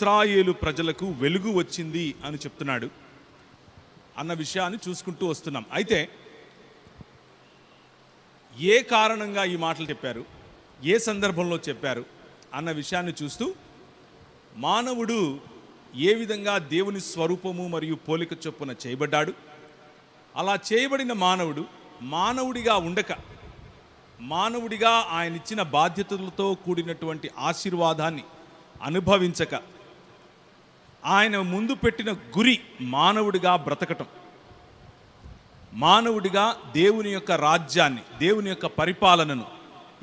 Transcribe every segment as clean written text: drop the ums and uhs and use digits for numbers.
ఇశ్రాయేలు ప్రజలకు వెలుగు వచ్చింది అని చెప్తున్నాడు అన్న విషయాన్ని చూసుకుంటూ వస్తున్నాం. అయితే ఏ కారణంగా ఈ మాటలు చెప్పారు, ఏ సందర్భంలో చెప్పారు అన్న విషయాన్ని చూస్తూ మానవుడు ఏ విధంగా దేవుని స్వరూపము మరియు పోలిక చొప్పున చేయబడ్డాడు, అలా చేయబడిన మానవుడు మానవుడిగా ఉండక మానవుడిగా ఆయన ఇచ్చిన బాధ్యతలతో కూడినటువంటి ఆశీర్వాదాన్ని అనుభవించక ఆయన ముందు పెట్టిన గురి మానవుడిగా బ్రతకటం, మానవుడిగా దేవుని యొక్క రాజ్యాన్ని, దేవుని యొక్క పరిపాలనను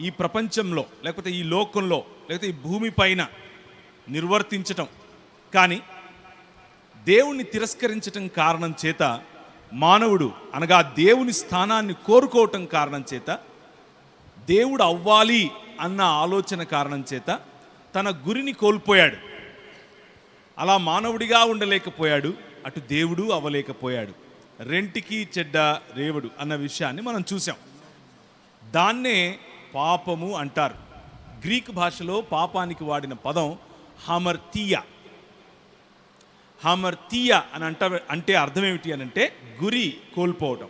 ఈ ప్రపంచంలో లేకపోతే ఈ లోకంలో లేకపోతే ఈ భూమి పైన నిర్వర్తించటం. కానీ దేవుణ్ణి తిరస్కరించటం కారణం చేత మానవుడు అనగా దేవుని స్థానాన్ని కోరుకోవటం కారణం చేత, దేవుడు అవ్వాలి అన్న ఆలోచన కారణం చేత తన గురిని కోల్పోయాడు. అలా మానవుడిగా ఉండలేకపోయాడు, అటు దేవుడు అవ్వలేకపోయాడు. రెంటికి చెడ్డ రేవుడు అన్న విషయాన్ని మనం చూసాం. దాన్నే పాపము అంటారు. గ్రీక్ భాషలో పాపానికి వాడిన పదం హమర్తియా. హమర్తియా అని అంటే అర్థం ఏమిటి అని అంటే గురి కోల్పోవటం,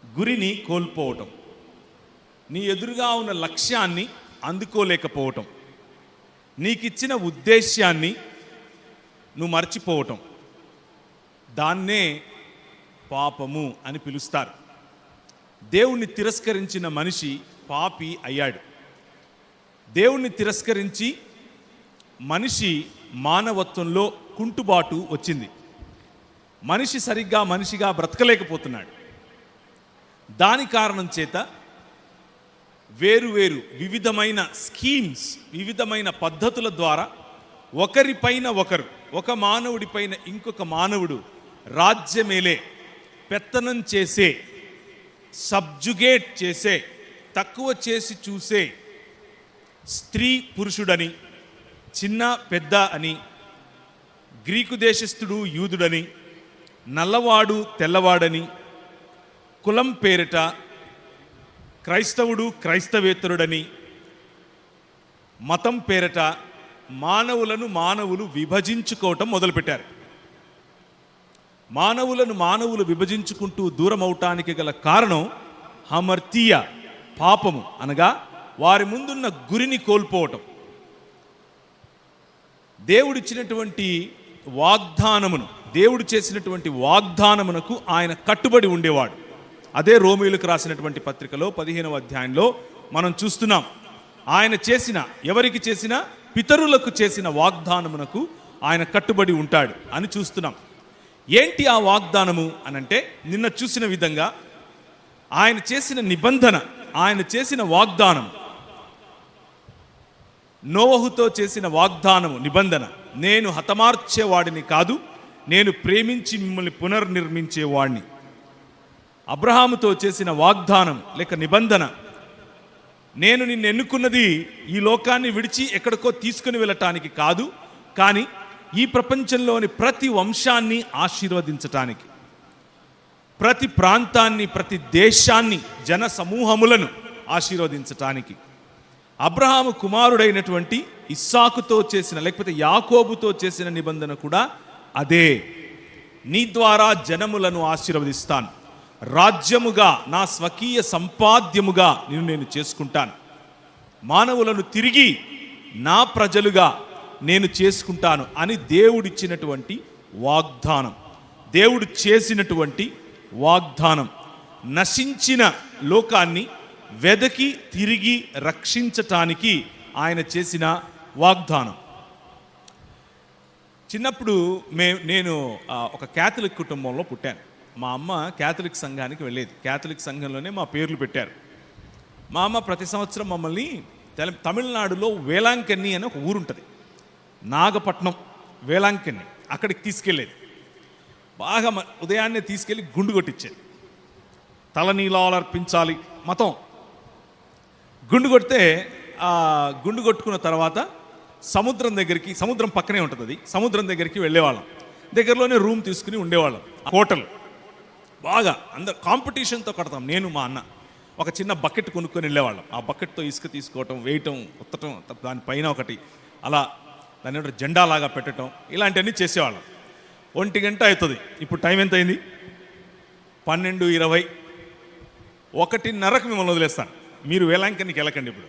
గురిని కోల్పోవటం, నీ ఎదురుగా ఉన్న లక్ష్యాన్ని అందుకోలేకపోవటం, నీకిచ్చిన ఉద్దేశ్యాన్ని నువ్వు మర్చిపోవటం, దాన్నే పాపము అని పిలుస్తారు. దేవుణ్ణి తిరస్కరించిన మనిషి పాపి అయ్యాడు. దేవుణ్ణి తిరస్కరించి మనిషి మానవత్వంలో కుంటుబాటు వచ్చింది. మనిషి సరిగ్గా మనిషిగా బ్రతకలేకపోతున్నాడు. దాని కారణం చేత వేరువేరు వివిధమైన స్కీమ్స్, వివిధమైన పద్ధతుల ద్వారా ఒకరిపైన ఒకరు, ఒక మానవుడిపైన ఇంకొక మానవుడు రాజ్యమేలే, పెత్తనం చేసే, సబ్జుగేట్ చేసే, తక్కువ చేసి చూసే, స్త్రీ పురుషుడని, చిన్న పెద్ద అని, గ్రీకు దేశస్థుడు యూదుడని, నల్లవాడు తెల్లవాడని, కులం పేరిట క్రైస్తవుడు క్రైస్తవేతరుడని, మతం పేరిట మానవులు విభజించుకోవటం మొదలుపెట్టారు. మానవులు విభజించుకుంటూ దూరం అవటానికి గల కారణం హమర్తియ, పాపము అనగా వారి ముందున్న గురిని కోల్పోవటం. దేవుడిచ్చినటువంటి వాగ్దానమును, దేవుడు చేసినటువంటి వాగ్దానమునకు ఆయన కట్టుబడి ఉండేవాడు. అదే రోమీయులకు రాసినటువంటి పత్రికలో 15వ అధ్యాయంలో మనం చూస్తున్నాం. ఆయన చేసిన, ఎవరికి చేసిన, పితరులకు చేసిన వాగ్దానమునకు ఆయన కట్టుబడి ఉంటాడు అని చూస్తున్నాం. ఏంటి ఆ వాగ్దానము అనంటే, నిన్న చూసిన విధంగా ఆయన చేసిన నిబంధన, ఆయన చేసిన వాగ్దానం, నోవహుతో చేసిన వాగ్దానము, నిబంధన, నేను హతమార్చేవాడిని కాదు, నేను ప్రేమించి మిమ్మల్ని పునర్నిర్మించేవాడిని. అబ్రహాముతో చేసిన వాగ్దానం లేక నిబంధన, నేను నిన్ను ఎన్నుకున్నది ఈ లోకాన్ని విడిచి ఎక్కడికో తీసుకుని వెళ్ళటానికి కాదు, కానీ ఈ ప్రపంచంలోని ప్రతి వంశాన్ని ఆశీర్వదించటానికి, ప్రతి ప్రాంతాన్ని, ప్రతి దేశాన్ని, జన సమూహములను ఆశీర్వదించటానికి. అబ్రహాము కుమారుడైనటువంటి ఇస్సాకుతో చేసిన లేకపోతే యాకోబుతో చేసిన నిబంధన కూడా అదే. నీ ద్వారా జనములను ఆశీర్వదిస్తాను, రాజ్యముగా, నా స్వకీయ సంపాద్యముగా నేను చేసుకుంటాను, మానవులను తిరిగి నా ప్రజలుగా నేను చేసుకుంటాను అని దేవుడిచ్చినటువంటి వాగ్దానం, దేవుడు చేసినటువంటి వాగ్దానం, నశించిన లోకాన్ని వెదకి తిరిగి రక్షించటానికి ఆయన చేసిన వాగ్దానం. చిన్నప్పుడు నేను ఒక క్యాథలిక్ కుటుంబంలో పుట్టాను. మా అమ్మ క్యాథలిక్ సంఘానికి వెళ్ళేది. క్యాథలిక్ సంఘంలోనే మా పేర్లు పెట్టారు. మా అమ్మ ప్రతి సంవత్సరం మమ్మల్ని తమిళనాడులో వేలాంకన్ని అని ఒక ఊరుంటుంది, నాగపట్నం వేలాంకన్ని, అక్కడికి తీసుకెళ్ళేది. బాగా ఉదయాన్నే తీసుకెళ్ళి గుండు కొట్టించేది. తలనీలాలు అర్పించాలి మతం. గుండు కొడితే గుండు కొట్టుకున్న తర్వాత సముద్రం దగ్గరికి, సముద్రం పక్కనే ఉంటుంది అది, సముద్రం దగ్గరికి వెళ్ళేవాళ్ళం. దగ్గరలోనే రూమ్ తీసుకుని ఉండేవాళ్ళం. హోటల్ బాగా అందరు కాంపిటీషన్తో కడతాం. నేను మా అన్న ఒక చిన్న బకెట్ కొనుక్కొని వెళ్ళేవాళ్ళం. ఆ బకెట్తో ఇసుక తీసుకోవటం, వేయటం, ఉత్తటం, దానిపైన ఒకటి అలా దాన్ని ఏమంటారు జెండాలాగా పెట్టడం, ఇలాంటివన్నీ చేసేవాళ్ళం. 1 గంట అవుతుంది. ఇప్పుడు టైం ఎంత అయింది? 12:20. 1:30కు మిమ్మల్ని వదిలేస్తాను. మీరు వేలాంకనికి వెళ్ళకండి. ఇప్పుడు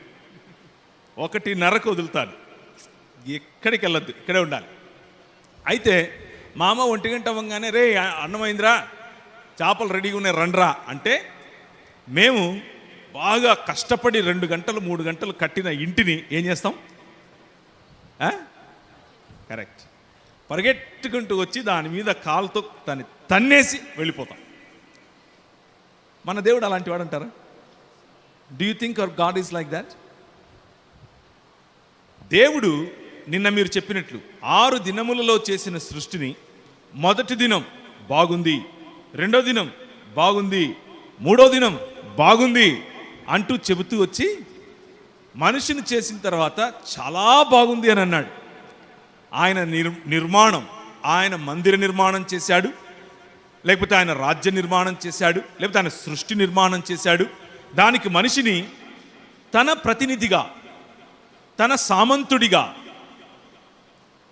1:30కు వదులుతాను. ఎక్కడికి వెళ్ళొద్దు, ఇక్కడే ఉండాలి. అయితే మా అమ్మ 1 గంట అవ్వగానే రే అన్నమైందిరా, చేపలు రెడీగా ఉన్నాయి రండ్రా అంటే, మేము బాగా కష్టపడి 2 గంటలు 3 గంటలు కట్టిన ఇంటిని ఏం చేస్తాం? కరెక్ట్, పరిగెట్టుకుంటూ వచ్చి దాని మీద కాలుతో దాన్ని తన్నేసి వెళ్ళిపోతాం. మన దేవుడు అలాంటి వాడు అంటారా? Do you think our God is like that? దేవుడు నిన్న మీరు చెప్పినట్లు 6 దినములలో చేసిన సృష్టిని మొదటి దినం బాగుంది, రెండో దినం బాగుంది, మూడో దినం బాగుంది అంటూ చెబుతూ వచ్చి మనిషిని చేసిన తర్వాత చాలా బాగుంది అని అన్నాడు. ఆయన నిర్మాణం, ఆయన మందిర నిర్మాణం చేశాడు, లేకపోతే ఆయన రాజ్య నిర్మాణం చేశాడు, లేకపోతే ఆయన సృష్టి నిర్మాణం చేశాడు. దానికి మనిషిని తన ప్రతినిధిగా, తన సామంతుడిగా,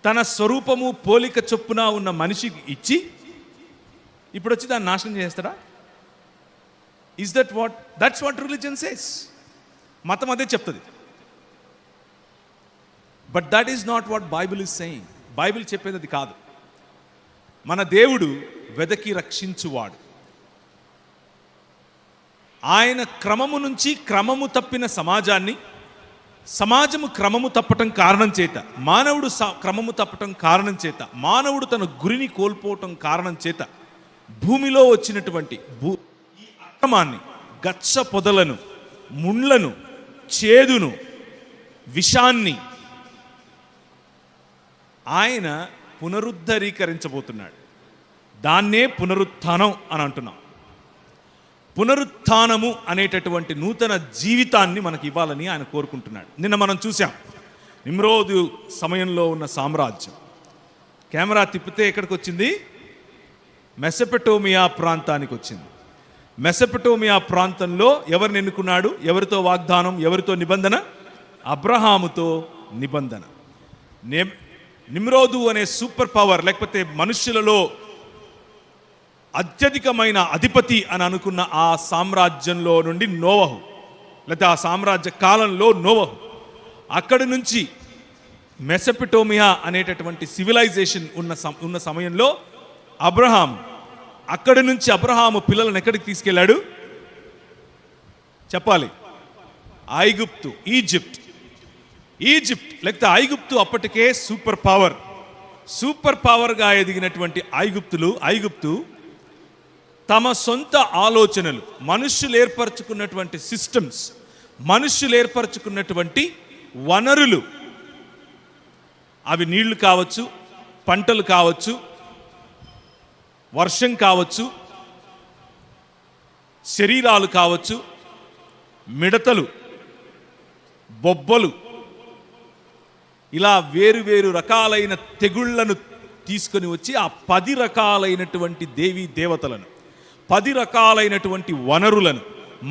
తన స్వరూపము పోలిక చొప్పున ఉన్న మనిషికి ఇచ్చి ఇప్పుడు వచ్చి దాన్ని నాశనం చేస్తాడా? Is that what? That's what religion says. మతం అదే చెప్తుంది. But that is not what Bible is saying. Bible చెప్పేది అది కాదు. మన దేవుడు వెదకి రక్షించువాడు. ఆయన క్రమము నుంచి క్రమము తప్పిన సమాజాన్ని, సమాజము క్రమము తప్పటం కారణం చేత, మానవుడు క్రమము తప్పటం కారణం చేత, మానవుడు తన గురిని కోల్పోవటం కారణం చేత భూమిలో వచ్చినటువంటి ఈ అక్రమాన్ని, గచ్చ పొదలను, ముండ్లను, చేదును, విషాన్ని ఆయన పునరుద్ధరీకరించబోతున్నాడు. దాన్నే పునరుత్థానం అని అంటున్నాం. పునరుత్థానము అనేటటువంటి నూతన జీవితాన్ని మనకి ఇవ్వాలని ఆయన కోరుకుంటున్నాడు. నిన్న మనం చూసాం నిమ్రోదు సమయంలో ఉన్న సామ్రాజ్యం. కెమెరా తిప్పితే ఎక్కడికి వచ్చింది? మెసొపొటేమియా ప్రాంతానికి వచ్చింది. మెసొపొటేమియా ప్రాంతంలో ఎవరిని ఎన్నుకున్నాడు? ఎవరితో వాగ్దానం, ఎవరితో నిబంధన? అబ్రహాముతో నిబంధన. నిమ్రోదు అనే సూపర్ పవర్, లేకపోతే మనుష్యులలో అత్యధికమైన అధిపతి అని అనుకున్న ఆ సామ్రాజ్యంలో నుండి నోవహు, లేకపోతే ఆ సామ్రాజ్య కాలంలో నోవహు అక్కడి నుంచి మెసొపొటేమియా అనేటటువంటి సివిలైజేషన్ ఉన్న సమయంలో అబ్రహాం, అక్కడి నుంచి అబ్రహాము పిల్లలను ఎక్కడికి తీసుకెళ్ళాడు? చెప్పాలి. ఐగుప్తు, ఈజిప్ట్. లేకపోతే ఐగుప్తు అప్పటికే సూపర్ పవర్గా ఎదిగినటువంటి ఐగుప్తు తమ సొంత ఆలోచనలు, మనుష్యులు ఏర్పరచుకున్నటువంటి సిస్టమ్స్, మనుష్యులు ఏర్పరచుకున్నటువంటి వనరులు, అవి నీళ్లు కావచ్చు, పంటలు కావచ్చు, వర్షం కావచ్చు, శరీరాలు కావచ్చు, మిడతలు, బొబ్బలు, ఇలా వేరు రకాలైన తెగుళ్లను తీసుకొని వచ్చి ఆ 10 రకాలైనటువంటి దేవీ దేవతలను, 10 రకాలైనటువంటి వనరులను,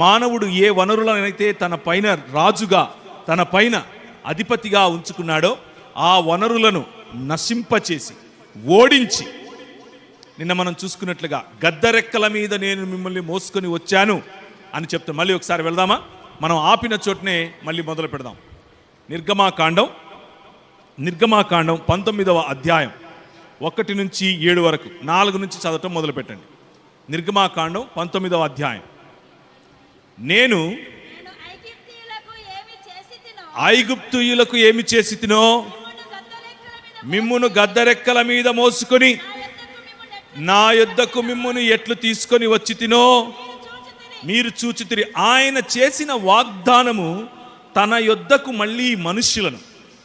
మానవుడు ఏ వనరులనైతే తన పైన రాజుగా, తన పైన అధిపతిగా ఉంచుకున్నాడో ఆ వనరులను నశింపచేసి, ఓడించి, నిన్న మనం చూసుకున్నట్లుగా గద్దరెక్కల మీద నేను మిమ్మల్ని మోసుకొని వచ్చాను అని చెప్తాం. మళ్ళీ ఒకసారి వెళ్దామా? మనం ఆపిన చోటనే మళ్ళీ మొదలు పెడదాం. నిర్గమాకాండం 19వ అధ్యాయం 1 నుంచి 7 వరకు, 4 నుంచి చదవటం మొదలు పెట్టండి. నిర్గమాకాండం 19వ అధ్యాయం. నేను ఐగుప్తీయులకు ఏమి చేసితినో మిమ్మును గద్దరెక్కల మీద మోసుకొని నా యొద్దకు మిమ్మును ఎట్లు తీసుకొని వచ్చితినో మీరు చూచితిరి. ఆయన చేసిన వాగ్దానము తన యొద్దకు మళ్ళీ మనుష్యులను,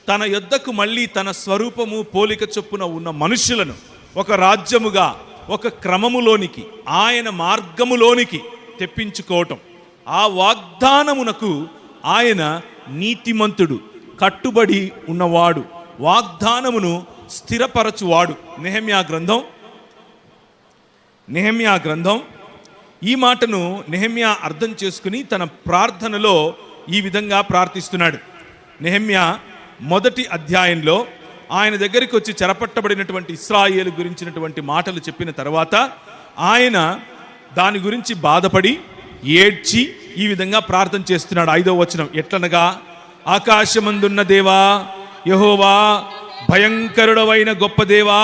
తన యొద్దకు మళ్ళీ తన స్వరూపము పోలిక చొప్పున ఉన్న మనుష్యులను ఒక రాజ్యముగా, ఒక క్రమములోనికి, ఆయన మార్గములోనికి తెప్పించుకోవటం. ఆ వాగ్దానమునకు ఆయన నీతిమంతుడు, కట్టుబడి ఉన్నవాడు, వాగ్దానమును స్థిరపరచువాడు. నెహెమ్యా గ్రంథం ఈ మాటను నెహెమ్యా అర్థం చేసుకుని తన ప్రార్థనలో ఈ విధంగా ప్రార్థిస్తున్నాడు. నెహెమ్యా 1వ అధ్యాయంలో ఆయన దగ్గరికి వచ్చి చెరపట్టబడినటువంటి ఇశ్రాయేలు గురించినటువంటి మాటలు చెప్పిన తర్వాత ఆయన దాని గురించి బాధపడి ఏడ్చి ఈ విధంగా ప్రార్థన చేస్తున్నాడు. 5వ వచనం ఎట్లనగా, ఆకాశమందున్న దేవా యెహోవా, భయంకరుడవైన గొప్ప దేవా,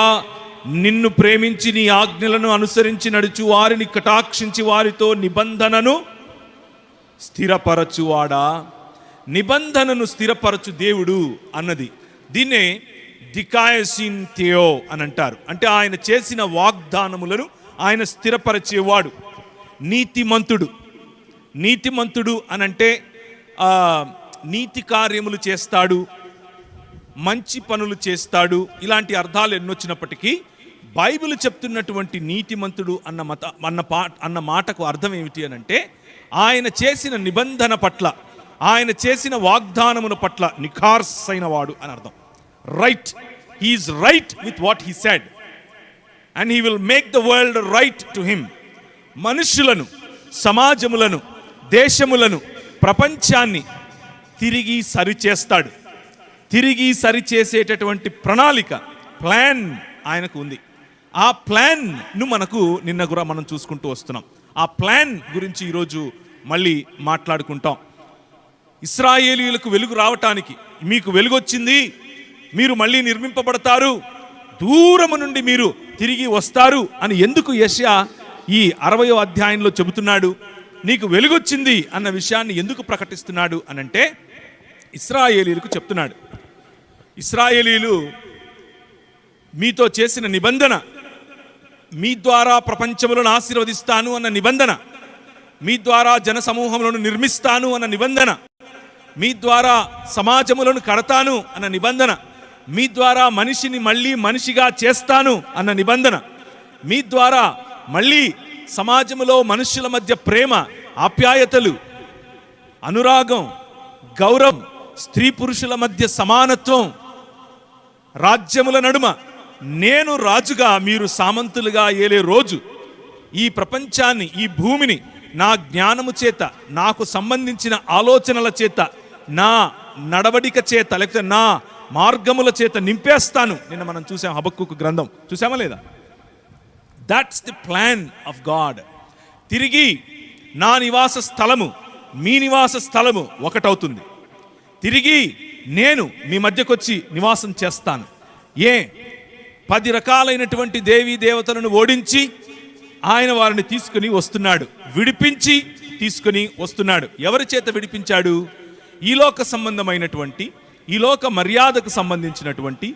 నిన్ను ప్రేమించి నీ ఆజ్ఞలను అనుసరించి నడుచు వారిని కటాక్షించి వారితో నిబంధనను స్థిరపరచువాడా. నిబంధనను స్థిరపరచు దేవుడు అన్నది దీన్నే దికాయసిన్ థియో అని అంటారు. అంటే ఆయన చేసిన వాగ్దానములను ఆయన స్థిరపరిచేవాడు. నీతిమంతుడు. నీతిమంతుడు అనంటే నీతి కార్యములు చేస్తాడు, మంచి పనులు చేస్తాడు, ఇలాంటి అర్థాలు ఎన్నొచ్చినప్పటికీ బైబిల్ చెప్తున్నటువంటి నీతిమంతుడు అన్న మాటకు అర్థం ఏమిటి అనంటే, ఆయన చేసిన నిబంధన పట్ల, ఆయన చేసిన వాగ్దానముల పట్ల నిఖార్స్ అయిన వాడు అని అర్థం. Right, he's right with what he said and he will make the world right to him. మనుషులను, సమాజములను, దేశములను, ప్రపంచాన్ని తిరిగి సరిచేస్తాడు. తిరిగి సరిచేసేటటువంటి ప్రణాళిక, ప్లాన్ ఆయనకు ఉంది. ఆ ప్లాన్ను నిన్న కూడా మనం చూసుకుంటూ వస్తున్నాం. ఆ ప్లాన్ గురించి ఈరోజు మళ్ళీ మాట్లాడుకుంటాం. ఇశ్రాయేలీయులకు వెలుగు రావటానికి, మీకు వెలుగు వచ్చింది, మీరు మళ్ళీ నిర్మింపబడతారు, దూరము నుండి మీరు తిరిగి వస్తారు అని ఎందుకు యెషయా ఈ 60వ అధ్యాయంలో చెబుతున్నాడు? నీకు వెలుగొచ్చింది అన్న విషయాన్ని ఎందుకు ప్రకటిస్తున్నాడు అనంటే, ఇశ్రాయేలీయులకు చెప్తున్నాడు, ఇశ్రాయేలీయులు మీతో చేసిన నిబంధన, మీ ద్వారా ప్రపంచములను ఆశీర్వదిస్తాను అన్న నిబంధన, మీ ద్వారా జన సమూహములను నిర్మిస్తాను అన్న నిబంధన, మీ ద్వారా సమాజములను కడతాను అన్న నిబంధన, మీ ద్వారా మనిషిని మళ్ళీ మనిషిగా చేస్తాను అన్న నిబంధన, మీ ద్వారా మళ్ళీ సమాజములో మనుషుల మధ్య ప్రేమ, ఆప్యాయతలు, అనురాగం, గౌరవం, స్త్రీ పురుషుల మధ్య సమానత్వం, రాజ్యముల నడుమ నేను రాజుగా మీరు సామంతులుగా ఏలే రోజు, ఈ ప్రపంచాన్ని, ఈ భూమిని నా జ్ఞానము చేత, నాకు సంబంధించిన ఆలోచనల చేత, నా నడవడిక చేత, లేకపోతే నా మార్గముల చేత నింపేస్తాను. నిన్న మనం చూసాం హబక్కూకు గ్రంథం, చూసామా లేదా? That's the plan of God. తిరిగి నా నివాస స్థలము, మీ నివాస స్థలము ఒకటవుతుంది. తిరిగి నేను మీ మధ్యకొచ్చి నివాసం చేస్తాను. 10 రకాలైనటువంటి దేవీ దేవతలను ఓడించి ఆయన వారిని తీసుకుని వస్తున్నాడు, విడిపించి తీసుకుని వస్తున్నాడు. ఎవరి చేత విడిపించాడు? ఈ లోక సంబంధమైనటువంటి, ఈ లోక మర్యాదకు సంబంధించినటువంటి,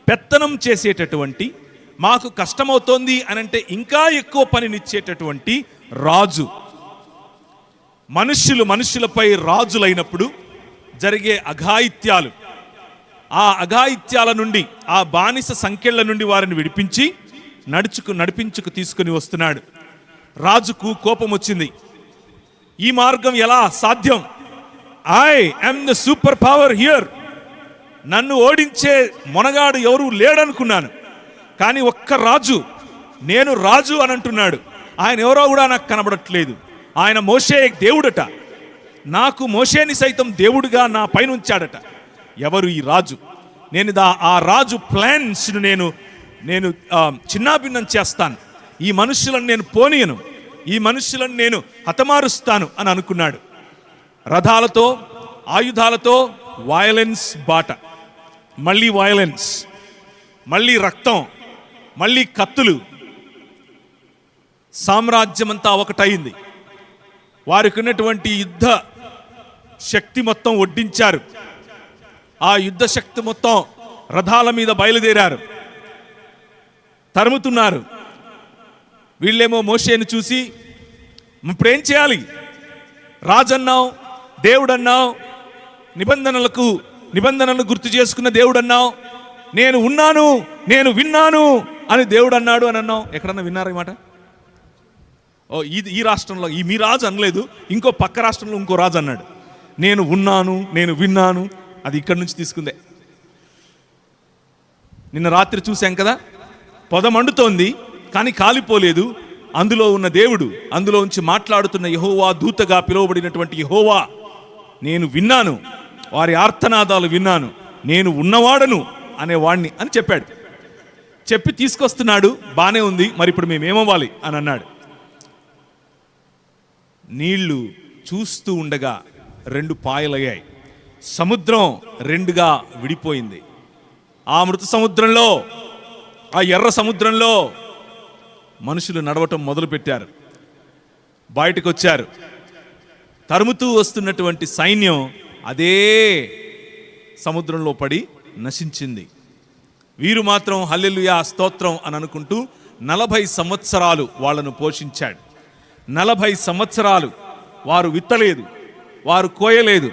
పెత్తనం చేసేటటువంటి, మాకు కష్టమవుతోంది అనంటే ఇంకా ఎక్కువ పనినిచ్చేటటువంటి రాజు. మనుష్యులపై రాజులైనప్పుడు జరిగే అఘాయిత్యాలు, ఆ అఘాయిత్యాల నుండి, ఆ బానిస సంకెళ్ల నుండి వారిని విడిపించి నడిపించుకు తీసుకుని వస్తున్నాడు. రాజుకు కోపం వచ్చింది. ఈ మార్గం ఎలా సాధ్యం? I am the super power here. నన్ను ఓడించే మొనగాడు ఎవరు లేడనుకున్నాను, కానీ ఒక్క రాజు, నేను రాజు అని అంటున్నాడు. ఆయన ఎవరో కూడా నాకు కనబడట్లేదు. ఆయన మోషే దేవుడట, నాకు మోషేని సైతం దేవుడిగా నా పైన ఉంచాడట. ఎవరు ఈ రాజు? ఆ రాజు ప్లాన్స్ను నేను చిన్నాభిన్నం చేస్తాను, ఈ మనుషులను నేను పోనీయను, ఈ మనుషులను నేను హతమారుస్తాను అని అనుకున్నాడు. రథాలతో, ఆయుధాలతో వయలెన్స్ బాట, మళ్ళీ వయలెన్స్, మళ్ళీ రక్తం, మళ్ళీ కత్తులు. సామ్రాజ్యమంతా ఒకటైంది. వారికి ఉన్నటువంటి యుద్ధ శక్తి మొత్తం ఒడ్డించారు. ఆ యుద్ధ శక్తి మొత్తం రథాల మీద బయలుదేరారు, తరుముతున్నారు. వీళ్ళేమో మోషేను చూసి, ఇప్పుడేం చేయాలి? రాజన్నావు, దేవుడన్నావు, నిబంధనలను గుర్తు చేసుకున్న దేవుడన్నావు, నేను ఉన్నాను, నేను విన్నాను అని దేవుడు అన్నాడు అని అన్నావు. ఎక్కడన్నా విన్నారా ఈ మాట? ఈ రాష్ట్రంలో మీ రాజు అనలేదు, ఇంకో పక్క రాష్ట్రంలో ఇంకో రాజు అన్నాడు, నేను ఉన్నాను, నేను విన్నాను. అది ఇక్కడి నుంచి తీసుకుందే. నిన్న రాత్రి చూశాం కదా, పొద మండుతోంది కానీ కాలిపోలేదు. అందులో ఉన్న దేవుడు, అందులో నుంచి మాట్లాడుతున్న యెహోవా, దూతగా పిలువబడినటువంటి యెహోవా, నేను విన్నాను, వారి ఆర్తనాదాలు విన్నాను, నేను ఉన్నవాడను, అనేవాణ్ణి అని చెప్పాడు. చెప్పి తీసుకొస్తున్నాడు, బానే ఉంది, మరి ఇప్పుడు మేమేమవ్వాలి అని అన్నాడు. నీళ్లు చూస్తూ ఉండగా 2 పాయలయ్యాయి. సముద్రం 2గా విడిపోయింది. ఆ మృత సముద్రంలో, ఆ ఎర్ర సముద్రంలో మనుషులు నడవటం మొదలుపెట్టారు. బయటకు వచ్చారు. తరుముతూ వస్తున్నటువంటి సైన్యం అదే సముద్రంలో పడి నశించింది. వీరు మాత్రం హల్లెలూయా స్తోత్రం అని అనుకుంటూ 40 సంవత్సరాలు వాళ్ళను పోషించాడు. 40 సంవత్సరాలు వారు విత్తలేదు, వారు కోయలేదు,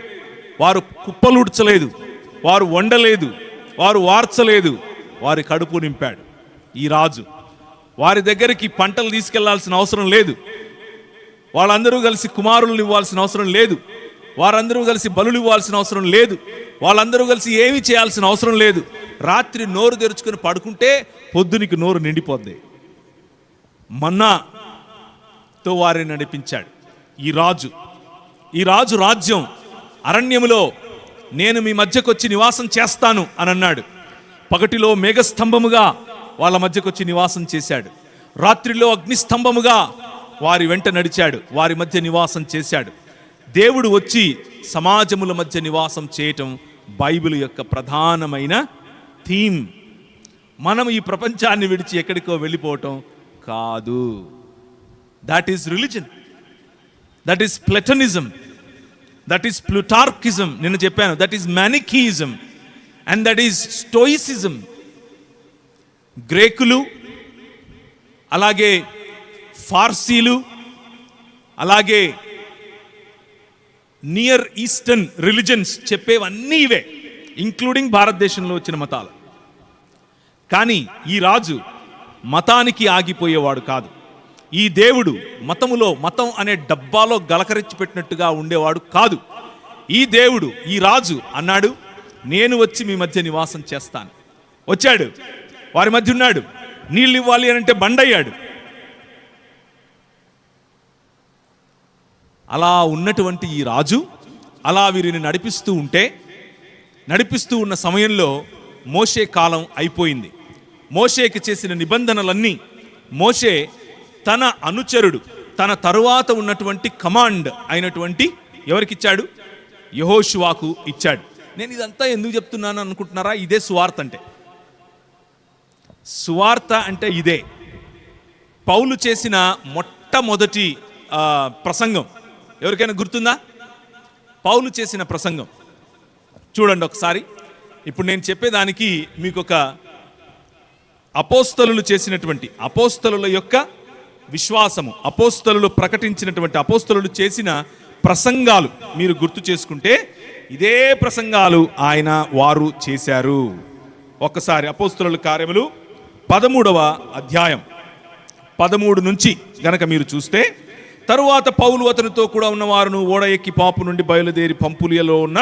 వారు కుప్పలుడ్చలేదు, వారు వండలేదు, వారు వార్చలేదు, వారి కడుపు నింపాడు ఈ రాజు. వారి దగ్గరికి పంటలు తీసుకెళ్లాల్సిన అవసరం లేదు. వాళ్ళందరూ కలిసి కుమారులను ఇవ్వాల్సిన అవసరం లేదు. వారందరూ కలిసి బలులు ఇవ్వాల్సిన అవసరం లేదు. వాళ్ళందరూ కలిసి ఏమీ చేయాల్సిన అవసరం లేదు. రాత్రి నోరు తెరుచుకొని పడుకుంటే పొద్దునికి నోరు నిండిపోద్ది. మన్నాతో వారిని నడిపించాడు ఈ రాజు రాజ్యం. అరణ్యములో నేను మీ మధ్యకొచ్చి నివాసం చేస్తాను అని అన్నాడు. పగటిలో మేఘస్తంభముగా వాళ్ళ మధ్యకొచ్చి నివాసం చేశాడు. రాత్రిలో అగ్నిస్తంభముగా వారి వెంట నడిచాడు, వారి మధ్య నివాసం చేశాడు. దేవుడు వచ్చి సమాజముల మధ్య నివాసం చేయటం బైబిల్ యొక్క ప్రధానమైన థీమ్. మనం ఈ ప్రపంచాన్ని విడిచి ఎక్కడికో వెళ్ళిపోవటం కాదు. That is religion, that is Platonism, that is Plutarchism. నిన్న చెప్పాను, that is Manichaeism and that is Stoicism. గ్రేకులు, అలాగే ఫార్సీలు, అలాగే నియర్ ఈస్టర్న్ రిలిజన్స్ చెప్పేవన్నీ ఇవే, ఇంక్లూడింగ్ భారతదేశంలో వచ్చిన మతాలు. కానీ ఈ రాజు మతానికి ఆగిపోయేవాడు కాదు. ఈ దేవుడు మతం అనే డబ్బాలో గలకరించి పెట్టినట్టుగా ఉండేవాడు కాదు. ఈ దేవుడు, ఈ రాజు అన్నాడు, నేను వచ్చి మీ మధ్య నివాసం చేస్తాను. వచ్చాడు, వారి మధ్య ఉన్నాడు. నీళ్ళు ఇవ్వాలి అని అంటే బండయ్యాడు. అలా ఉన్నటువంటి ఈ రాజు అలా వీరిని నడిపిస్తూ ఉన్న సమయంలో మోషే కాలం అయిపోయింది. మోషేకి చేసిన నిబంధనలన్నీ మోషే తన అనుచరుడు, తన తరువాత ఉన్నటువంటి కమాండ్ అయినటువంటి ఎవరికిచ్చాడు? యెహోషువాకు ఇచ్చాడు. నేను ఇదంతా ఎందుకు చెప్తున్నాను అనుకుంటున్నారా? ఇదే సువార్త అంటే. సువార్త అంటే ఇదే. పౌలు చేసిన మొట్టమొదటి ప్రసంగం ఎవరికైనా గుర్తుందా? పౌలు చేసిన ప్రసంగం చూడండి ఒకసారి. ఇప్పుడు నేను చెప్పేదానికి మీకు ఒక అపోస్తలులు చేసినటువంటి, అపోస్తలుల యొక్క విశ్వాసము, అపోస్తలులు ప్రకటించినటువంటి, అపోస్తలులు చేసిన ప్రసంగాలు మీరు గుర్తు చేసుకుంటే ఇదే ప్రసంగాలు వారు చేశారు. ఒక్కసారి అపోస్తలుల కార్యములు 13వ అధ్యాయం 13 నుంచి గనక మీరు చూస్తే, తరువాత పౌలు అతనితో కూడా ఉన్నవారును ఓడ ఎక్కి పాపు నుండి బయలుదేరి పంపులియలో ఉన్న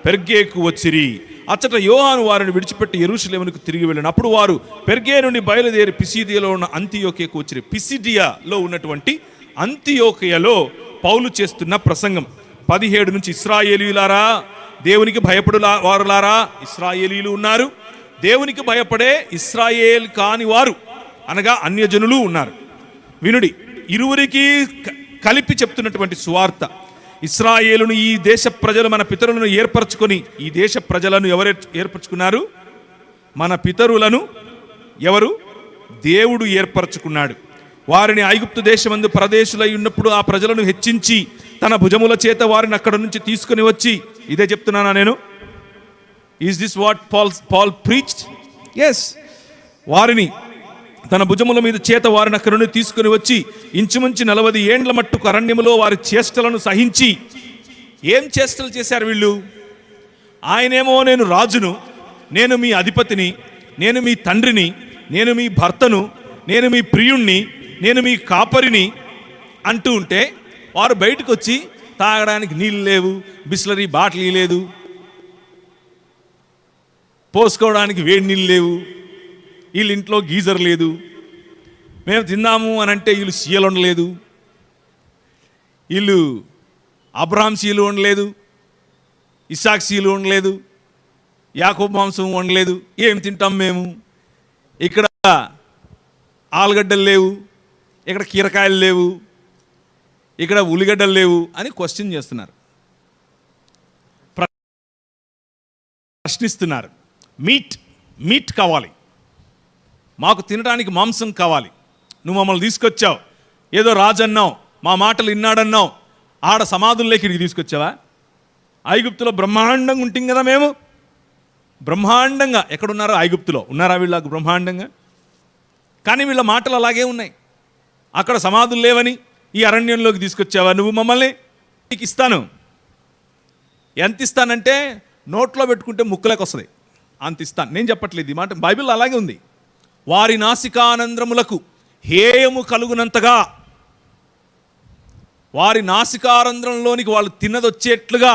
పెర్గేకు వచ్చిరి. అచ్చట యోహాను వారిని విడిచిపెట్టి యెరూషలేమునకు తిరిగి వెళ్ళిన. అప్పుడు వారు పెర్గే నుండి బయలుదేరి పిసిదియాలో ఉన్న అంతియోకియాకు వచ్చిరి. పిసిడియాలో ఉన్నటువంటి అంతియోకియాలో పౌలు చేస్తున్న ప్రసంగం 17 నుంచి, ఇశ్రాయేలీయులారా, దేవునికి భయపడు వారులారా. ఇశ్రాయేలీయులు ఉన్నారు, దేవునికి భయపడే ఇశ్రాయేల్ కాని వారు అనగా అన్యజనులు ఉన్నారు. వినుడి, ఇరువురికి కలిపి చెప్తున్నటువంటి సువార్త. ఇశ్రాయేలును, ఈ దేశ ప్రజలు మన పితరులను ఏర్పరచుకొని, ఈ దేశ ప్రజలను ఎవరు ఏర్పరచుకున్నారు? మన పితరులను ఎవరు? దేవుడు ఏర్పరచుకున్నాడు. వారిని ఐగుప్తు దేశమందు పరదేశులై ఉన్నప్పుడు ఆ ప్రజలను హెచ్చించి తన భుజముల చేత వారిని అక్కడ నుంచి తీసుకుని వచ్చి, ఇదే చెప్తున్నానా నేను? Is this what Paul preached? Yes. వారిని తన భుజముల మీద చేత వారిని అక్కడ నుండి తీసుకుని వచ్చి ఇంచుమించు 40 ఏండ్ల మట్టుకు అరణ్యములో వారి చేష్టలను సహించి. ఏం చేష్టలు చేశారు వీళ్ళు? ఆయనేమో నేను రాజును, నేను మీ అధిపతిని, నేను మీ తండ్రిని, నేను మీ భర్తను, నేను మీ ప్రియుణ్ణి, నేను మీ కాపరిని అంటూ ఉంటే, వారు బయటకు వచ్చి తాగడానికి నీళ్ళు లేవు, బిస్లరీ బాటిల్ లేదు, పోసుకోవడానికి వేడి నీళ్ళు లేవు, వీళ్ళ ఇంట్లో గీజర్ లేదు, మేము తిందాము అని అంటే వీళ్ళు సీయలు ఉండలేదు, వీళ్ళు అబ్రహాం సీలు ఉండలేదు, ఇస్సాక్ సీలు ఉండలేదు, యాకోబు మాంసం వండలేదు, ఏం తింటాం మేము? ఇక్కడ ఆలుగడ్డలు లేవు, ఇక్కడ కీరకాయలు లేవు, ఇక్కడ ఉల్లిగడ్డలు లేవు అని క్వశ్చన్ చేస్తున్నారు, ప్రశ్నిస్తున్నారు. మీట్ కావాలి, మాకు తినడానికి మాంసం కావాలి. నువ్వు మమ్మల్ని తీసుకొచ్చావు, ఏదో రాజన్నావు, మా మాటలు విన్నాడన్నావు, ఆడ సమాధుల్లోకి ఇక్కడికి తీసుకొచ్చావా? ఐగుప్తులో బ్రహ్మాండంగా ఉంటాం కదా మేము, బ్రహ్మాండంగా. ఎక్కడున్నారో ఐగుప్తులో ఉన్నారా వీళ్ళకు బ్రహ్మాండంగా? కానీ వీళ్ళ మాటలు అలాగే ఉన్నాయి. అక్కడ సమాధులు లేవని ఈ అరణ్యంలోకి తీసుకొచ్చావా నువ్వు మమ్మల్ని? నీకు ఇస్తాను. ఎంత ఇస్తానంటే నోట్లో పెట్టుకుంటే ముక్కులకు వస్తుంది, అంత ఇస్తాను. నేను చెప్పట్లేదు, ఈ మాట బైబిల్ అలాగే ఉంది. వారి నాసికానంద్రములకు హేయము కలుగునంతగా, వారి నాసికారంధ్రంలోనికి వాళ్ళు తిన్నది వచ్చేట్లుగా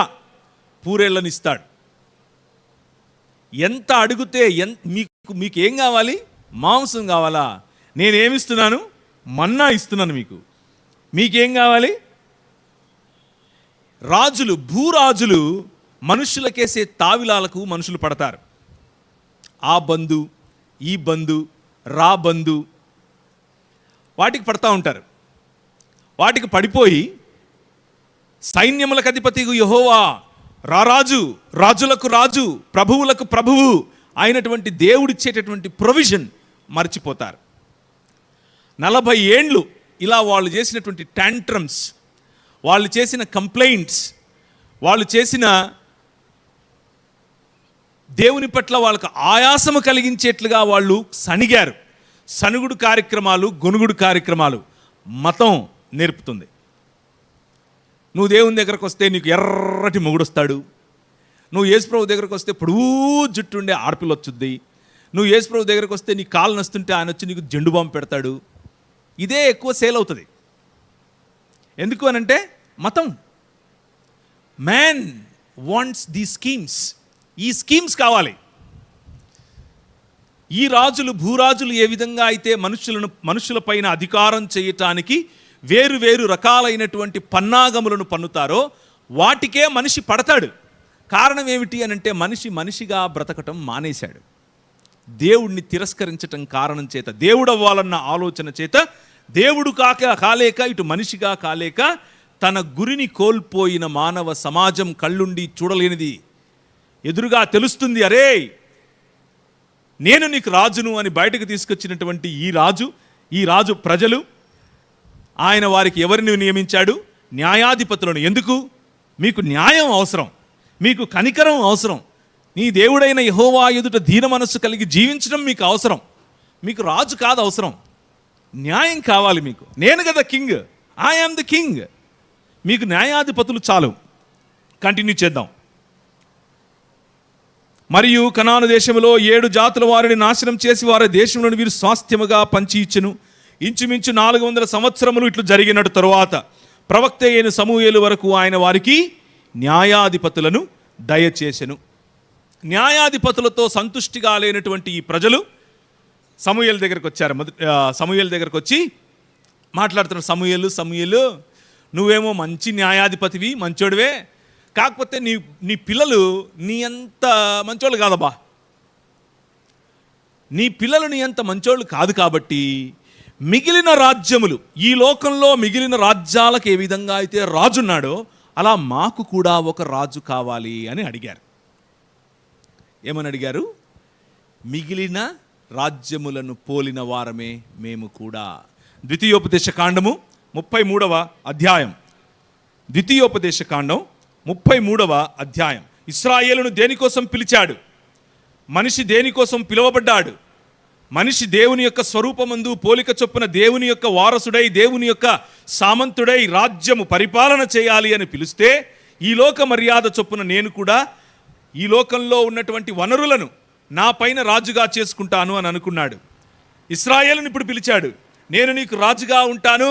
పూరేళ్ళని ఇస్తాడు. ఎంత అడిగితే మీకేం కావాలి? మాంసం కావాలా? నేనేమిస్తున్నాను? మన్నా ఇస్తున్నాను మీకు. మీకేం కావాలి? రాజులు, భూరాజులు మనుషులకేసే తావిలాలకు మనుషులు పడతారు. ఆ బంధు, ఈ బంధు, రా బంధు, వాటికి పడతా ఉంటారు. వాటికి పడిపోయి సైన్యములకు అధిపతి యెహోవా, రారాజు, రాజులకు రాజు, ప్రభువులకు ప్రభువు అయినటువంటి దేవుడిచ్చేటటువంటి ప్రొవిజన్ మర్చిపోతారు. 40 ఏండ్లు ఇలా వాళ్ళు చేసినటువంటి టాంట్రమ్స్, వాళ్ళు చేసిన కంప్లైంట్స్, వాళ్ళు చేసిన దేవుని పట్ల వాళ్ళకు ఆయాసము కలిగించేట్లుగా వాళ్ళు సణిగారు. సనుగుడు కార్యక్రమాలు, గొనుగుడు కార్యక్రమాలు మతం నేర్పుతుంది. నువ్వు దేవుని దగ్గరకు వస్తే నీకు ఎర్రటి మొగుడొస్తాడు, నువ్వు యేసుప్రభు దగ్గరకు వస్తే పొడవు జుట్టుండే ఆడపిల్ల వచ్చుద్ది, నువ్వు యేసుప్రభు దగ్గరకు వస్తే నీ కాలు నస్తుంటే ఆయన వచ్చి నీకు జెండు బాంబు పెడతాడు. ఇదే ఎక్కువ సేల్ అవుతుంది. ఎందుకు అనంటే మతం. Man wants the schemes. ఈ స్కీమ్స్ కావాలి. ఈ రాజులు, భూరాజులు ఏ విధంగా అయితే మనుషులపైన అధికారం చేయటానికి వేరు వేరు రకాలైనటువంటి పన్నాగములను పన్నుతారో వాటికే మనిషి పడతాడు. కారణం ఏమిటి అనంటే మనిషిగా బ్రతకటం మానేశాడు. దేవుడిని తిరస్కరించటం కారణం చేత, దేవుడు అవ్వాలన్న ఆలోచన చేత దేవుడు కాలేక ఇటు మనిషిగా కాలేక తన గురిని కోల్పోయిన మానవ సమాజం కళ్ళుండి చూడలేనిది. ఎదురుగా తెలుస్తుంది, అరే నేను నీకు రాజును అని బయటకు తీసుకొచ్చినటువంటి ఈ రాజు ప్రజలు, ఆయన వారికి ఎవరిని నియమించాడు? న్యాయాధిపతులను. ఎందుకు? మీకు న్యాయం అవసరం, మీకు కనికరం అవసరం, నీ దేవుడైన యెహోవా ఎదుట దీన మనస్సు కలిగి జీవించడం మీకు అవసరం. మీకు రాజు కాదు అవసరం, న్యాయం కావాలి మీకు. నేను కదా king, I am the king. మీకు న్యాయాధిపతులు చాలు. కంటిన్యూ చేద్దాం. మరియు కనాను దేశంలో 7 జాతుల వారిని నాశనం చేసి వారి దేశంలోని వీరు స్వాస్థ్యముగా పంచి ఇచ్చెను. ఇంచుమించు 400 సంవత్సరములు ఇట్లు జరిగినట్టు తరువాత ప్రవక్త అయిన సమూయేలు వరకు ఆయన వారికి న్యాయాధిపతులను దయచేసెను. న్యాయాధిపతులతో సంతుష్టిగా లేనటువంటి ఈ ప్రజలు సమూయేలు దగ్గరకు వచ్చారు. సమూయేలు దగ్గరకు వచ్చి మాట్లాడుతున్నారు, సమూయేలు నువ్వేమో మంచి న్యాయాధిపతివి, మంచోడివే, కాకపోతే నీ పిల్లలు నీ అంత మంచోళ్ళు కాదబ్బా, నీ పిల్లలు నీ అంత మంచోళ్ళు కాదు. కాబట్టి మిగిలిన రాజ్యములు, ఈ లోకంలో మిగిలిన రాజ్యాలకు ఏ విధంగా అయితే రాజున్నాడో అలా మాకు కూడా ఒక రాజు కావాలి అని అడిగారు. ఏమని అడిగారు? మిగిలిన రాజ్యములను పోలిన వారమే మేము కూడా. ద్వితీయోపదేశ కాండము 33వ అధ్యాయం. ద్వితీయోపదేశ కాండం 33వ అధ్యాయం. ఇశ్రాయేలును దేనికోసం పిలిచాడు? మనిషి దేనికోసం పిలువబడ్డాడు? మనిషి దేవుని యొక్క స్వరూపమందు పోలిక చొప్పున దేవుని యొక్క వారసుడై, దేవుని యొక్క సామంతుడై రాజ్యము పరిపాలన చేయాలి అని పిలిస్తే, ఈ లోక మర్యాద చొప్పున నేను కూడా ఈ లోకంలో ఉన్నటువంటి వనరులను నా పైన రాజుగా చేసుకుంటాను అని అనుకున్నాడు. ఇశ్రాయేలును ఇప్పుడు పిలిచాడు, నేను నీకు రాజుగా ఉంటాను,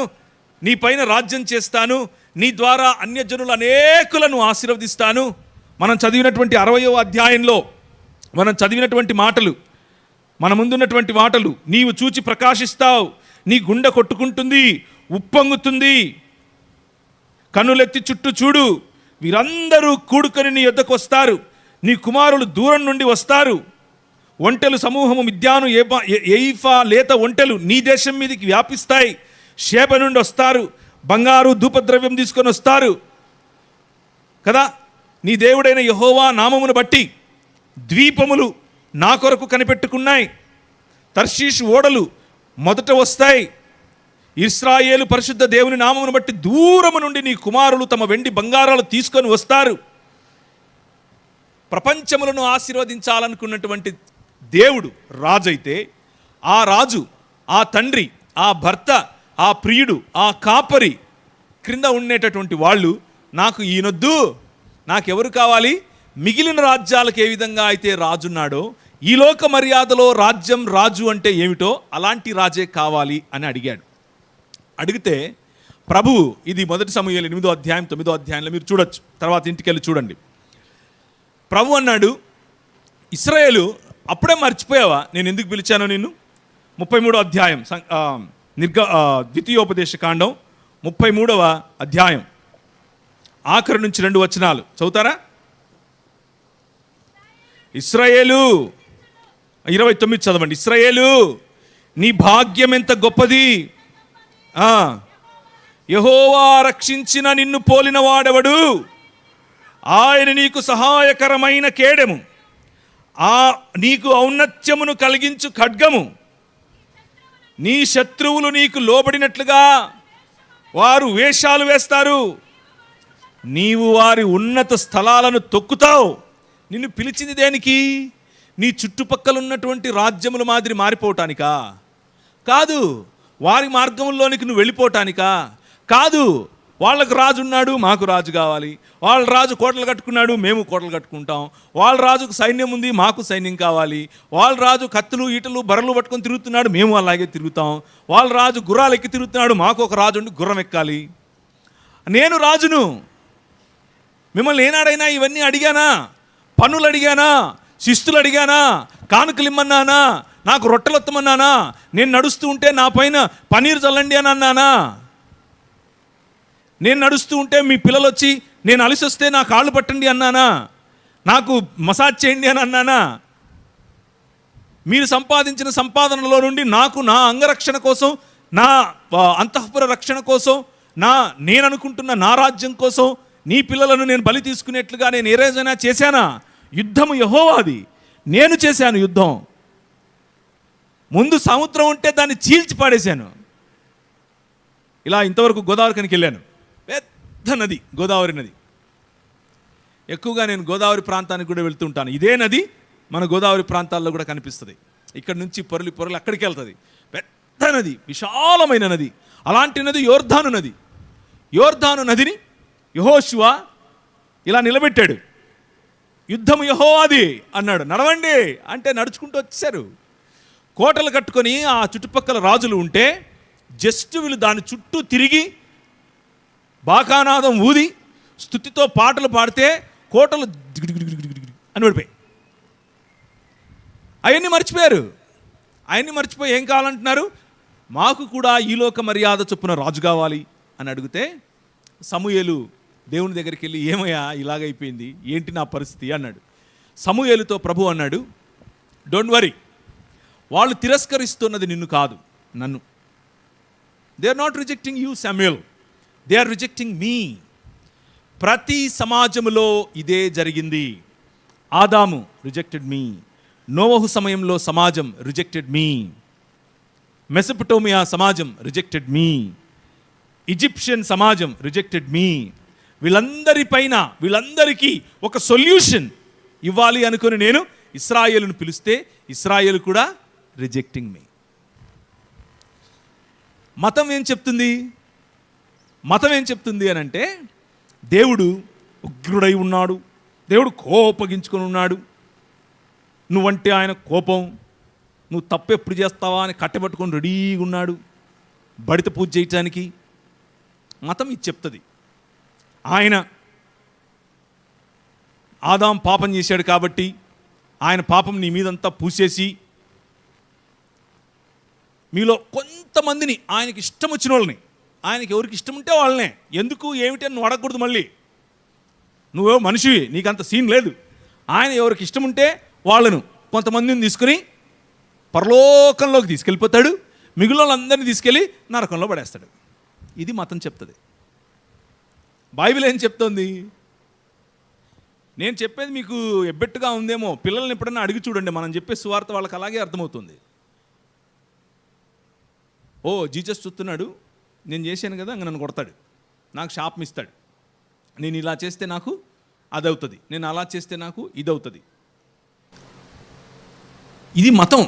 నీ పైన రాజ్యం చేస్తాను, నీ ద్వారా అన్యజనులు అనేకులను ఆశీర్వదిస్తాను. మనం చదివినటువంటి 60వ అధ్యాయంలో మనం చదివినటువంటి మాటలు, మన ముందున్నటువంటి మాటలు, నీవు చూచి ప్రకాశిస్తావు, నీ గుండె కొట్టుకుంటుంది, ఉప్పొంగుతుంది, కన్నులెత్తి చుట్టూ చూడు, వీరందరూ కూడుకొని నీ యొద్దకు వస్తారు, నీ కుమారులు దూరం నుండి వస్తారు. ఒంటెలు సమూహము మిద్యాను ఎయిఫా లేత ఒంటెలు నీ దేశం మీదకి వ్యాపిస్తాయి. షేబ నుండి వస్తారు, బంగారు ధూపద్రవ్యం తీసుకొని వస్తారు కదా. నీ దేవుడైన యెహోవా నామమును బట్టి ద్వీపములు నా కొరకు కనిపెట్టుకున్నాయి. తర్షీషు ఓడలు మొదట వస్తాయి. ఇశ్రాయేలు పరిశుద్ధ దేవుని నామమును బట్టి దూరము నుండి నీ కుమారులు తమ వెండి బంగారాలు తీసుకొని వస్తారు. ప్రపంచములను ఆశీర్వదించాలనుకున్నటువంటి దేవుడు రాజైతే, ఆ రాజు, ఆ తండ్రి, ఆ భర్త, ఆ ప్రియుడు, ఆ కాపరి క్రింద ఉండేటటువంటి వాళ్ళు, నాకు ఈయనొద్దు, నాకెవరు కావాలి? మిగిలిన రాజ్యాలకు ఏ విధంగా అయితే రాజున్నాడో, ఈ లోక మర్యాదలో రాజ్యం, రాజు అంటే ఏమిటో అలాంటి రాజే కావాలి అని అడిగాడు. అడిగితే ప్రభువు, ఇది 1 సమూయేలు 8వ అధ్యాయం 9వ అధ్యాయంలో మీరు చూడొచ్చు, తర్వాత ఇంటికి వెళ్ళి చూడండి. ప్రభు అన్నాడు, ఇశ్రాయేలు అప్పుడే మర్చిపోయావా నేను ఎందుకు పిలిచానో నిన్ను? 33వ అధ్యాయం ద్వితీయోపదేశ కాండం 33వ అధ్యాయం ఆఖరి నుంచి 2 వచనాలు చదువుతారా? ఇశ్రాయేలు 29 చదవండి. ఇశ్రాయేలు నీ భాగ్యం ఎంత గొప్పది, యెహోవా రక్షించిన నిన్ను పోలిన వాడెవడు? ఆయన నీకు సహాయకరమైన కేడెము, నీకు ఔన్నత్యమును కలిగించు ఖడ్గము. నీ శత్రువులు నీకు లోబడినట్లుగా వారు వేషాలు వేస్తారు. నీవు వారి ఉన్నత స్థలాలను తొక్కుతావు. నిన్ను పిలిచింది దేనికి? నీ చుట్టుపక్కల ఉన్నటువంటి రాజ్యముల మాదిరి మారిపోవటానికా? కాదు. వారి మార్గంలోనికి నువ్వు వెళ్ళిపోవటానికా? కాదు. వాళ్ళకు రాజు ఉన్నాడు, మాకు రాజు కావాలి. వాళ్ళ రాజు కోటలు కట్టుకున్నాడు, మేము కోటలు కట్టుకుంటాం. వాళ్ళ రాజుకు సైన్యం ఉంది, మాకు సైన్యం కావాలి. వాళ్ళ రాజు కత్తులు ఈటలు బర్రెలు పట్టుకొని తిరుగుతున్నాడు, మేము అలాగే తిరుగుతాం. వాళ్ళ రాజు గుర్రాలు ఎక్కి తిరుగుతున్నాడు, మాకు ఒక రాజు ఉండి గుర్రం ఎక్కాలి. నేను రాజును. మిమ్మల్ని ఏనాడైనా ఇవన్నీ అడిగానా? పన్నులు అడిగానా? శిస్తులు అడిగానా? కానుకలు ఇమ్మన్నానా? నాకు రొట్టెలు వత్తమన్నానా? నేను నడుస్తూ ఉంటే నా పైన పన్నీరు చల్లండి అని అన్నానా? నేను నడుస్తూ ఉంటే మీ పిల్లలు వచ్చి నేను అలసి వస్తే నా కాళ్ళు పట్టండి అన్నానా? నాకు మసాజ్ చేయండి అని అన్నానా? మీరు సంపాదించిన సంపాదనలో నుండి నాకు నా అంగరక్షణ కోసం, నా అంతఃపుర రక్షణ కోసం, నేను అనుకుంటున్న నా రాజ్యం కోసం నీ పిల్లలను నేను బలి తీసుకునేట్లుగా నేను ఏ రోజైనా చేశానా? యుద్ధము యెహోవాది, నేను చేశాను యుద్ధం. ముందు సముద్రం ఉంటే దాన్ని చీల్చి పాడేశాను. ఇలా ఇంతవరకు గోదావరికనికి వెళ్ళాను. పెద్ద నది గోదావరి నది. ఎక్కువగా నేను గోదావరి ప్రాంతానికి కూడా వెళ్తూ ఉంటాను. ఇదే నది మన గోదావరి ప్రాంతాల్లో కూడా కనిపిస్తుంది. ఇక్కడ నుంచి పొరలి అక్కడికి వెళ్తుంది. పెద్ద నది, విశాలమైన నది. అలాంటి నది యోర్దాను నది. యోర్దాను నదిని యెహోషువ ఇలా నిలబెట్టాడు. యుద్ధము యెహోవాది అన్నాడు. నడవండి అంటే నడుచుకుంటూ వచ్చారు. కోటలు కట్టుకొని ఆ చుట్టుపక్కల రాజులు ఉంటే జస్ట్ వీళ్ళు దాని చుట్టూ తిరిగి బాకానాదం ఊది స్తుతితో పాటలు పాడితే కోటలు అని పడిపోయి అవన్నీ మర్చిపోయారు. అవన్నీ మర్చిపోయి ఏం కావాలంటున్నారు? మాకు కూడా ఈ లోక మర్యాద చొప్పున రాజు కావాలి అని అడిగితే సమూయేలు దేవుని దగ్గరికి వెళ్ళి, ఏమయ్యా ఇలాగైపోయింది, ఏంటి నా పరిస్థితి అన్నాడు. సమూయేలుతో ప్రభు అన్నాడు, డోంట్ వరీ, వాళ్ళు తిరస్కరిస్తున్నది నిన్ను కాదు, నన్ను. They are not rejecting you Samuel, they are rejecting me. ప్రతి సమాజంలో ఇదే జరిగింది. ఆదాము రిజెక్టెడ్ మీ, నోవహు సమయంలో సమాజం రిజెక్టెడ్ మీ, మెసొపొటేమియా సమాజం రిజెక్టెడ్ మీ, ఈజిప్షియన్ సమాజం రిజెక్టెడ్ మీ. వీళ్ళందరికీ ఒక సొల్యూషన్ ఇవ్వాలి అనుకుని నేను ఇశ్రాయేలును పిలిస్తే ఇశ్రాయేలు కూడా రిజెక్టింగ్ మీ. మతం ఏం చెప్తుంది? మతం ఏం చెప్తుంది అని అంటే, దేవుడు ఉగ్రుడై ఉన్నాడు, దేవుడు కోపగించుకొని ఉన్నాడు, నువ్వంటే ఆయన కోపం, నువ్వు తప్పు ఎప్పుడు చేస్తావా అని కట్టబెట్టుకొని రెడీగా ఉన్నాడు బడిత పూజ చేయటానికి. మతం ఇది చెప్తుంది. ఆయన ఆదాం పాపం చేశాడు కాబట్టి ఆయన పాపం నీ మీదంతా పూసేసి మీలో కొంతమందిని ఆయనకి ఇష్టం వచ్చిన వాళ్ళని, ఆయనకి ఎవరికి ఇష్టం ఉంటే వాళ్ళనే, ఎందుకు ఏమిటి అని నువ్వు అడగకూడదు. మళ్ళీ నువ్వే మనిషివి, నీకంత సీన్ లేదు, ఆయన ఎవరికి ఇష్టం ఉంటే వాళ్ళను కొంతమందిని తీసుకుని పరలోకంలోకి తీసుకెళ్ళిపోతాడు, మిగిలిన వాళ్ళందరినీ తీసుకెళ్ళి నరకంలో పడేస్తాడు. ఇది మతం చెప్తుంది. బైబిల్ ఏం చెప్తోంది? నేను చెప్పేది మీకు ఎబ్బెట్టుగా ఉందేమో, పిల్లల్ని ఎప్పుడన్నా అడిగి చూడండి, మనం చెప్పే సువార్త వాళ్ళకి అలాగే అర్థమవుతుంది. ఓ జీసస్ చూస్తున్నాడు, నేను చేశాను కదా, ఇంకా నన్ను కొడతాడు, నాకు శాపం ఇస్తాడు, నేను ఇలా చేస్తే నాకు అది అవుతుంది, నేను అలా చేస్తే నాకు ఇది అవుతుంది. ఇది మతం.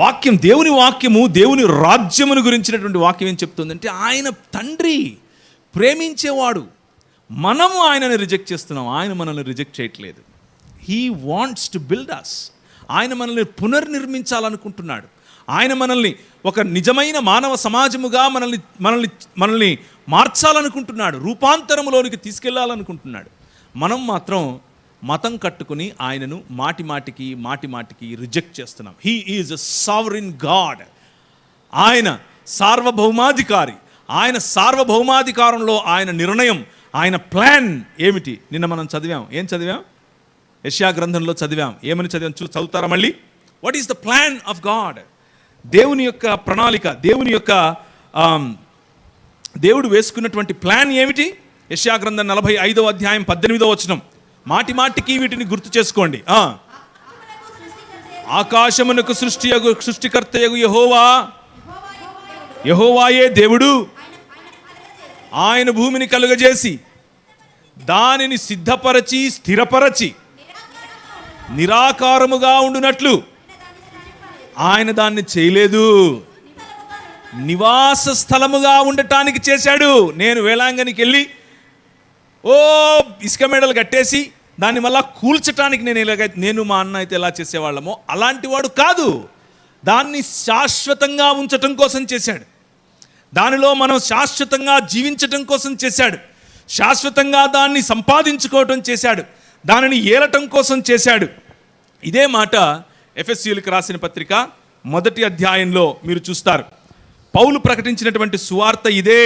వాక్యం, దేవుని వాక్యము, దేవుని రాజ్యమును గురించినటువంటి వాక్యం ఏం చెప్తుందంటే ఆయన తండ్రి, ప్రేమించేవాడు. మనము ఆయనని రిజెక్ట్ చేస్తున్నాం, ఆయన మనల్ని రిజెక్ట్ చేయట్లేదు. హీ వాంట్స్ టు బిల్డ్ అస్. ఆయన మనల్ని పునర్నిర్మించాలనుకుంటున్నాడు. ఆయన మనల్ని ఒక నిజమైన మానవ సమాజముగా మనల్ని మార్చాలనుకుంటున్నాడు, రూపాంతరములోనికి తీసుకెళ్లాలనుకుంటున్నాడు. మనం మాత్రం మతం కట్టుకుని ఆయనను మాటి మాటికి రిజెక్ట్ చేస్తున్నాం. He is a sovereign God. ఆయన సార్వభౌమాధికారి. ఆయన సార్వభౌమాధికారంలో ఆయన నిర్ణయం, ఆయన ప్లాన్ ఏమిటి? నిన్న మనం చదివాం. ఏం చదివాం? యెషయా గ్రంథంలో చదివాం. ఏమని చదివాం? చదువుతారా మళ్ళీ? What is the plan of God? దేవుని యొక్క ప్రణాళిక, దేవుడు వేసుకున్నటువంటి ప్లాన్ ఏమిటి? యెషయా గ్రంథం 45వ అధ్యాయం 18వ వచనం. మాటికి వీటిని గుర్తు చేసుకోండి. ఆకాశమునకు సృష్టికర్తయగు యెహోవాయే దేవుడు. ఆయన భూమిని కలుగజేసి దానిని సిద్ధపరచి స్థిరపరచి నిరాకారముగా ఉండునట్లు ఆయన దాన్ని చేయలేదు, నివాస స్థలముగా ఉండటానికి చేశాడు. నేను వేలాంగనికి వెళ్ళి ఇసుక మేడలు కట్టేసి దాన్ని మళ్ళా కూల్చటానికి నేను మా అన్న అయితే ఎలా చేసేవాళ్ళమో అలాంటి వాడు కాదు. దాన్ని శాశ్వతంగా ఉంచటం కోసం చేశాడు. దానిలో మనం శాశ్వతంగా జీవించటం కోసం చేశాడు. శాశ్వతంగా దాన్ని సంపాదించుకోవటం చేశాడు. దానిని ఏలటం కోసం చేశాడు. ఇదే మాట ఎఫెసీయులకు రాసిన పత్రిక 1వ అధ్యాయంలో మీరు చూస్తారు. పౌలు ప్రకటించినటువంటి సువార్త ఇదే.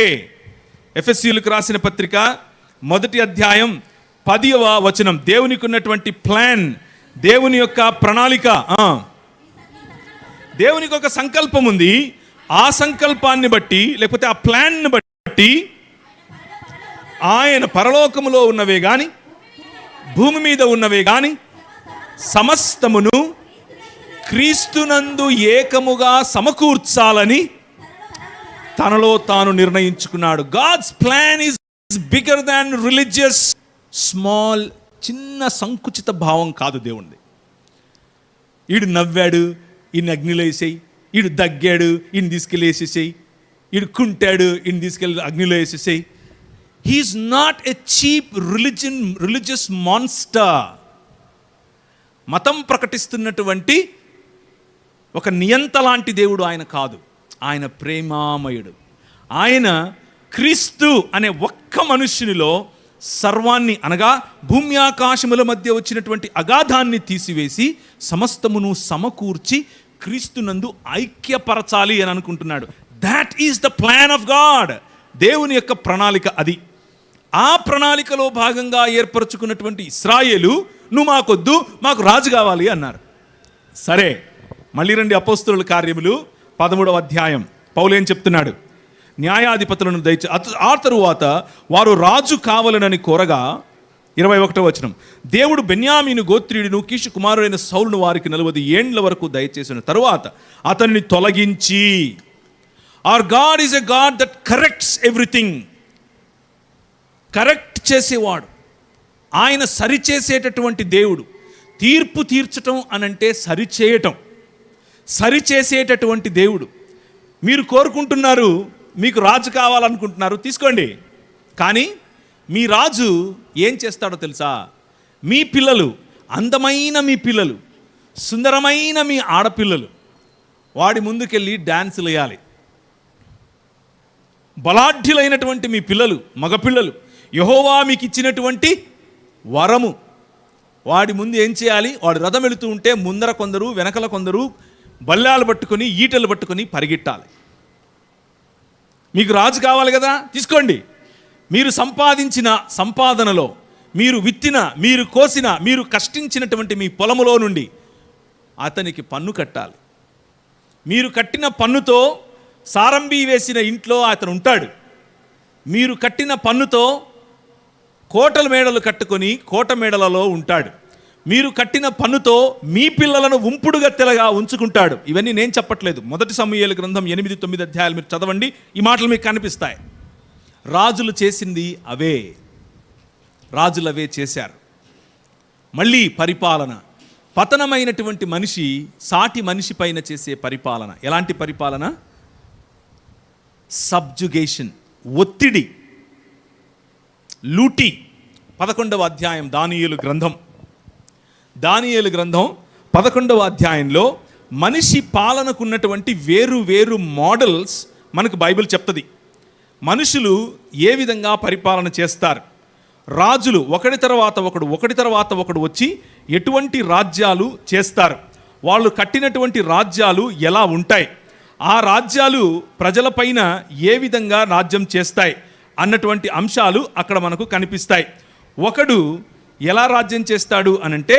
ఎఫెసీయులకు రాసిన పత్రిక 1వ అధ్యాయం 10వ వచనం. దేవునికి ఉన్నటువంటి ప్లాన్, దేవుని యొక్క ప్రణాళిక, దేవునికి ఒక సంకల్పం ఉంది. ఆ సంకల్పాన్ని బట్టి, లేకపోతే ఆ ప్లాన్ని బట్టి ఆయన పరలోకములో ఉన్నవే గాని భూమి మీద ఉన్నవే గాని సమస్తమును క్రీస్తునందు ఏకముగా సమకూర్చాలని తనలో తాను నిర్ణయించుకున్నాడు. God's plan is bigger than religious small, చిన్న సంకుచిత భావం కాదు దేవుణ్ణి. ఈడు నవ్వాడు, ఈయన అగ్నిలో వేసేయి, ఈడు దగ్గాడు, ఈయన తీసుకెళ్ళి వేసేసేయి, ఈడు కుంటాడు, ఈయన తీసుకెళ్ళి అగ్నిలో వేసేసేయి. He is not a cheap religious monster. మతం ప్రకటిస్తున్నటువంటి ఒక నియంత లాంటి దేవుడు ఆయన కాదు. ఆయన ప్రేమామయుడు. ఆయన క్రీస్తు అనే ఒక్క మనుష్యునిలో సర్వాన్ని, అనగా భూమి ఆకాశముల మధ్య వచ్చినటువంటి అగాధాన్ని తీసివేసి సమస్తమును సమకూర్చి క్రీస్తునందు ఐక్యపరచాలి అని అనుకుంటున్నాడు. That is the plan of God. దేవుని యొక్క ప్రణాళిక అది. ఆ ప్రణాళికలో భాగంగా ఏర్పరచుకున్నటువంటి ఇశ్రాయేలు, నువ్వు మాకొద్దు, మాకు రాజు కావాలి అన్నారు. సరే, మళ్ళీ రండి అపోస్తలుల కార్యములు 13వ అధ్యాయం. పౌలు ఏం చెప్తున్నాడు? న్యాయాధిపతులను ఆ తరువాత వారు రాజు కావాలనని కోరగా 21వ వచనం. దేవుడు బెన్యామీను గోత్రీయుడును కీషు కుమారుడైన సౌలును వారికి 40 ఏండ్ల వరకు దయచేసిన తరువాత అతన్ని తొలగించి, hour God is a God that corrects everything. Correct చేసేవాడు ఆయన, సరిచేసేటటువంటి దేవుడు. తీర్పు తీర్చటం అనంటే సరిచేయటం, సరిచేసేటటువంటి దేవుడు. మీరు కోరుకుంటున్నారు, మీకు రాజు కావాలనుకుంటున్నారు, తీసుకోండి. కానీ మీ రాజు ఏం చేస్తాడో తెలుసా? మీ పిల్లలు, అందమైన మీ పిల్లలు, సుందరమైన మీ ఆడపిల్లలు, వాడి ముందుకెళ్ళి డ్యాన్సులు వేయాలి. బలాఢ్యులైనటువంటి మీ పిల్లలు, మగపిల్లలు, యెహోవా మీకు ఇచ్చినటువంటి వరము, వాడి ముందు ఏం చేయాలి? వాడు రథం వెళుతూ ఉంటే ముందర కొందరు, వెనకల కొందరు బల్లాలు పట్టుకొని, ఈటలు పట్టుకొని పరిగెట్టాలి. మీకు రాజు కావాలి కదా, తీసుకోండి. మీరు సంపాదించిన సంపాదనలో, మీరు విత్తిన, మీరు కోసిన, మీరు కష్టించినటువంటి మీ పొలములో నుండి అతనికి పన్ను కట్టాలి. మీరు కట్టిన పన్నుతో సారంబి వేసిన ఇంట్లో అతను ఉంటాడు. మీరు కట్టిన పన్నుతో కోటల మేడలు కట్టుకొని కోట మేడలలో ఉంటాడు. మీరు కట్టిన పన్నుతో మీ పిల్లలను ఉంపుడుగత్తెలుగా ఉంచుకుంటాడు. ఇవన్నీ నేను చెప్పట్లేదు. 1 సమూయేలు గ్రంథం 8-9 అధ్యాయాలు మీరు చదవండి, ఈ మాటలు మీకు కనిపిస్తాయి. రాజులు చేసింది అవే, రాజులు అవే చేశారు. మళ్ళీ పరిపాలన, పతనమైనటువంటి మనిషి సాటి మనిషి పైన చేసే పరిపాలన. ఎలాంటి పరిపాలన? సబ్జుగేషన్, ఒత్తిడి, లూటీ. 11వ అధ్యాయం దానియేలు గ్రంథం 11వ అధ్యాయంలో మనిషి పాలనకున్నటువంటి వేరు వేరు మోడల్స్ మనకు బైబిల్ చెప్తుంది. మనుషులు ఏ విధంగా పరిపాలన చేస్తారు, రాజులు ఒకటి తర్వాత ఒకడు వచ్చి ఎటువంటి రాజ్యాలు చేస్తారు, వాళ్ళు కట్టినటువంటి రాజ్యాలు ఎలా ఉంటాయి, ఆ రాజ్యాలు ప్రజలపైన ఏ విధంగా రాజ్యం చేస్తాయి అన్నటువంటి అంశాలు అక్కడ మనకు కనిపిస్తాయి. ఒకడు ఎలా రాజ్యం చేస్తాడు అనంటే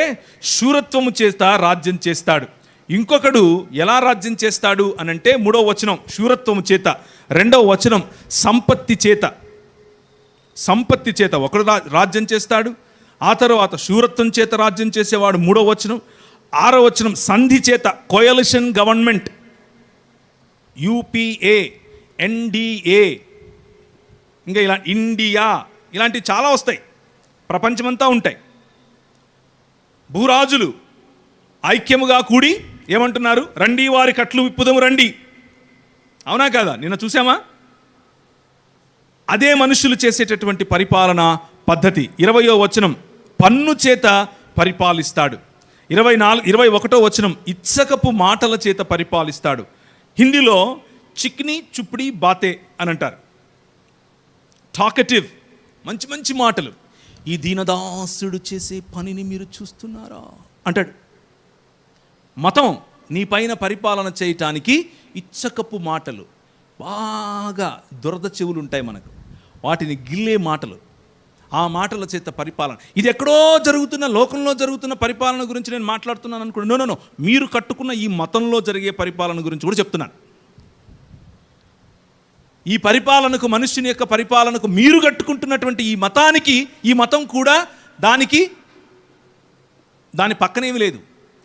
శూరత్వము చేత రాజ్యం చేస్తాడు. ఇంకొకడు ఎలా రాజ్యం చేస్తాడు అనంటే 3వ వచనం శూరత్వము చేత, 2వ వచనం సంపత్తి చేత ఒకడు రాజ్యం చేస్తాడు. ఆ తర్వాత శూరత్వం చేత రాజ్యం చేసేవాడు 3వ వచనం. 6వ వచనం సంధి చేత, కోయలిషన్ గవర్నమెంట్, UPA, NDA, ఇంకా ఇలా ఇండియా, ఇలాంటివి చాలా వస్తాయి, ప్రపంచమంతా ఉంటాయి. భూరాజులు ఐక్యముగా కూడి ఏమంటున్నారు? రండి వారి కట్లు విప్పుదము రండి. అవునా కాదా? నిన్న చూసామా? అదే మనుషులు చేసేటటువంటి పరిపాలన పద్ధతి. 20వ వచనం పన్ను చేత పరిపాలిస్తాడు. 21వ వచనం ఇచ్చకపు మాటల చేత పరిపాలిస్తాడు. హిందీలో చిక్ని చుప్డి బాతే అని అంటారు. టాకటివ్, మంచి మంచి మాటలు. ఈ దీనదాసుడు చేసే పనిని మీరు చూస్తున్నారా అంటాడు. మతం నీ పైన పరిపాలన చేయటానికి ఇచ్చకపు మాటలు, బాగా దురద చెవులు ఉంటాయి మనకు, వాటిని గిల్లే మాటలు, ఆ మాటల చేత పరిపాలన. ఇది ఎక్కడో జరుగుతున్న, లోకంలో జరుగుతున్న పరిపాలన గురించి నేను మాట్లాడుతున్నాను అనుకోండి. నో, మీరు కట్టుకున్న ఈ మతంలో జరిగే పరిపాలన గురించి కూడా చెప్తున్నాను. ఈ పరిపాలనకు, మనుష్యుని యొక్క పరిపాలనకు మీరు కట్టుకుంటున్నటువంటి ఈ మతానికి, ఈ మతం కూడా దాని పక్కనేమి లేదు.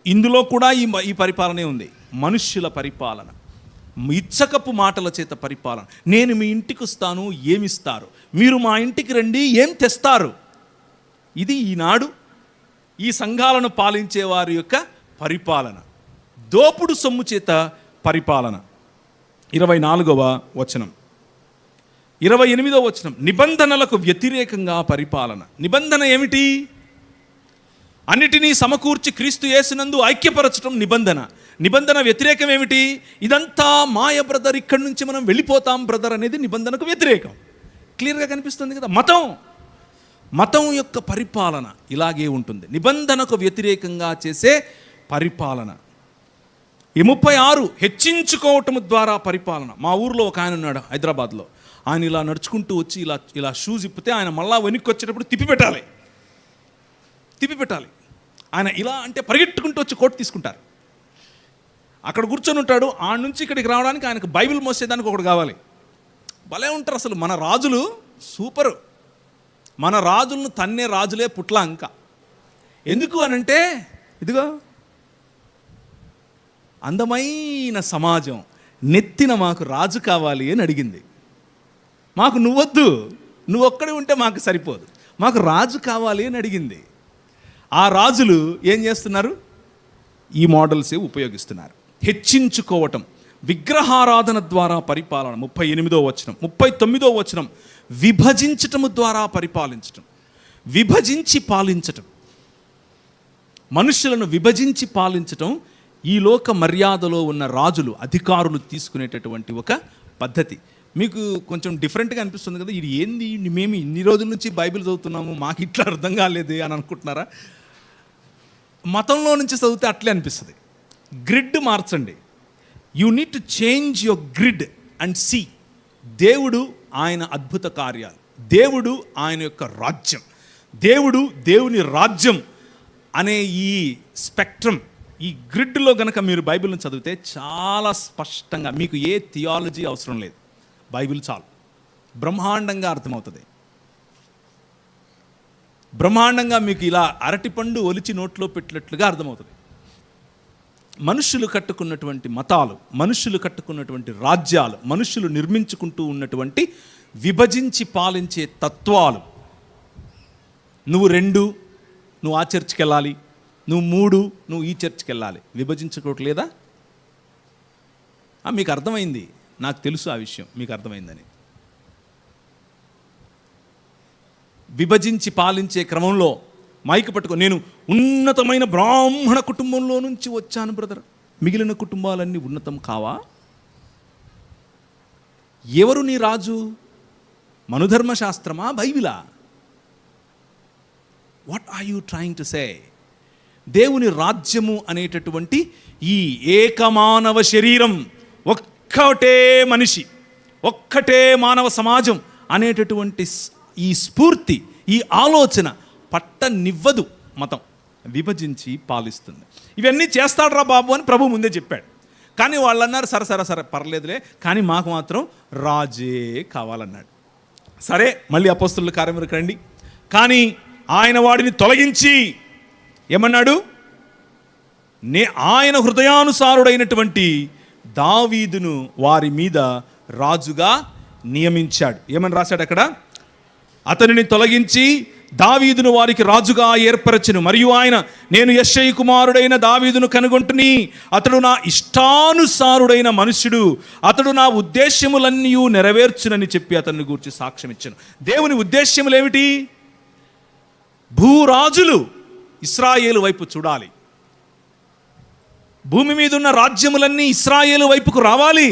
ఇందులో కూడా ఈ పరిపాలనే ఉంది. మనుష్యుల పరిపాలన, ఇచ్చకపు మాటల చేత పరిపాలన. నేను మీ ఇంటికి వస్తాను, ఏమిస్తారు? మీరు మా ఇంటికి రండి, ఏం తెస్తారు? ఇది ఈనాడు ఈ సంఘాలను పాలించే వారి యొక్క పరిపాలన. దోపుడు సొమ్ము చేత పరిపాలన. 24వ వచనం, 28వ వచనం నిబంధనలకు వ్యతిరేకంగా పరిపాలన. నిబంధన ఏమిటి? అన్నిటినీ సమకూర్చి క్రీస్తు యేసునందు ఐక్యపరచడం నిబంధన వ్యతిరేకం ఏమిటి? ఇదంతా మాయ బ్రదర్, ఇక్కడి నుంచి మనం వెళ్ళిపోతాం బ్రదర్ అనేది నిబంధనకు వ్యతిరేకం. క్లియర్గా కనిపిస్తుంది కదా. మతం యొక్క పరిపాలన ఇలాగే ఉంటుంది, నిబంధనకు వ్యతిరేకంగా చేసే పరిపాలన. ఈ 36 హెచ్చించుకోవటం ద్వారా పరిపాలన. మా ఊర్లో ఒక ఆయన ఉన్నాడు హైదరాబాద్లో. ఆయన ఇలా నడుచుకుంటూ వచ్చి ఇలా షూస్ ఇప్పితే ఆయన మళ్ళా వెనక్కి వచ్చేటప్పుడు తిప్పి పెట్టాలి. ఆయన ఇలా అంటే పరిగెట్టుకుంటూ వచ్చి కోట్ తీసుకుంటారు. అక్కడ కూర్చొని ఉంటాడు. ఆ నుంచి ఇక్కడికి రావడానికి ఆయనకు బైబిల్ మోసేదానికి ఒకటి కావాలి. భలే ఉంటారు అసలు మన రాజులు, సూపరు. మన రాజులను తన్నే రాజులే పుట్ల. ఇంకా ఎందుకు అనంటే, ఇదిగో అందమైన సమాజం నెత్తిన మాకు రాజు కావాలి అని అడిగింది. మాకు నువ్వొద్దు, నువ్వు ఒక్కడే ఉంటే మాకు సరిపోదు, మాకు రాజు కావాలి అని అడిగింది. ఆ రాజులు ఏం చేస్తున్నారు? ఈ మోడల్సే ఉపయోగిస్తున్నారు. హెచ్చించుకోవటం, విగ్రహారాధన ద్వారా పరిపాలన. 38వ వచనం, 39వ వచనం విభజించటము ద్వారా పరిపాలించటం. విభజించి పాలించటం, మనుషులను విభజించి పాలించటం ఈ లోక మర్యాదలో ఉన్న రాజులు, అధికారులు తీసుకునేటటువంటి ఒక పద్ధతి. మీకు కొంచెం డిఫరెంట్గా అనిపిస్తుంది కదా, ఇది ఏంది, మేము ఇన్ని రోజుల నుంచి బైబిల్ చదువుతున్నాము, మాకు ఇట్లా అర్థం కాలేదు అని అనుకుంటున్నారా? మతంలో నుంచి చదివితే అట్లే అనిపిస్తుంది. గ్రిడ్ మార్చండి. You need to change your grid and see. దేవుడు ఆయన అద్భుత కార్యాలు, దేవుడు ఆయన యొక్క రాజ్యం, దేవుని రాజ్యం అనే ఈ స్పెక్ట్రమ్, ఈ గ్రిడ్లో గనక మీరు బైబిల్ని చదివితే చాలా స్పష్టంగా, మీకు ఏ థియాలజీ అవసరం లేదు, బైబిల్ చాలు, బ్రహ్మాండంగా అర్థమవుతుంది. బ్రహ్మాండంగా మీకు ఇలా అరటిపండు ఒలిచి నోట్లో పెట్టినట్లుగా అర్థమవుతుంది. మనుషులు కట్టుకున్నటువంటి మతాలు, మనుషులు కట్టుకున్నటువంటి రాజ్యాలు, మనుషులు నిర్మించుకుంటూ ఉన్నటువంటి విభజించి పాలించే తత్వాలు, నువ్వు 2 నువ్వు ఆ చర్చ్కి వెళ్ళాలి, నువ్వు 3 నువ్వు ఈ చర్చ్కి వెళ్ళాలి, విభజించుకోవట్లేదా? మీకు అర్థమైంది, నాకు తెలుసు ఆ విషయం, మీకు అర్థమైందని. విభజించి పాలించే క్రమంలో మైకు పట్టుకో, నేను ఉన్నతమైన బ్రాహ్మణ కుటుంబంలో నుంచి వచ్చాను బ్రదర్, మిగిలిన కుటుంబాలన్నీ ఉన్నతం కావా? ఎవరు నీ రాజు? మనుధర్మశాస్త్రమా, బైబిలా? What are you trying to say? దేవుని రాజ్యము అనేటటువంటి ఈ ఏకమానవ శరీరం, ఒక్కటే మనిషి, ఒక్కటే మానవ సమాజం అనేటటువంటి ఈ స్ఫూర్తి, ఈ ఆలోచన పట్టనివ్వదు మతం, విభజించి పాలిస్తుంది. ఇవన్నీ చేస్తాడురా బాబు అని ప్రభు ముందే చెప్పాడు. కానీ వాళ్ళు అన్నారు, సరే పర్లేదులే, కానీ మాకు మాత్రం రాజే కావాలన్నాడు. సరే, మళ్ళీ అపోస్తలుల కార్యములకు రండి. కానీ ఆయన వాడిని తొలగించి ఏమన్నాడు? ఆయన హృదయానుసారుడైనటువంటి దావీదును వారి మీద రాజుగా నియమించాడు. ఏమని రాశాడు అక్కడ? అతనిని తొలగించి దావీదును వారికి రాజుగా ఏర్పరచెను. మరియు ఆయన, నేను యెష్షయి కుమారుడైన దావీదును కనుగొంటుని, అతడు నా ఇష్టానుసారుడైన మనుష్యుడు, అతడు నా ఉద్దేశ్యములన్నీ నెరవేర్చునని చెప్పి అతన్ని గూర్చి సాక్ష్యం ఇచ్చాను. దేవుని ఉద్దేశ్యములు ఏమిటి? భూరాజులు ఇశ్రాయేలు వైపు చూడాలి, భూమి మీద ఉన్న రాజ్యములన్నీ ఇశ్రాయేలు వైపుకు రావాలి,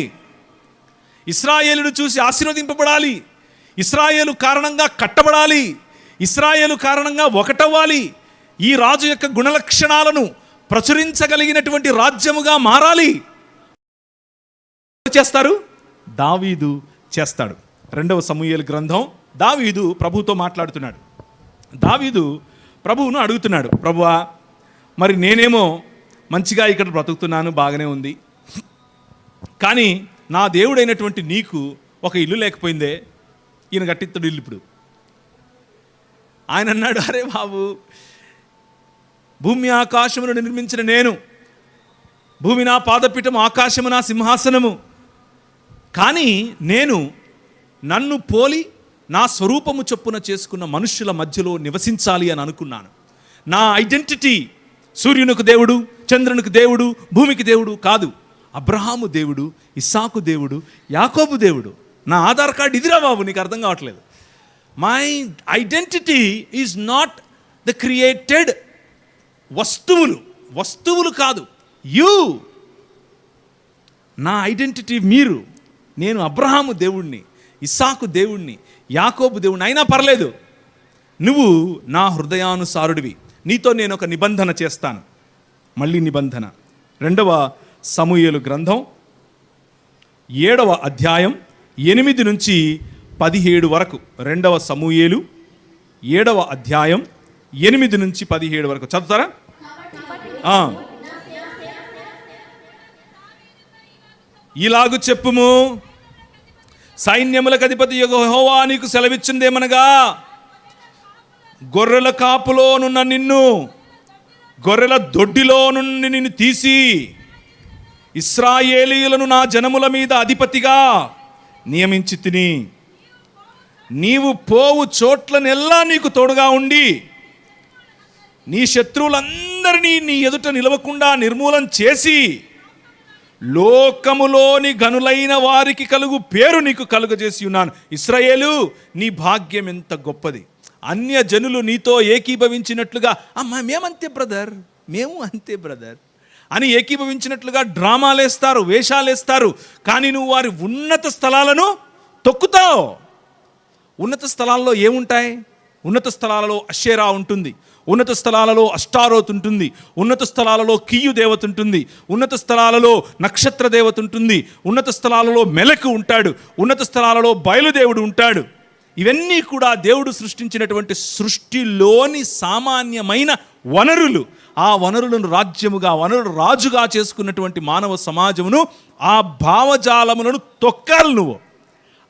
ఇశ్రాయేలును చూసి ఆశీర్వదింపబడాలి, ఇశ్రాయేలు కారణంగా కట్టబడాలి, ఇశ్రాయేలు కారణంగా ఒకటవ్వాలి, ఈ రాజు యొక్క గుణలక్షణాలను ప్రచురించగలిగినటువంటి రాజ్యముగా మారాలి. చేస్తారు? దావీదు చేస్తాడు. 2వ సమూయేలు గ్రంథం. దావీదు ప్రభువుతో మాట్లాడుతున్నాడు. దావీదు ప్రభువును అడుగుతున్నాడు, ప్రభువా, మరి నేనేమో మంచిగా ఇక్కడ బ్రతుకుతున్నాను, బాగానే ఉంది, కానీ నా దేవుడైనటువంటి నీకు ఒక ఇల్లు లేకపోయిందే, ఈయన కట్టిస్తాడు ఇల్లు. ఇప్పుడు ఆయన అన్నాడు, అరే బాబు, భూమి ఆకాశమును నిర్మించిన నేను, భూమి నా పాదపీఠం, ఆకాశము నా సింహాసనము, కానీ నేను నన్ను పోలి నా స్వరూపము చొప్పున చేసుకున్న మనుష్యుల మధ్యలో నివసించాలి అని అనుకున్నాను. నా ఐడెంటిటీ సూర్యునికి దేవుడు, చంద్రునికి దేవుడు, భూమికి దేవుడు కాదు, అబ్రహాము దేవుడు, ఇస్సాకు దేవుడు, యాకోబు దేవుడు. నా ఆధార్ కార్డు ఇదిరా బాబు, నీకు అర్థం కావట్లేదు. My identity is not the created వస్తువులు కాదు, యూ. నా ఐడెంటిటీ మీరు. నేను అబ్రహాము దేవుణ్ణి, ఇస్సాకు దేవుణ్ణి, యాకోబు దేవుణ్ణి. అయినా పర్లేదు, నువ్వు నా హృదయానుసారుడివి, నీతో నేను ఒక నిబంధన చేస్తాను. మళ్ళీ నిబంధన. 2వ సమూయేలు గ్రంథం 7వ అధ్యాయం 8 నుంచి 17 వరకు. 2వ సమూయేలు 7వ అధ్యాయం 8 నుంచి 17 వరకు చదువుతారా? ఇలాగు చెప్పుము, సైన్యములకు అధిపతి యెహోవా నీకు సెలవిచ్చిందేమనగా, గొర్రెల కాపులోనున్న నిన్ను, గొర్రెల దొడ్డిలో నుండి నిన్ను తీసి ఇశ్రాయేలీయులను నా జనముల మీద అధిపతిగా నియమించి తిని, నీవు పోవు చోట్లనెల్లా నీకు తోడుగా ఉండి నీ శత్రువులందరినీ నీ ఎదుట నిలవకుండా నిర్మూలం చేసి, లోకములోని గనులైన వారికి కలుగు పేరు నీకు కలుగజేసి ఉన్నాను. ఇశ్రాయేలు, నీ భాగ్యం ఎంత గొప్పది. అన్య జనులు నీతో ఏకీభవించినట్లుగా, మేమంతే బ్రదర్, మేము అంతే బ్రదర్ అని ఏకీభవించినట్లుగా డ్రామాలేస్తారు, వేషాలేస్తారు. కానీ నువ్వు వారి ఉన్నత స్థలాలను తొక్కుతావు. ఉన్నత స్థలాల్లో ఏముంటాయి? ఉన్నత స్థలాలలో అషేరా ఉంటుంది, ఉన్నత స్థలాలలో అష్టారోత్ ఉంటుంది, ఉన్నత స్థలాలలో కియ్యు దేవత ఉంటుంది, ఉన్నత స్థలాలలో నక్షత్ర దేవత ఉంటుంది, ఉన్నత స్థలాలలో మెలకు ఉంటాడు, ఉన్నత స్థలాలలో బయలుదేవుడు ఉంటాడు. ఇవన్నీ కూడా దేవుడు సృష్టించినటువంటి సృష్టిలోని సామాన్యమైన వనరులు. ఆ వనరులను రాజ్యముగా, వనరులు రాజుగా చేసుకున్నటువంటి మానవ సమాజమును, ఆ భావజాలములను తొక్కాలి నువ్వు.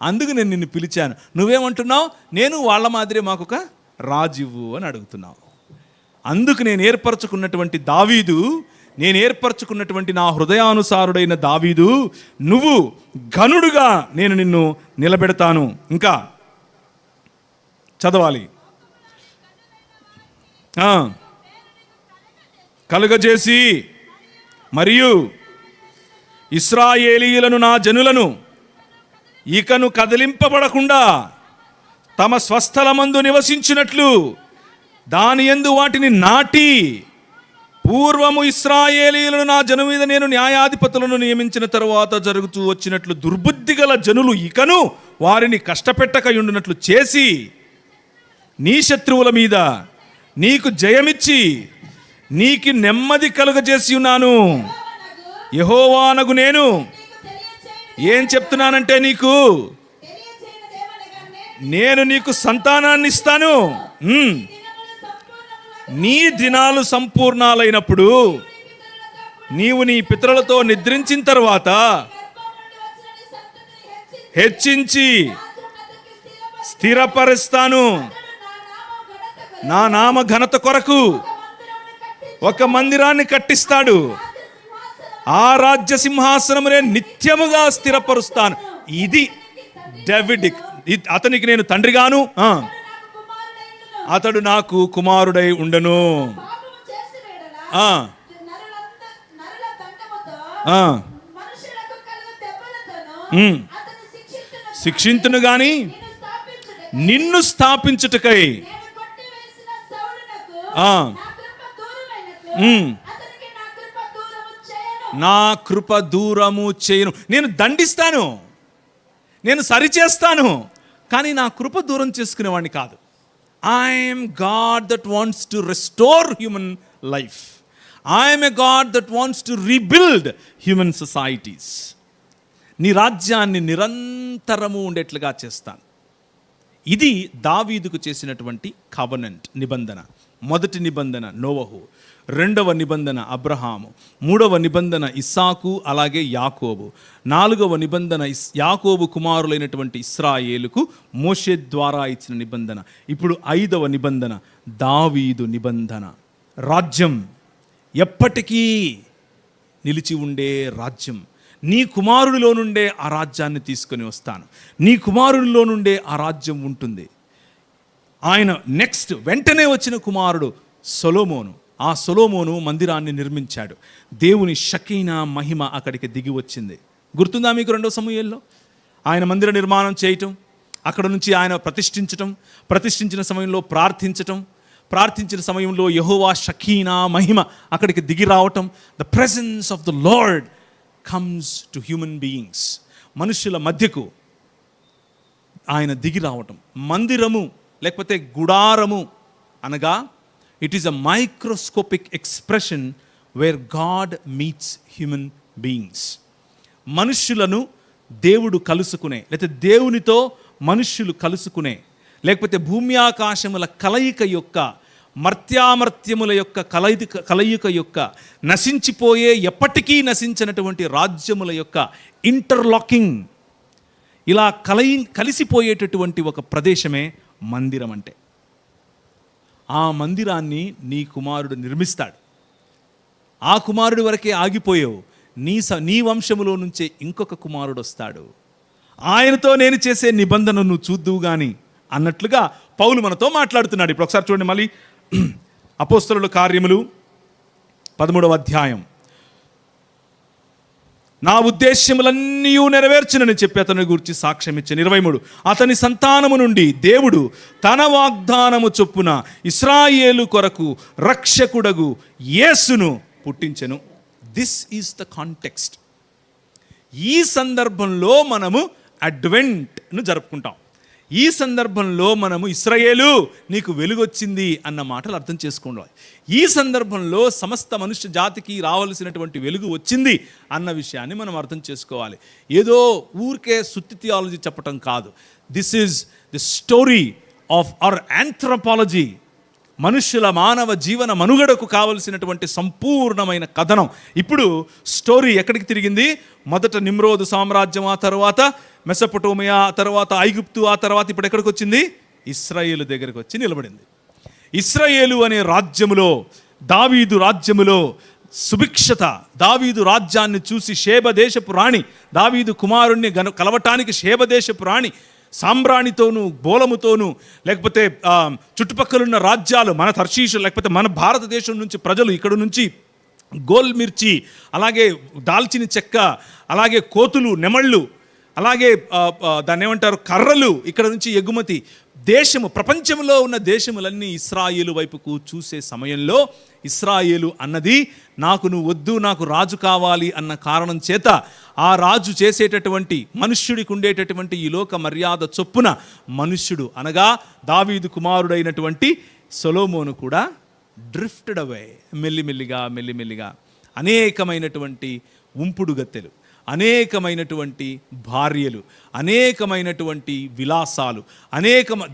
అందుకు నేను నిన్ను పిలిచాను. నువ్వేమంటున్నావు? నేను వాళ్ళ మాదిరి మాకొక రాజువు అని అడుగుతున్నావు. అందుకు నేను ఏర్పరచుకున్నటువంటి దావీదు, నేను ఏర్పరచుకున్నటువంటి నా హృదయానుసారుడైన దావీదు, నువ్వు ఘనుడుగా నేను నిన్ను నిలబెడతాను. ఇంకా చదవాలి. కలుగజేసి మరియు ఇశ్రాయేలీయులను, నా జనులను ఇకను కదిలింపబడకుండా తమ స్వస్థలమందు నివసించినట్లు దాని యందు వాటిని నాటి, పూర్వము ఇశ్రాయేలీయులను నా జను మీద నేను న్యాయాధిపతులను నియమించిన తరువాత జరుగుతూ వచ్చినట్లు దుర్బుద్ధి గల జనులు ఇకను వారిని కష్టపెట్టకయుండునట్లు చేసి, నీ శత్రువుల మీద నీకు జయమిచ్చి నీకు నెమ్మది కలుగజేసి ఉన్నాను. యెహోవానగు నేను ఏం చెప్తున్నానంటే, నేను నీకు సంతానాన్ని ఇస్తాను. నీ దినాలు సంపూర్ణాలైనప్పుడు నీవు నీ పితరులతో నిద్రించిన తర్వాత హెచ్చించి స్థిరపరుస్తాను. నా నామ ఘనత కొరకు ఒక మందిరాన్ని కట్టిస్తాడు. ఆ రాజ్య సింహాసనమునే నిత్యముగా స్థిరపరుస్తాను. ఇది డేవిడ్. అతనికి నేను తండ్రిగాను, అతడు నాకు కుమారుడై ఉండను. శిక్షింతును గాని నిన్ను స్థాపించుటకై నా కృప దూరము చేయను. నేను దండిస్తాను, నేను సరిచేస్తాను, కానీ నా కృప దూరం చేసుకునేవాడిని కాదు. I'm God that wants to restore human life. I'm a God that wants to rebuild human societies. నీ రాజ్యాన్ని నిరంతరము ఉండేట్లుగా చేస్తాను. ఇది దావీదుకు చేసినటువంటి కవెనెంట్, నిబంధన. మొదటి నిబంధన నోవహు, రెండవ నిబంధన అబ్రహాము, మూడవ నిబంధన ఇస్సాకు, అలాగే యాకోబు, నాలుగవ నిబంధన యాకోబు కుమారులైనటువంటి ఇశ్రాయేలుకు మోషే ద్వారా ఇచ్చిన నిబంధన. ఇప్పుడు ఐదవ నిబంధన దావీదు నిబంధన. రాజ్యం ఎప్పటికీ నిలిచి ఉండే రాజ్యం. నీ కుమారుడిలో నుండే ఆ రాజ్యాన్ని తీసుకొని వస్తాను. నీ కుమారుడిలో నుండే ఆ రాజ్యం ఉంటుంది. ఆయన నెక్స్ట్ వెంటనే వచ్చిన కుమారుడు సొలొమోను. ఆ సొలొమోను మందిరాన్ని నిర్మించాడు. దేవుని షకీనా మహిమ అక్కడికి దిగి వచ్చింది. గుర్తుందా మీకు? 2వ సమూయేలులో ఆయన మందిర నిర్మాణం చేయటం, అక్కడ నుంచి ఆయన ప్రతిష్ఠించిన సమయంలో ప్రార్థించిన సమయంలో యెహోవా షకీనా మహిమ అక్కడికి దిగి రావటం. The presence of the Lord comes to human beings. మనుషుల మధ్యకు ఆయన దిగి రావటం. మందిరము లేకపోతే గుడారము అనగా it is a microscopic expression where God meets human beings. మనుష్యులను దేవుడు కలుసుకునే, లేకపోతే దేవునితో మనుష్యులు కలుసుకునే, లేకపోతే భూమి ఆకాశముల కలయిక యొక్క, మర్త్యామర్త్యముల యొక్క కలయిక యొక్క, నశించిపోయే ఎప్పటికీ నశించినటువంటి రాజ్యముల యొక్క ఇంటర్లాకింగ్, ఇలా కలిసిపోయేటటువంటి ఒక ప్రదేశమే మందిరం అంటే. ఆ మందిరాన్ని నీ కుమారుడు నిర్మిస్తాడు. ఆ కుమారుడి వరకే ఆగిపోయావు. నీ వంశములో నుంచే ఇంకొక కుమారుడు వస్తాడు. ఆయనతో నేను చేసే నిబంధనను చూద్దువు గాని అన్నట్లుగా పౌలు మనతో మాట్లాడుతున్నాడు. ఇప్పుడు ఒకసారి చూడండి మళ్ళీ అపోస్తలుల కార్యములు 13వ అధ్యాయం. నా ఉద్దేశ్యములన్నీ నెరవేర్చునని చెప్పి అతని గురించి సాక్ష్యం ఇచ్చాను. 23 అతని సంతానము నుండి దేవుడు తన వాగ్దానము చొప్పున ఇశ్రాయేలు కొరకు రక్షకుడగు యేసును పుట్టించెను. This is the context. ఈ సందర్భంలో మనము అడ్వెంట్ను జరుపుకుంటాం. ఈ సందర్భంలో మనము ఇశ్రాయేలు నీకు వెలుగొచ్చింది అన్న మాటలు అర్థం చేసుకోవాలి. ఈ సందర్భంలో సమస్త మనుష్య జాతికి రావాల్సినటువంటి వెలుగు వచ్చింది అన్న విషయాన్ని మనం అర్థం చేసుకోవాలి. ఏదో ఊరికే సుత్తి థియాలజీ చెప్పటం కాదు. This is the story of our anthropology. మనుష్యుల మానవ జీవన మనుగడకు కావలసినటువంటి సంపూర్ణమైన కథనం. ఇప్పుడు స్టోరీ ఎక్కడికి తిరిగింది? మొదట నిమ్రోదు సామ్రాజ్యం, ఆ తర్వాత మెసొపొటేమియా, ఆ తర్వాత ఐగుప్తు, ఆ తర్వాత ఇప్పుడు ఎక్కడికి వచ్చింది? ఇశ్రాయేలు దగ్గరికి వచ్చి నిలబడింది. ఇశ్రాయేలు అనే రాజ్యములో, దావీదు రాజ్యములో సుభిక్షత, దావీదు రాజ్యాన్ని చూసి షేబ దేశపు రాణి, దావీదు కుమారుణ్ణి కలవటానికి షేబ దేశపు రాణి సాంబ్రాణితోనూ బోలముతోనూ, లేకపోతే చుట్టుపక్కలున్న రాజ్యాలు, మన తర్షీషు లేకపోతే మన భారతదేశం నుంచి ప్రజలు ఇక్కడ నుంచి గోల్ మిర్చి, అలాగే దాల్చిన చెక్క, అలాగే కోతులు, నెమళ్ళు, అలాగే దాన్ని ఏమంటారు కర్రలు ఇక్కడ నుంచి ఎగుమతి. దేశము, ప్రపంచంలో ఉన్న దేశములన్నీ ఇశ్రాయేలు వైపుకు చూసే సమయంలో ఇశ్రాయేలు అన్నది నాకు నువ్వు వద్దు, నాకు రాజు కావాలి అన్న కారణం చేత ఆ రాజు చేసేటటువంటి మనుష్యుడికి ఉండేటటువంటి ఈ లోక మర్యాద చొప్పున మనుష్యుడు అనగా దావీదు కుమారుడైనటువంటి సొలొమోను కూడా డ్రిఫ్టెడ్ అవే, మెల్లిమెల్లిగా అనేకమైనటువంటి ఉంపుడు గత్తెలు, అనేకమైనటువంటి భార్యలు, అనేకమైనటువంటి విలాసాలు,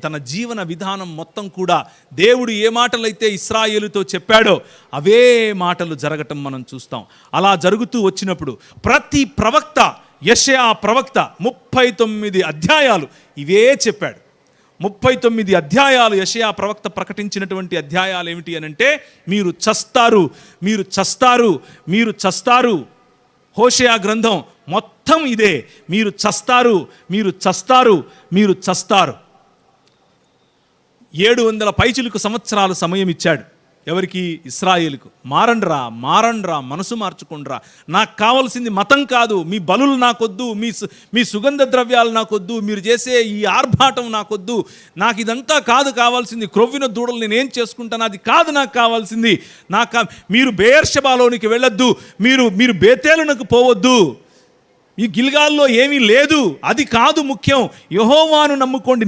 తన జీవన విధానం మొత్తం కూడా దేవుడు ఏ మాటలైతే ఇశ్రాయేలుతో చెప్పాడో అవే మాటలు జరగటం మనం చూస్తాం. అలా జరుగుతూ వచ్చినప్పుడు ప్రతి ప్రవక్త, యెషయా ప్రవక్త 39 అధ్యాయాలు ఇవే చెప్పాడు. 39 అధ్యాయాలు యెషయా ప్రవక్త ప్రకటించినటువంటి అధ్యాయాలు ఏమిటి అనంటే, మీరు చస్తారు, మీరు చస్తారు, మీరు చస్తారు. హోషేయ గ్రంథం మొత్తం ఇదే, మీరు చస్తారు, మీరు చస్తారు, మీరు చస్తారు. 700 పైచిలుకు సంవత్సరాలు సమయం ఇచ్చాడు. ఎవరికి? ఇశ్రాయేలుకు. మారండ్రా, మనసు మార్చుకుండ్రా. నాకు కావాల్సింది మతం కాదు, మీ బలులు నాకొద్దు, మీ సుగంధ ద్రవ్యాలు నాకొద్దు, మీరు చేసే ఈ ఆర్భాటం నాకొద్దు, నాకు ఇదంతా కాదు కావాల్సింది. క్రొవ్విన దూడలు నేనేం చేసుకుంటాను, అది కాదు నాకు కావాల్సింది. మీరు బెయేర్షెబాలోనికి వెళ్ళొద్దు, మీరు బేతేలునకు పోవద్దు, ఈ గిల్గాల్లో ఏమీ లేదు, అది కాదు ముఖ్యం. యెహోవాను నమ్ముకోండి,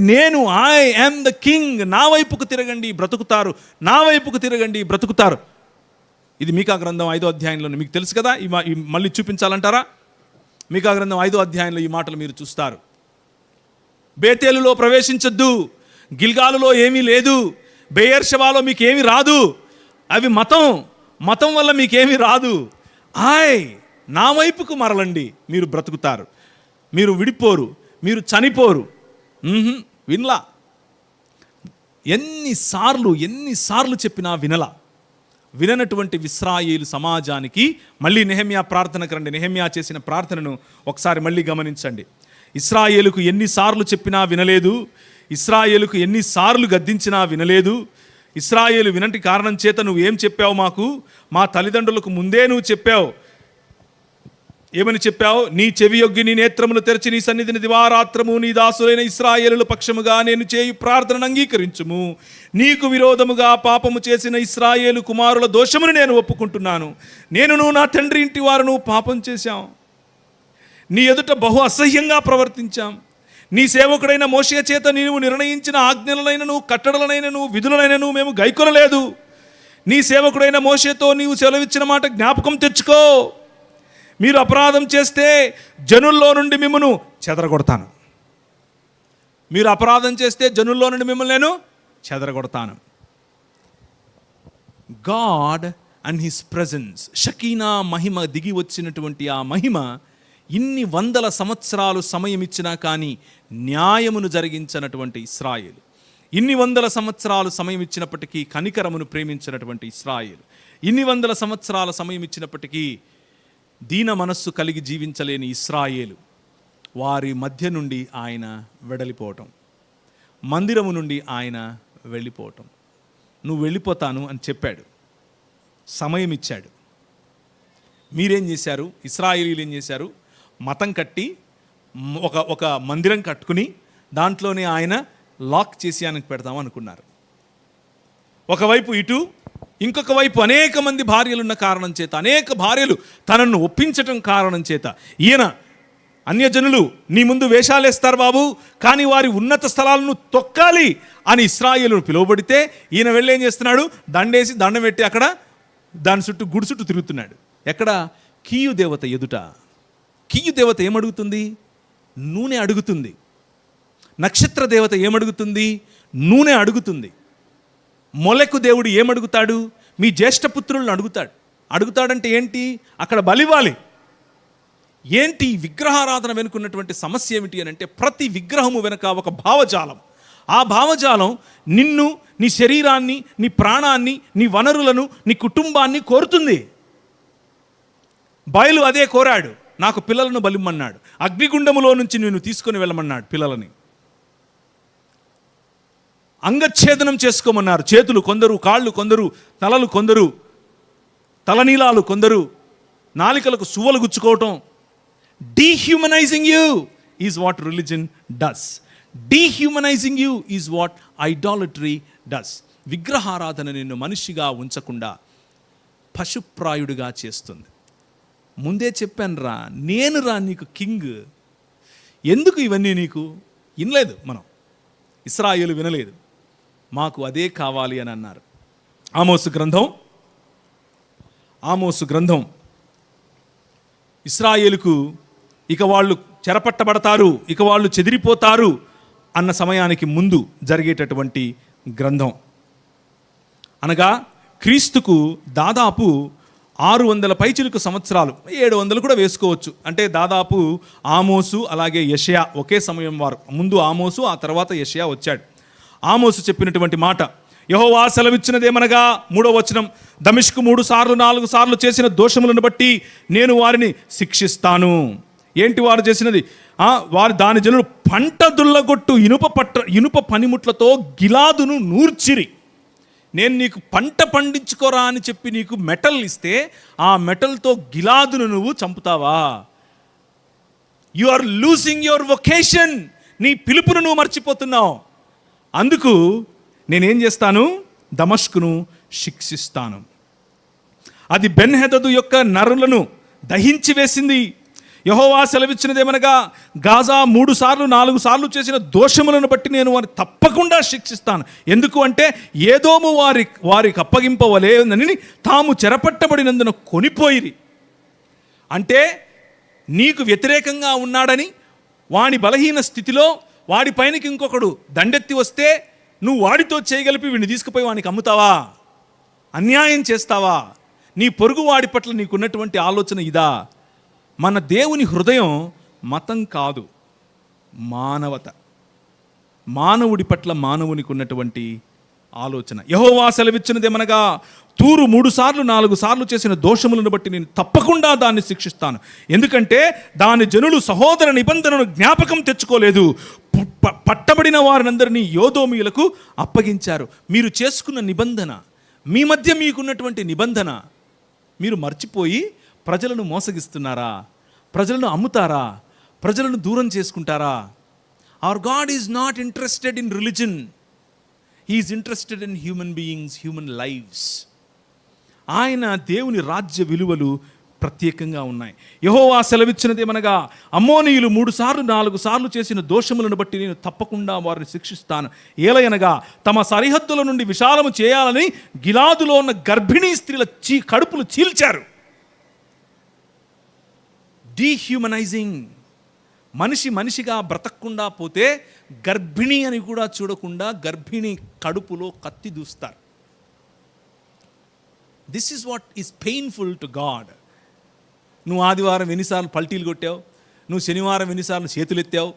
ఐ యామ్ ద కింగ్, నా వైపుకు తిరగండి బ్రతుకుతారు, నా వైపుకు తిరగండి బ్రతుకుతారు. ఇది మీకా గ్రంథం 5వ అధ్యాయంలో మీకు తెలుసు కదా. మళ్ళీ చూపించాలంటారా? మీకా గ్రంథం 5వ అధ్యాయంలో ఈ మాటలు మీరు చూస్తారు. బేతేలులో ప్రవేశించొద్దు, గిల్గాలులో ఏమీ లేదు, బెయేర్షెబాలో మీకేమీ రాదు, అవి మతం వల్ల మీకేమీ రాదు. నా వైపుకు మరలండి, మీరు బ్రతుకుతారు, మీరు విడిపోరు, మీరు చనిపోరు. వినలా. ఎన్నిసార్లు చెప్పినా విననటువంటి ఇశ్రాయేలు సమాజానికి మళ్ళీ నెహెమ్యా ప్రార్థనకు రండి. నెహెమ్యా చేసిన ప్రార్థనను ఒకసారి మళ్ళీ గమనించండి. ఇశ్రాయేలుకు ఎన్నిసార్లు చెప్పినా వినలేదు, ఇశ్రాయేలుకు ఎన్నిసార్లు గద్దించినా వినలేదు. ఇశ్రాయేలు వినటి కారణం చేత నువ్వు ఏం చెప్పావు? మా తల్లిదండ్రులకు ముందే నువ్వు చెప్పావు. ఏమని చెప్పావు? నీ చెవి యొగ్గి నీ నేత్రములు తెరచి నీ సన్నిధిని దివారాత్రము నీ దాసులైన ఇశ్రాయేలు పక్షముగా నేను చేయు ప్రార్థనను అంగీకరించుము. నీకు విరోధముగా పాపము చేసిన ఇశ్రాయేలు కుమారుల దోషమును నేను ఒప్పుకుంటున్నాను. నువ్వు నా తండ్రి ఇంటి వారు పాపం చేశాం, నీ ఎదుట బహు అసహ్యంగా ప్రవర్తించాం. నీ సేవకుడైన మోషే చేత నీవు నిర్ణయించిన ఆజ్ఞలనైనను కట్టడలనైనను విధులనైనను మేము గైకొనలేదు. నీ సేవకుడైన మోషేతో నీవు సెలవిచ్చిన మాట జ్ఞాపకం తెచ్చుకో. మీరు అపరాధం చేస్తే జనుల్లో నుండి మిమ్మల్ని చెదరగొడతాను. మీరు అపరాధం చేస్తే జనుల్లో నుండి మిమ్మల్ని నేను చెదరగొడతాను. గాడ్ అండ్ హిస్ ప్రెజెన్స్, షకీనా మహిమ దిగి వచ్చినటువంటి ఆ మహిమ ఇన్ని 100 సంవత్సరాలు సమయం ఇచ్చినా కానీ న్యాయమును జరిగించినటువంటి ఇశ్రాయేలు, ఇన్ని 100 సంవత్సరాలు సమయం ఇచ్చినప్పటికీ కనికరమును ప్రేమించినటువంటి ఇశ్రాయేలు, ఇన్ని 100 సంవత్సరాల సమయం ఇచ్చినప్పటికీ దీన మనస్సు కలిగి జీవించలేని ఇశ్రాయేలు, వారి మధ్య నుండి ఆయన వెడలిపోవటం, మందిరము నుండి ఆయన వెళ్ళిపోవటం. నువ్వు వెళ్ళిపోతాను అని చెప్పాడు, సమయం ఇచ్చాడు. మీరేం చేశారు? ఇశ్రాయేలీలు ఏం చేశారు? మతం కట్టి ఒక మందిరం కట్టుకుని దాంట్లోనే ఆయన లాక్ చేసి ఆయనకు పెడతాం అనుకున్నారు. ఒకవైపు ఇటు, ఇంకొక వైపు అనేక మంది భార్యలున్న కారణం చేత, అనేక భార్యలు తనను ఒప్పించటం కారణం చేత ఈయన అన్యజనులు నీ ముందు వేషాలేస్తారు బాబు, కానీ వారి ఉన్నత స్థలాలను తొక్కాలి అని ఇశ్రాయేలు పిలువబడితే ఈయన వెళ్ళి ఏం చేస్తున్నాడు? దండేసి దండం పెట్టి అక్కడ దాని చుట్టూ గుడి చుట్టూ తిరుగుతున్నాడు. ఎక్కడ? కీయు దేవత ఎదుట. కీయు దేవత ఏమడుగుతుంది? నూనె అడుగుతుంది. నక్షత్ర దేవత ఏమడుగుతుంది? నూనె అడుగుతుంది. మొలెకు దేవుడు ఏమడుగుతాడు? మీ జ్యేష్ఠపుత్రులను అడుగుతాడంటే ఏంటి? అక్కడ బలివ్వాలి. ఏంటి విగ్రహారాధన వెనుకున్నటువంటి సమస్య ఏమిటి అని అంటే, ప్రతి విగ్రహము వెనుక ఒక భావజాలం. ఆ భావజాలం నిన్ను, నీ శరీరాన్ని, నీ ప్రాణాన్ని, నీ వనరులను, నీ కుటుంబాన్ని కోరుతుంది. బయలు అదే కోరాడు. నాకు పిల్లలను బలిమ్మన్నాడు. అగ్నిగుండములో నుంచి నేను తీసుకొని వెళ్ళమన్నాడు పిల్లలని. అంగచ్ఛేదనం చేసుకోమన్నారు. చేతులు కొందరు, కాళ్ళు కొందరు, తలలు కొందరు, తలనీలాలు కొందరు, నాలికలకు సువ్వలు గుచ్చుకోవటం. Dehumanising you is what religion does. Dehumanising you is what idolatry does. విగ్రహారాధన నిన్ను మనిషిగా ఉంచకుండా పశుప్రాయుడిగా చేస్తుంది. ముందే చెప్పాను రా, నేను రా నీకు కింగ్. ఎందుకు ఇవన్నీ నీకు? వినలేదు మనం. ఇశ్రాయేలు వినలేదు. మాకు అదే కావాలి అని అన్నారు. ఆమోసు గ్రంథం ఇశ్రాయేలుకు ఇక వాళ్ళు చెరపట్టబడతారు, ఇక వాళ్ళు చెదిరిపోతారు అన్న సమయానికి ముందు జరిగేటటువంటి గ్రంథం. అనగా క్రీస్తుకు దాదాపు 600 పైచిలుకు సంవత్సరాలు, 700 కూడా వేసుకోవచ్చు. అంటే దాదాపు ఆమోసు అలాగే యెషయా ఒకే సమయం వారు. ముందు ఆమోసు, ఆ తర్వాత యెషయా వచ్చాడు. ఆమోసు చెప్పినటువంటి మాట, యెహోవా సెలవిచ్చినదేమనగా, 3వ వచనం, దమిష్కు 3 సార్లు 4 సార్లు చేసిన దోషములను బట్టి నేను వారిని శిక్షిస్తాను. ఏంటి వారు చేసినది? వారు దాని జనులు పంట దుల్లగొట్టు ఇనుప పనిముట్లతో గిలాదును నూర్చిరి. నేను నీకు పంట పండించుకోరా అని చెప్పి నీకు మెటల్ ఇస్తే ఆ మెటల్తో గిలాదును నువ్వు చంపుతావా? You are losing your vocation. నీ పిలుపును నువ్వు మర్చిపోతున్నావు. అందుకు నేనేం చేస్తాను? దమష్కును శిక్షిస్తాను. అది బెన్హెదదు యొక్క నరులను దహించి వేసింది. యెహోవా సెలవిచ్చినదేమనగా, గాజా 3 సార్లు 4 సార్లు చేసిన దోషములను బట్టి నేను వారిని తప్పకుండా శిక్షిస్తాను. ఎందుకు అంటే, ఏదోము వారికి అప్పగింపవలేనని తాము చెరపట్టబడినందున కొనిపోయిరి. అంటే నీకు వ్యతిరేకంగా ఉన్నాడని, వాడి బలహీన స్థితిలో వాడి పైనకి ఇంకొకడు దండెత్తి వస్తే నువ్వు వాడితో చేయగలిపి వీడిని తీసుకుపోయి వానికి అమ్ముతావా? అన్యాయం చేస్తావా? నీ పొరుగు వాడి పట్ల నీకున్నటువంటి ఆలోచన ఇదా? మన దేవుని హృదయం మతం కాదు, మానవత. మానవుడి పట్ల మానవునికి ఉన్నటువంటి ఆలోచన. యెహోవా సెలవిచ్చినదేమనగా, తూరు 3 సార్లు 4 సార్లు చేసిన దోషములను బట్టి నేను తప్పకుండా దాన్ని శిక్షిస్తాను. ఎందుకంటే దాని జనులు సహోదర నిబంధనను జ్ఞాపకం తెచ్చుకోలేదు. పట్టబడిన వారినందరినీ యోదోమీయులకు అప్పగించారు. మీరు చేసుకున్న నిబంధన, మీ మధ్య మీకున్నటువంటి నిబంధన మీరు మర్చిపోయి ప్రజలను మోసగిస్తున్నారా? ప్రజలను అమ్ముతారా? ప్రజలను దూరం చేసుకుంటారా? Hour God is not interested in religion. He is interested in human beings, human lives. ఆయన దేవుని రాజ్య విలువలు ప్రత్యేకంగా ఉన్నాయి. యెహోవా సెలవిచ్చినదేమనగా, అమ్మోనీయులు 3 సార్లు 4 సార్లు చేసిన దోషములను బట్టి నేను తప్పకుండా వారిని శిక్షిస్తాను. ఏలయనగా తమ సరిహద్దుల నుండి విశాలము చేయాలని గిలాదులో ఉన్న గర్భిణీ స్త్రీల కడుపులు చీల్చారు. డీహ్యూమనైజింగ్. మనిషిగా బ్రతకకుండా పోతే గర్భిణి అని కూడా చూడకుండా గర్భిణి కడుపులో కత్తి దూస్తారు. This is what is painful to God. నువ్వు ఆదివారం ఎన్నిసార్లు పల్టీలు కొట్టావు? నువ్వు శనివారం ఎన్నిసార్లు చేతులు ఎత్తావు?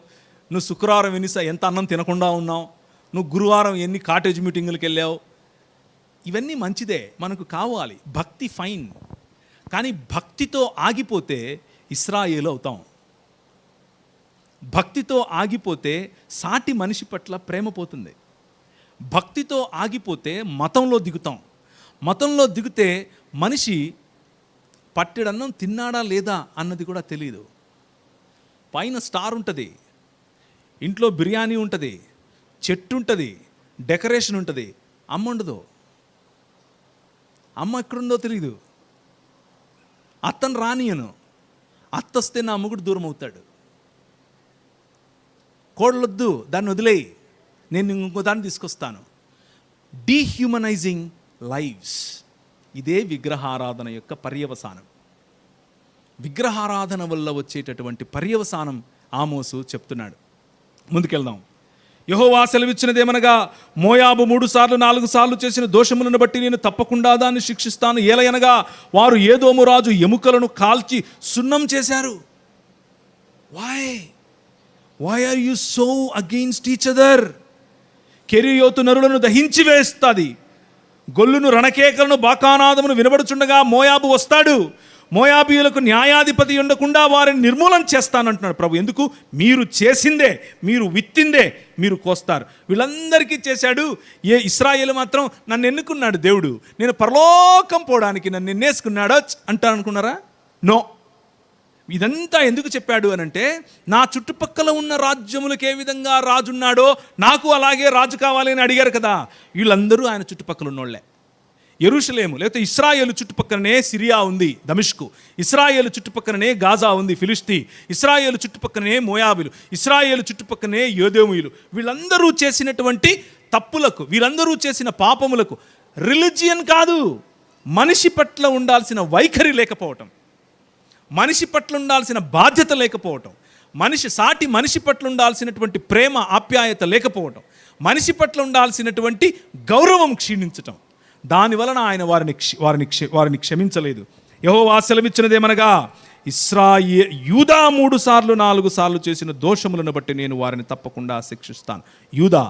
నువ్వు శుక్రవారం ఎంత అన్నం తినకుండా ఉన్నావు? నువ్వు గురువారం ఎన్ని కాటేజ్ మీటింగులకు వెళ్ళావు? ఇవన్నీ మంచిదే, మనకు కావాలి. భక్తి ఫైన్. కానీ భక్తితో ఆగిపోతే ఇశ్రాయేలు అవుతాం. భక్తితో ఆగిపోతే సాటి మనిషి పట్ల ప్రేమ పోతుంది. భక్తితో ఆగిపోతే మతంలో దిగుతాం. మతంలో దిగితే మనిషి పట్టెడన్నం తిన్నాడా లేదా అన్నది కూడా తెలియదు. పైన స్టార్ ఉంటుంది, ఇంట్లో బిర్యానీ ఉంటుంది, చెట్టు ఉంటుంది, డెకరేషన్ ఉంటుంది, అమ్మ ఉండదు. అమ్మ ఎక్కడుందో తెలియదు. అత్తను రానియను, అత్త వస్తే నా మొగుడు దూరం అవుతాడు. కోడలొద్దు, దాన్ని వదిలేయి, నేను ఇంకో దాన్ని తీసుకొస్తాను. డీహ్యూమనైజింగ్ లైవ్స్. ఇదే విగ్రహారాధన యొక్క పర్యవసానం. విగ్రహారాధన వల్ల వచ్చేటటువంటి పర్యవసానం ఆమోసు చెప్తున్నాడు. ముందుకెళ్దాం. యెహోవా సెలవిచ్చినదేమనగా, మోయాబు 3 సార్లు 4 సార్లు చేసిన దోషములను బట్టి నేను తప్పకుండా దాన్ని శిక్షిస్తాను. ఏలయనగా వారు ఏదోము రాజు ఎముకలను కాల్చి సున్నం చేశారు. Why are you so against each other? కెరీయోతు నరులను దహించి వేస్తుంది. గొల్లును రణకేకలను బాకానాదమును వినబడుచుండగా మోయాబు వస్తాడు. మోయాబీయులకు న్యాయాధిపతి ఉండకుండా వారిని నిర్మూలన చేస్తానంటున్నాడు ప్రభు. ఎందుకు? మీరు చేసిందే, మీరు విత్తిందే మీరు కోస్తారు. వీళ్ళందరికీ చేశాడు. ఇశ్రాయేలు మాత్రం నన్ను ఎన్నుకున్నాడు దేవుడు, నేను పరలోకం పోవడానికి నన్ను ఎన్నేసుకున్నాడో అంటారు అనుకున్నారా? నో. ఇదంతా ఎందుకు చెప్పాడు అనంటే, నా చుట్టుపక్కల ఉన్న రాజ్యములకు ఏ విధంగా రాజున్నాడో నాకు అలాగే రాజు కావాలి అని అడిగారు కదా. వీళ్ళందరూ ఆయన చుట్టుపక్కల ఉన్నోళ్లే. యెరూషలేము లేకపోతే ఇశ్రాయేలు చుట్టుపక్కలనే సిరియా ఉంది, దమిష్కు. ఇశ్రాయేలు చుట్టుపక్కలనే గాజా ఉంది, ఫిలిస్తీ. ఇశ్రాయేలు చుట్టుపక్కలనే మోయాబులు. ఇశ్రాయేలు చుట్టుపక్కలనే యోదేముయులు. వీళ్ళందరూ చేసినటువంటి తప్పులకు, వీళ్ళందరూ చేసిన పాపములకు రిలిజియన్ కాదు, మనిషి పట్ల ఉండాల్సిన వైఖరి లేకపోవటం, మనిషి పట్ల ఉండాల్సిన బాధ్యత లేకపోవటం, సాటి మనిషి పట్ల ఉండాల్సినటువంటి ప్రేమ ఆప్యాయత లేకపోవటం, మనిషి పట్ల ఉండాల్సినటువంటి గౌరవం క్షీణించటం, దానివలన ఆయన వారిని క్షమించలేదు. యెహోవా సెలవిచ్చినదేమనగా, యూదా 3 సార్లు 4 సార్లు చేసిన దోషములను బట్టి నేను వారిని తప్పకుండా శిక్షిస్తాను. యూదా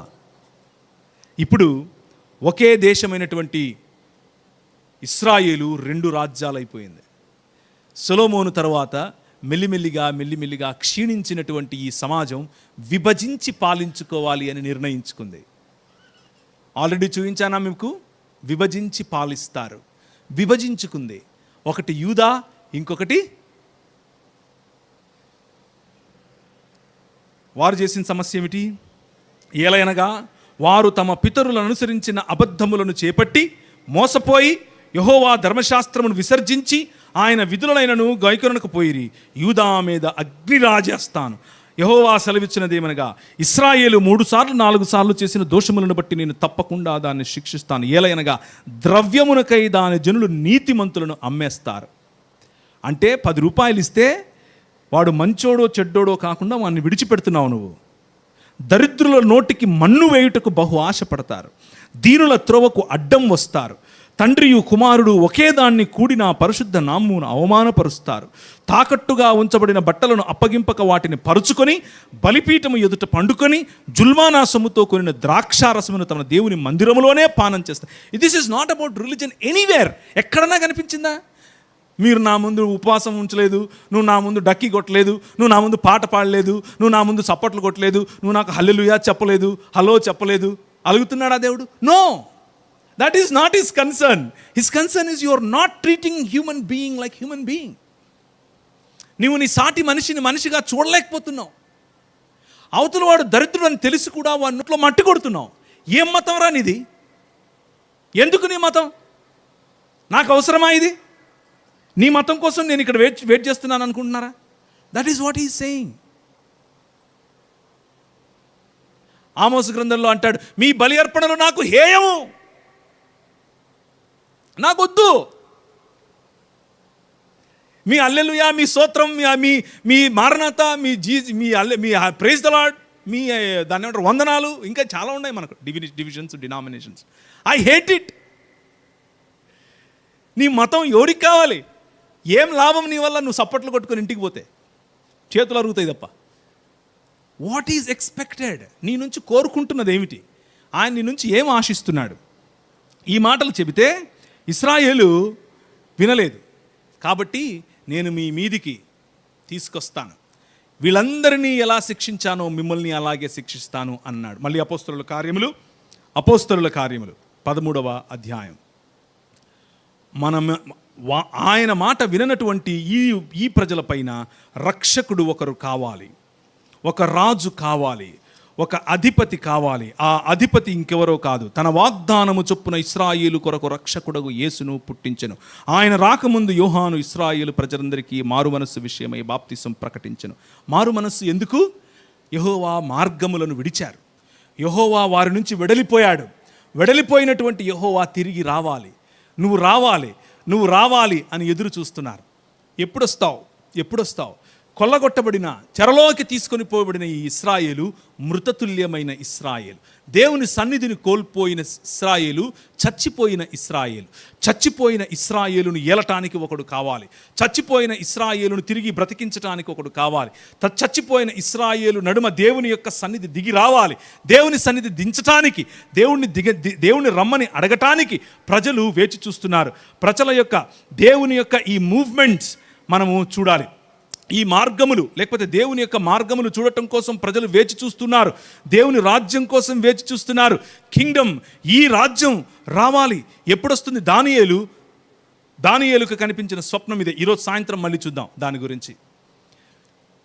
ఇప్పుడు ఒకే దేశమైనటువంటి ఇశ్రాయేలు 2 రాజ్యాలైపోయింది. సొలొమోను తర్వాత మెల్లిమెల్లిగా క్షీణించినటువంటి ఈ సమాజం విభజించి పాలించుకోవాలి అని నిర్ణయించుకుంది. ఆల్రెడీ చూపించానా మీకు? విభజించి పాలిస్తారు. విభజించుకుంది. ఒకటి యూదా, ఇంకొకటి వారు చేసిన సమస్య ఏమిటి? ఏలయనగా వారు తమ పితరులను అనుసరించిన అబద్ధములను చేపట్టి మోసపోయి యెహోవా ధర్మశాస్త్రమును విసర్జించి ఆయన విధులైనను గైకొనకపోయిరి. యూదా మీద అగ్ని రాజేస్తాను. యెహోవా సెలవిచ్చినదేమనగా, ఇశ్రాయేలు 3 సార్లు 4 సార్లు చేసిన దోషములను బట్టి నేను తప్పకుండా దాన్ని శిక్షిస్తాను. ఏలయనగా ద్రవ్యమునకై దాని జనులు నీతిమంతులను అమ్మేస్తారు. అంటే 10 రూపాయలు ఇస్తే వాడు మంచోడో చెడ్డోడో కాకుండా వాడిని విడిచిపెడుతున్నావు నువ్వు. దరిద్రుల నోటికి మన్ను వేయుటకు బహు ఆశపడతారు. దీనుల త్రోవకు అడ్డం వస్తారు. తండ్రియు కుమారుడు ఒకే దాన్ని కూడి నా పరిశుద్ధ నామమును అవమానపరుస్తారు. తాకట్టుగా ఉంచబడిన బట్టలను అప్పగింపక వాటిని పరుచుకొని బలిపీఠము ఎదుట పండుకొని జుల్మానా సొమ్ముతో కొనిన ద్రాక్షారసమును తమ దేవుని మందిరములోనే పానం చేస్తారు. This is not about religion anywhere. ఎక్కడన్నా కనిపించిందా? మీరు నా ముందు ఉపవాసం ఉంచలేదు, నువ్వు నా ముందు డక్కి కొట్టలేదు, నువ్వు నా ముందు పాట పాడలేదు, నువ్వు నా ముందు చప్పట్లు కొట్టలేదు, నువ్వు నాకు హల్లెలూయా చెప్పలేదు, హలో చెప్పలేదు. అలుగుతున్నాడా దేవుడు? No, that is not his concern. His concern is you are not treating human being like human being. నువ్వు నీ సాటి మనిషిని మనిషిగా చూడలేకపోతున్నావు. అవతల వాడు దరిద్రుడు అని తెలిసి కూడా వాడి నోట్లో మట్టి కొడుతున్నావు. ఏం మతం రా నీది? ఎందుకు నీ మతం? నాకు అవసరమా ఇది? నీ మతం కోసం నేను ఇక్కడ వెయిట్ చేస్తున్నాను అనుకుంటున్నారా? That is what is saying. ఆమోసు గ్రంథంలో అంటాడు, మీ బలి అర్పణలు నాకు హేయము, నాకొద్దు. మీ హల్లెలూయా, మీ స్తోత్రం, మీ మారనాత, మీ ప్రైజ్ ద లార్డ్, మీ దాన్ని ఏమంటారు వందనాలు, ఇంకా చాలా ఉన్నాయి మనకు divisions, denominations. I hate it. నీ మతం ఎవరికి కావాలి? ఏం లాభం నీ వల్ల? నువ్వు సప్పట్లు కొట్టుకొని ఇంటికి పోతే చేతులు అరుగుతాయి తప్ప. What is expected? నీ నుంచి కోరుకుంటున్నది ఏమిటి? ఆయన నీ నుంచి ఏం ఆశిస్తున్నాడు? ఈ మాటలు చెబితే ఇశ్రాయేలు వినలేదు. కాబట్టి నేను మీ మీదికి తీసుకొస్తాను, వీళ్ళందరినీ ఎలా శిక్షించానో మిమ్మల్ని అలాగే శిక్షిస్తాను అన్నాడు. మళ్ళీ అపోస్తలుల కార్యములు 13వ అధ్యాయం. ఆయన మాట విననటువంటి ఈ ప్రజలపైన రక్షకుడు ఒకరు కావాలి, ఒక రాజు కావాలి, ఒక అధిపతి కావాలి. ఆ అధిపతి ఇంకెవరో కాదు, తన వాగ్దానము చొప్పున ఇశ్రాయేలు కొరకు రక్షకుడగు యేసును పుట్టించెను. ఆయన రాకముందు యోహాను ఇశ్రాయేలు ప్రజలందరికీ మారు మనస్సు విషయమై బాప్తిసం ప్రకటించెను. మారు మనస్సు ఎందుకు? యెహోవా మార్గములను విడిచారు. యెహోవా వారి నుంచి వెడలిపోయాడు. వెడలిపోయినటువంటి యెహోవా తిరిగి రావాలి, నువ్వు రావాలి, నువ్వు రావాలి అని ఎదురు చూస్తున్నారు. ఎప్పుడొస్తావు? కొల్లగొట్టబడిన, చెరలోకి తీసుకొని పోబడిన ఈ ఇశ్రాయేలు మృతతుల్యమైన ఇశ్రాయేలు, దేవుని సన్నిధిని కోల్పోయిన ఇశ్రాయేలు, చచ్చిపోయిన ఇశ్రాయేలును ఏలటానికి ఒకడు కావాలి. చచ్చిపోయిన ఇశ్రాయేలును తిరిగి బ్రతికించటానికి ఒకడు కావాలి. చచ్చిపోయిన ఇశ్రాయేలు నడుమ దేవుని యొక్క సన్నిధి దిగి రావాలి. దేవుని సన్నిధి దించటానికి, దేవుని రమ్మని అడగటానికి ప్రజలు వేచి చూస్తున్నారు. ప్రజల యొక్క, దేవుని యొక్క ఈ మూవ్మెంట్స్ మనము చూడాలి. ఈ మార్గములు, లేకపోతే దేవుని యొక్క మార్గములు చూడటం కోసం ప్రజలు వేచి చూస్తున్నారు. దేవుని రాజ్యం కోసం వేచి చూస్తున్నారు. కింగ్డమ్, ఈ రాజ్యం రావాలి. ఎప్పుడొస్తుంది? దానియేలుకు కనిపించిన స్వప్నం ఇదే. ఈరోజు సాయంత్రం మళ్ళీ చూద్దాం దాని గురించి.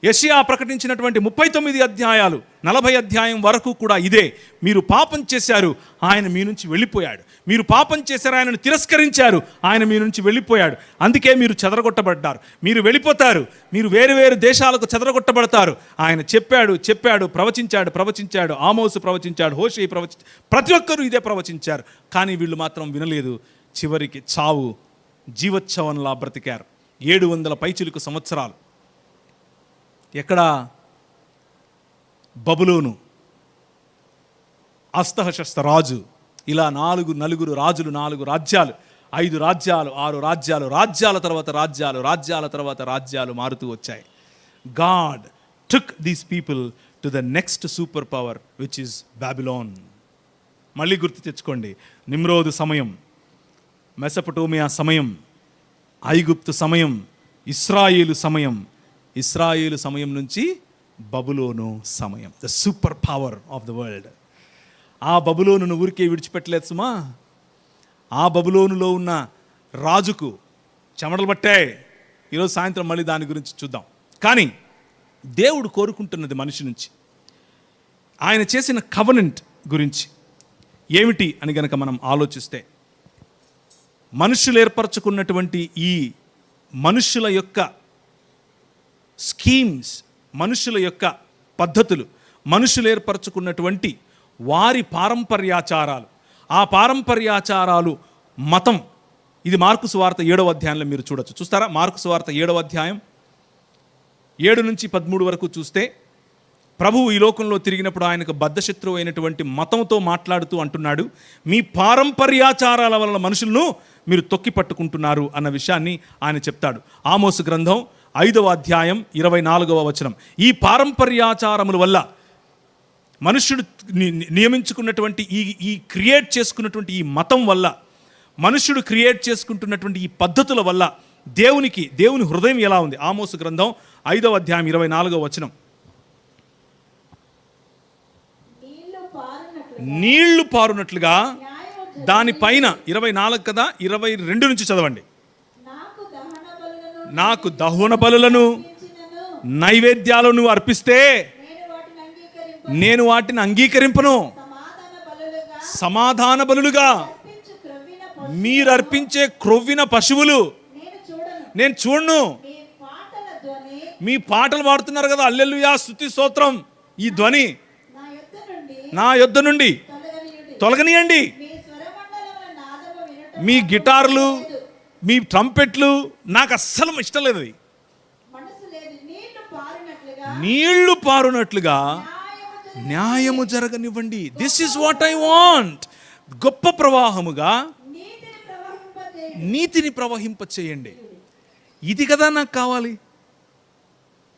యెషయా ప్రకటించినటువంటి 39 అధ్యాయాలు, 40 అధ్యాయం వరకు కూడా ఇదే. మీరు పాపం చేశారు, ఆయన మీ నుంచి వెళ్ళిపోయాడు. మీరు పాపం చేశారు, ఆయనను తిరస్కరించారు, ఆయన మీ నుంచి వెళ్ళిపోయాడు. అందుకే మీరు చెదరగొట్టబడ్డారు, మీరు వెళ్ళిపోతారు, మీరు వేరు దేశాలకు చెదరగొట్టబడతారు. ఆయన చెప్పాడు, ప్రవచించాడు. ఆమోసు ప్రవచించాడు, హోషేయ ప్రవచించాడు, ప్రతి ఒక్కరూ ఇదే ప్రవచించారు. కానీ వీళ్ళు మాత్రం వినలేదు. చివరికి చావు జీవోత్సవంలా బ్రతికారు. 700 పైచిలుకు సంవత్సరాలు. ఎక్కడ? బబులోను, అస్తహశస్త రాజు, ఇలా నలుగురు రాజులు, 4 రాజ్యాలు, 5 రాజ్యాలు, 6 రాజ్యాలు, రాజ్యాల తర్వాత రాజ్యాలు మారుతూ వచ్చాయి. God took these people to the next super power which is Babylon. మళ్ళీ గుర్తు తెచ్చుకోండి. నిమ్రోదు సమయం, మెసపటోమియా సమయం, ఐగుప్తు సమయం, ఇస్రాయేలు సమయం నుంచి బబులోను సమయం. The super power of the world. ఆ బబులోనును ఊరికే విడిచిపెట్టలేదు సుమా. ఆ బబులోనులో ఉన్న రాజుకు చెమటలు పట్టాయి. ఈరోజు సాయంత్రం మళ్ళీ దాని గురించి చూద్దాం. కానీ దేవుడు కోరుకుంటున్నది మనిషి నుంచి, ఆయన చేసిన కవనెంట్ గురించి ఏమిటి అని గనక మనం ఆలోచిస్తే, మనుషులు ఏర్పరచుకున్నటువంటి ఈ మనుషుల యొక్క స్కీమ్స్, మనుషుల యొక్క పద్ధతులు, మనుషులు ఏర్పరచుకున్నటువంటి వారి పారంపర్యాచారాలు, ఆ పారంపర్యాచారాలు, మతం. ఇది మార్కు సువార్త 7వ అధ్యాయంలో మీరు చూస్తారా? మార్కు సువార్త 7వ అధ్యాయం 7 నుంచి 13 వరకు చూస్తే, ప్రభువు ఈ లోకంలో తిరిగినప్పుడు ఆయనకు బద్ధశత్రువు అయినటువంటి మతంతో మాట్లాడుతూ అంటున్నాడు, మీ పారంపర్యాచారాల వలన మనుషులను మీరు తొక్కి పట్టుకుంటున్నారు అన్న విషయాన్ని ఆయన చెప్తాడు. ఆమోసు గ్రంథం 5వ అధ్యాయం 24వ వచనం. ఈ పారంపర్యాచారముల వల్ల, మనుష్యుడు నియమించుకున్నటువంటి ఈ క్రియేట్ చేసుకున్నటువంటి ఈ మతం వల్ల, మనుష్యుడు క్రియేట్ చేసుకుంటున్నటువంటి ఈ పద్ధతుల వల్ల దేవుని హృదయం ఎలా ఉంది? ఆమోసు గ్రంథం 5వ అధ్యాయం 24వ వచనం. నీళ్లు పారునట్లుగా దానిపైన, 24 కదా, 22 నుంచి చదవండి. నాకు దహన బలులను, నైవేద్యాలు నువ్వు అర్పిస్తే నేను వాటిని అంగీకరింపను. సమాధాన బలులుగా మీరు అర్పించే క్రొవ్విన పశువులు నేను చూడను. మీ పాటలు పాడుతున్నారు కదా, హల్లెలూయా, స్తుతి స్తోత్రం, ఈ ధ్వని నా యొద్ద నుండి తొలగనియండి. మీ గిటార్లు, మీ ట్రంపెట్లు నాకు అస్సలు ఇష్టం లేదు. అది నీళ్లు పారునట్లుగా న్యాయము జరగనివ్వండి. This is what I want. గొప్ప ప్రవాహముగా నీతిని ప్రవహింప చేయండి. ఇది కదా నాకు కావాలి,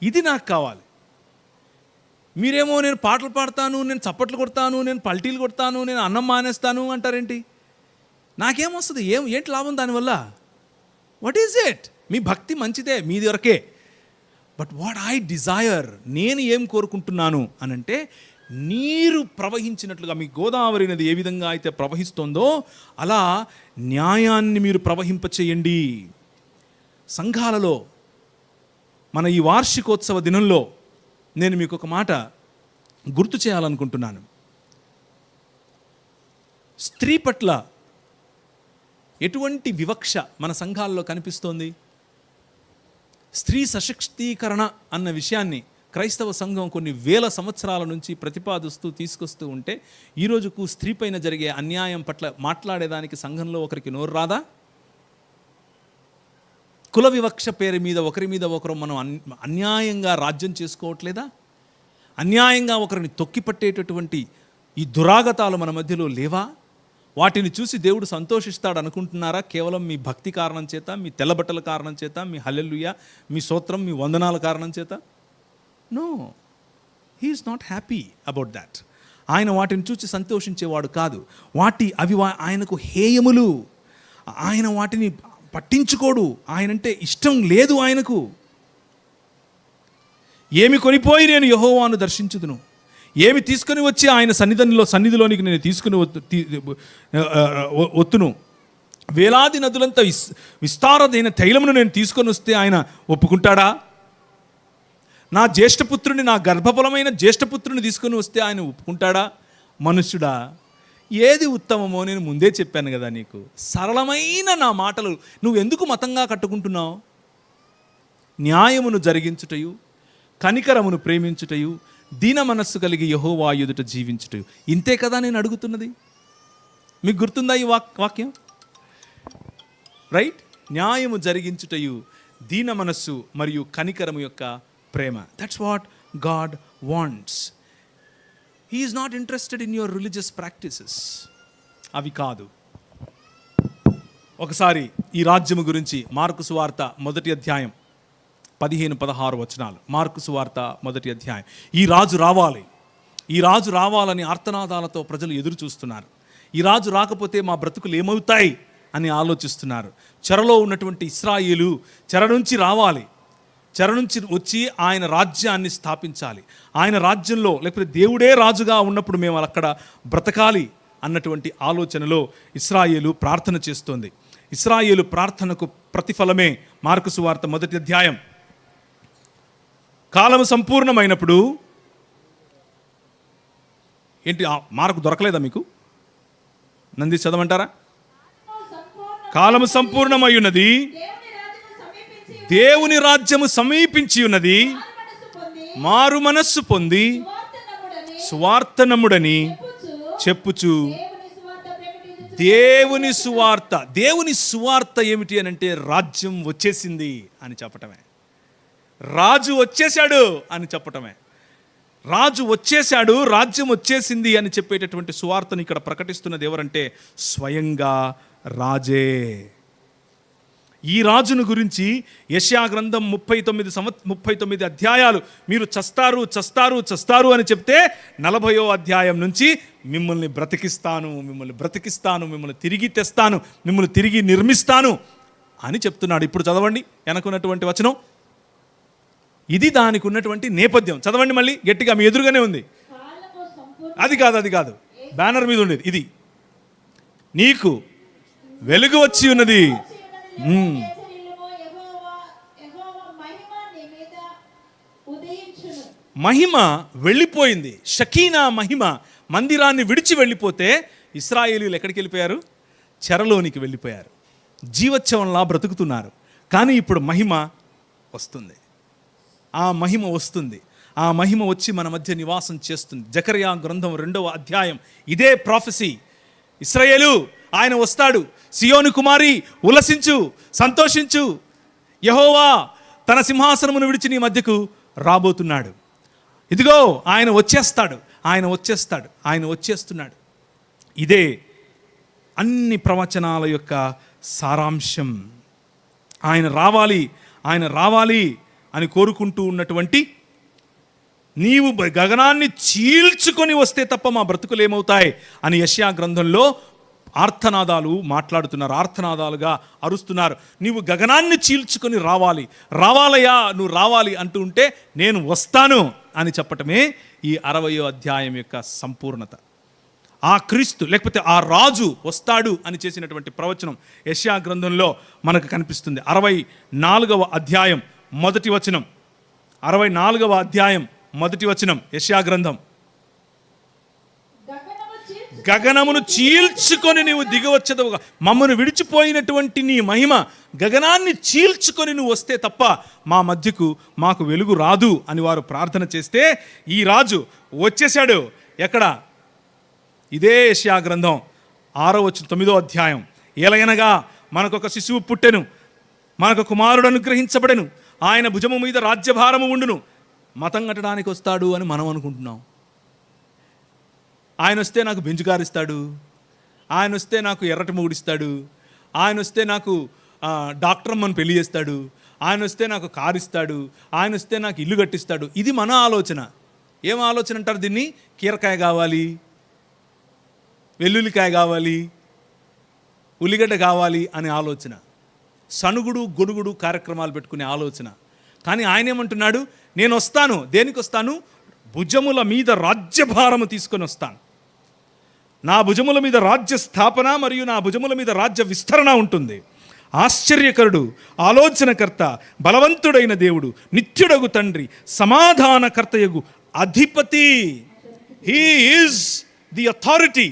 ఇది నాకు కావాలి. మీరేమో నేను పాటలు పాడతాను, నేను చప్పట్లు కొడతాను, నేను పల్టీలు కొడతాను, నేను అన్నం మానేస్తాను అంటారేంటి? నాకేమొస్తుంది? ఏంటి లాభం దానివల్ల? What is it? మీ భక్తి మంచిదే, మీది వరకే. బట్ వాట్ ఐ డిజైర్, నేను ఏం కోరుకుంటున్నాను అనంటే, నీరు ప్రవహించినట్లుగా, మీ గోదావరి నది ఏ విధంగా అయితే ప్రవహిస్తుందో అలా న్యాయాన్ని మీరు ప్రవహింపచేయండి. సంఘాలలో మన ఈ వార్షికోత్సవ దినంలో నేను మీకు ఒక మాట గుర్తు చేయాలనుకుంటున్నాను. స్త్రీ పట్ల ఎటువంటి వివక్ష మన సంఘాల్లో కనిపిస్తోంది? స్త్రీ సశక్తీకరణ అన్న విషయాన్ని క్రైస్తవ సంఘం కొన్ని వేల సంవత్సరాల నుంచి ప్రతిపాదిస్తూ తీసుకొస్తూ ఉంటే ఈరోజుకు స్త్రీ పైన జరిగే అన్యాయం పట్ల మాట్లాడేదానికి సంఘంలో ఒకరికి నోరు రాదా? కుల వివక్ష పేరు మీద ఒకరి మీద ఒకరు మనం అన్యాయంగా రాజ్యం చేసుకోవట్లేదా? అన్యాయంగా ఒకరిని తొక్కిపట్టేటటువంటి ఈ దురాగతాలు మన మధ్యలో లేవా? వాటిని చూసి దేవుడు సంతోషిస్తాడు అనుకుంటున్నారా? కేవలం మీ భక్తి కారణం చేత, మీ తెల్లబట్టల కారణం చేత, మీ హల్లెలూయా, మీ స్తోత్రం, మీ వందనాల కారణం చేత? No, he is not happy about that. ఆయన వాటిని చూసి సంతోషించేవాడు కాదు. అవి ఆయనకు హేయములు. ఆయన వాటిని పట్టించుకోడు. ఆయనంటే ఇష్టం లేదు ఆయనకు. ఏమి కొనిపోయి నేను యెహోవాను దర్శించుదును, ఏమి తీసుకొని వచ్చి ఆయన సన్నిధిలోనికి నేను తీసుకుని ఒత్తును, వేలాది నదులంతా విస్తారదైన తైలమును నేను తీసుకొని వస్తే ఆయన ఒప్పుకుంటాడా? నా జ్యేష్ఠపుత్రుని, నా గర్భఫలమైన జ్యేష్ఠపుత్రుని తీసుకొని వస్తే ఆయన ఒప్పుకుంటాడా? మనుష్యుడా, ఏది ఉత్తమమో నేను ముందే చెప్పాను కదా నీకు. సరళమైన నా మాటలు నువ్వు ఎందుకు మతంగా కట్టుకుంటున్నావు? న్యాయమును జరిగించుటయు, కనికరమును ప్రేమించుటయు, దీన మనస్సు కలిగి యెహోవా ఎదుట జీవించుటయు. ఇంతే కదా నేను అడుగుతున్నది. మీకు గుర్తుందా ఈ వాక్యం? రైట్? న్యాయము జరిగించుటయు, దీన మనస్సు మరియు కనికరము యొక్క ప్రేమ. That's what God wants. He is not interested in your religious practices. అవి కాదు. ఒకసారి ఈ రాజ్యము గురించి మార్కు సువార్త 1వ అధ్యాయం 15-16 వచనాలు. మార్కు సువార్త 1వ అధ్యాయం. ఈ రాజు రావాలి, ఈ రాజు రావాలని ఆర్తనాదాలతో ప్రజలు ఎదురు చూస్తున్నారు. ఈ రాజు రాకపోతే మా బ్రతుకులు ఏమవుతాయి అని ఆలోచిస్తున్నారు. చెరలో ఉన్నటువంటి ఇశ్రాయేలు చెర నుంచి రావాలి, చెర నుంచి వచ్చి ఆయన రాజ్యాన్ని స్థాపించాలి. ఆయన రాజ్యంలో, లేకపోతే దేవుడే రాజుగా ఉన్నప్పుడు మేము అక్కడ బ్రతకాలి అన్నటువంటి ఆలోచనలో ఇశ్రాయేలు ప్రార్థన చేస్తోంది. ఇశ్రాయేలు ప్రార్థనకు ప్రతిఫలమే మార్కు సువార్త 1వ అధ్యాయం. కాలము సంపూర్ణమైనప్పుడు ఏంటి? మార్కు దొరకలేదా మీకు? నంది చదవమంటారా? కాలము సంపూర్ణమై ఉన్నది, దేవుని రాజ్యము సమీపించి ఉన్నది, మారు మనస్సు పొంది సువార్తనముడని చెప్పుచు. దేవుని సువార్త. దేవుని సువార్త ఏమిటి అని అంటే రాజ్యం వచ్చేసింది అని చెప్పటమే. రాజు వచ్చేశాడు అని చెప్పటమే. రాజు వచ్చేశాడు, రాజ్యం వచ్చేసింది అని చెప్పేటటువంటి సువార్తను ఇక్కడ ప్రకటిస్తున్నది ఎవరంటే స్వయంగా రాజే. ఈ రాజును గురించి యెషయా గ్రంథం 39 అధ్యాయాలు మీరు చస్తారు చస్తారు చస్తారు అని చెప్తే 40వ అధ్యాయం నుంచి మిమ్మల్ని బ్రతికిస్తాను, మిమ్మల్ని బ్రతికిస్తాను, మిమ్మల్ని తిరిగి తెస్తాను, మిమ్మల్ని తిరిగి నిర్మిస్తాను అని చెప్తున్నాడు. ఇప్పుడు చదవండి వెనకున్నటువంటి వచనం. ఇది దానికి ఉన్నటువంటి నేపథ్యం. చదవండి మళ్ళీ గట్టిగా, మీ ఎదురుగానే ఉంది. అది కాదు, బ్యానర్ మీద ఉండేది ఇది. నీకు వెలుగు వచ్చి ఉన్నది. మహిమ వెళ్ళిపోయింది. షకీనా మహిమ మందిరాన్ని విడిచి వెళ్ళిపోతే ఇశ్రాయేలీయులు ఎక్కడికి వెళ్ళిపోయారు? చెరలోనికి వెళ్ళిపోయారు. జీవోత్సవంలా బ్రతుకుతున్నారు. కానీ ఇప్పుడు మహిమ వస్తుంది. ఆ మహిమ వస్తుంది. ఆ మహిమ వచ్చి మన మధ్య నివాసం చేస్తుంది. జకర్యా గ్రంథం 2వ అధ్యాయం ఇదే ప్రాఫెసీ. ఇశ్రాయేలు ఆయన వస్తాడు, సియోను కుమారి ఉల్లసించు, సంతోషించు, యెహోవా తన సింహాసనమును విడిచి నీ మధ్యకు రాబోతున్నాడు. ఇదిగో ఆయన వచ్చేస్తాడు, ఆయన వచ్చేస్తాడు, ఆయన వచ్చేస్తున్నాడు. ఇదే అన్ని ప్రవచనాల యొక్క సారాంశం. ఆయన రావాలి, ఆయన రావాలి అని కోరుకుంటూ ఉన్నటువంటి, నీవు గగనాన్ని చీల్చుకొని వస్తే తప్ప మా బ్రతుకులు ఏమవుతాయి అని యెషయా గ్రంథంలో ఆర్తనాదాలు మాట్లాడుతున్నారు. ఆర్తనాదాలుగా అరుస్తున్నారు. నీవు గగనాన్ని చీల్చుకొని రావాలి, రావాలయ్యా నువ్వు రావాలి అంటూ ఉంటే నేను వస్తాను అని చెప్పటమే ఈ 60వ అధ్యాయం యొక్క సంపూర్ణత. ఆ క్రీస్తు లేకపోతే ఆ రాజు వస్తాడు అని చేసినటువంటి ప్రవచనం యెషయా గ్రంథంలో మనకు కనిపిస్తుంది. 64వ అధ్యాయం 1వ వచనం. 64వ అధ్యాయం 1వ వచనం యెషయా గ్రంథం. గగనమును చీల్చుకొని నీవు దిగవచ్చదవుగా. మమ్మను విడిచిపోయినటువంటి నీ మహిమ గగనాన్ని చీల్చుకొని నువ్వు వస్తే తప్ప మా మధ్యకు మాకు వెలుగు రాదు అని వారు ప్రార్థన చేస్తే ఈ రాజు వచ్చేశాడు. ఎక్కడ? ఇదే యెషయా గ్రంథం 9వ అధ్యాయం. ఏలయనగా మనకొక శిశువు పుట్టెను, మనకు కుమారుడు అనుగ్రహించబడెను, ఆయన భుజము మీద రాజ్యభారము ఉండును. మతం కట్టడానికి వస్తాడు అని మనం అనుకుంటున్నాం. ఆయన వస్తే నాకు బెంచు కారు ఇస్తాడు, ఆయన వస్తే నాకు ఎర్రటి మొగుడిస్తాడు, ఆయన వస్తే నాకు డాక్టర్ అమ్మని పెళ్లి చేస్తాడు, ఆయన వస్తే నాకు కారు ఇస్తాడు, ఆయన వస్తే నాకు ఇల్లు కట్టిస్తాడు. ఇది మన ఆలోచన. ఏం ఆలోచన అంటారు దీన్ని? కీరకాయ కావాలి, వెల్లుల్లికాయ కావాలి, ఉల్లిగడ్డ కావాలి అనే ఆలోచన. సనుగుడు గొనుగుడు కార్యక్రమాలు పెట్టుకునే ఆలోచన. కానీ ఆయన ఏమంటున్నాడు? నేను వస్తాను. దేనికి వస్తాను? భుజముల మీద రాజ్యభారము తీసుకొని వస్తాను. నా భుజముల మీద రాజ్య స్థాపన మరియు నా భుజముల మీద రాజ్య విస్తరణ ఉంటుంది. ఆశ్చర్యకరుడు, ఆలోచనకర్త, బలవంతుడైన దేవుడు, నిత్యుడగు తండ్రి, సమాధానకర్తయగు అధిపతి. He is the authority,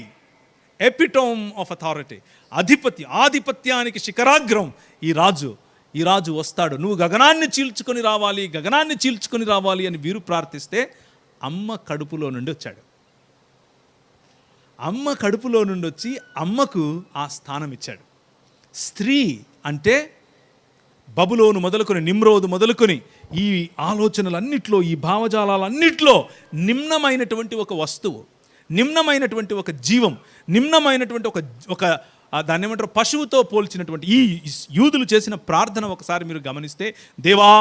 epitome of authority. అధిపతి, ఆధిపత్యానికి శిఖరాగ్రం ఈ రాజు. ఈ రాజు వస్తాడు. నువ్వు గగనాన్ని చీల్చుకొని రావాలి, గగనాన్ని చీల్చుకొని రావాలి అని వీరు ప్రార్థిస్తే అమ్మ కడుపులో నుండి వచ్చాడు. అమ్మ కడుపులో నుండి వచ్చి అమ్మకు ఆ స్థానం ఇచ్చాడు. స్త్రీ అంటే బబులోను మొదలుకొని, నిమ్రోదు మొదలుకొని ఈ ఆలోచనలన్నిట్లో, ఈ భావజాలాలన్నిట్లో నిమ్నమైనటువంటి ఒక వస్తువు, నిమ్నమైనటువంటి ఒక జీవం, నిమ్నమైనటువంటి ఒక దాన్ని ఏమంటారు, పశువుతో పోల్చినటువంటి ఈ యూదులు చేసిన ప్రార్థన ఒకసారి మీరు గమనిస్తే, దేవా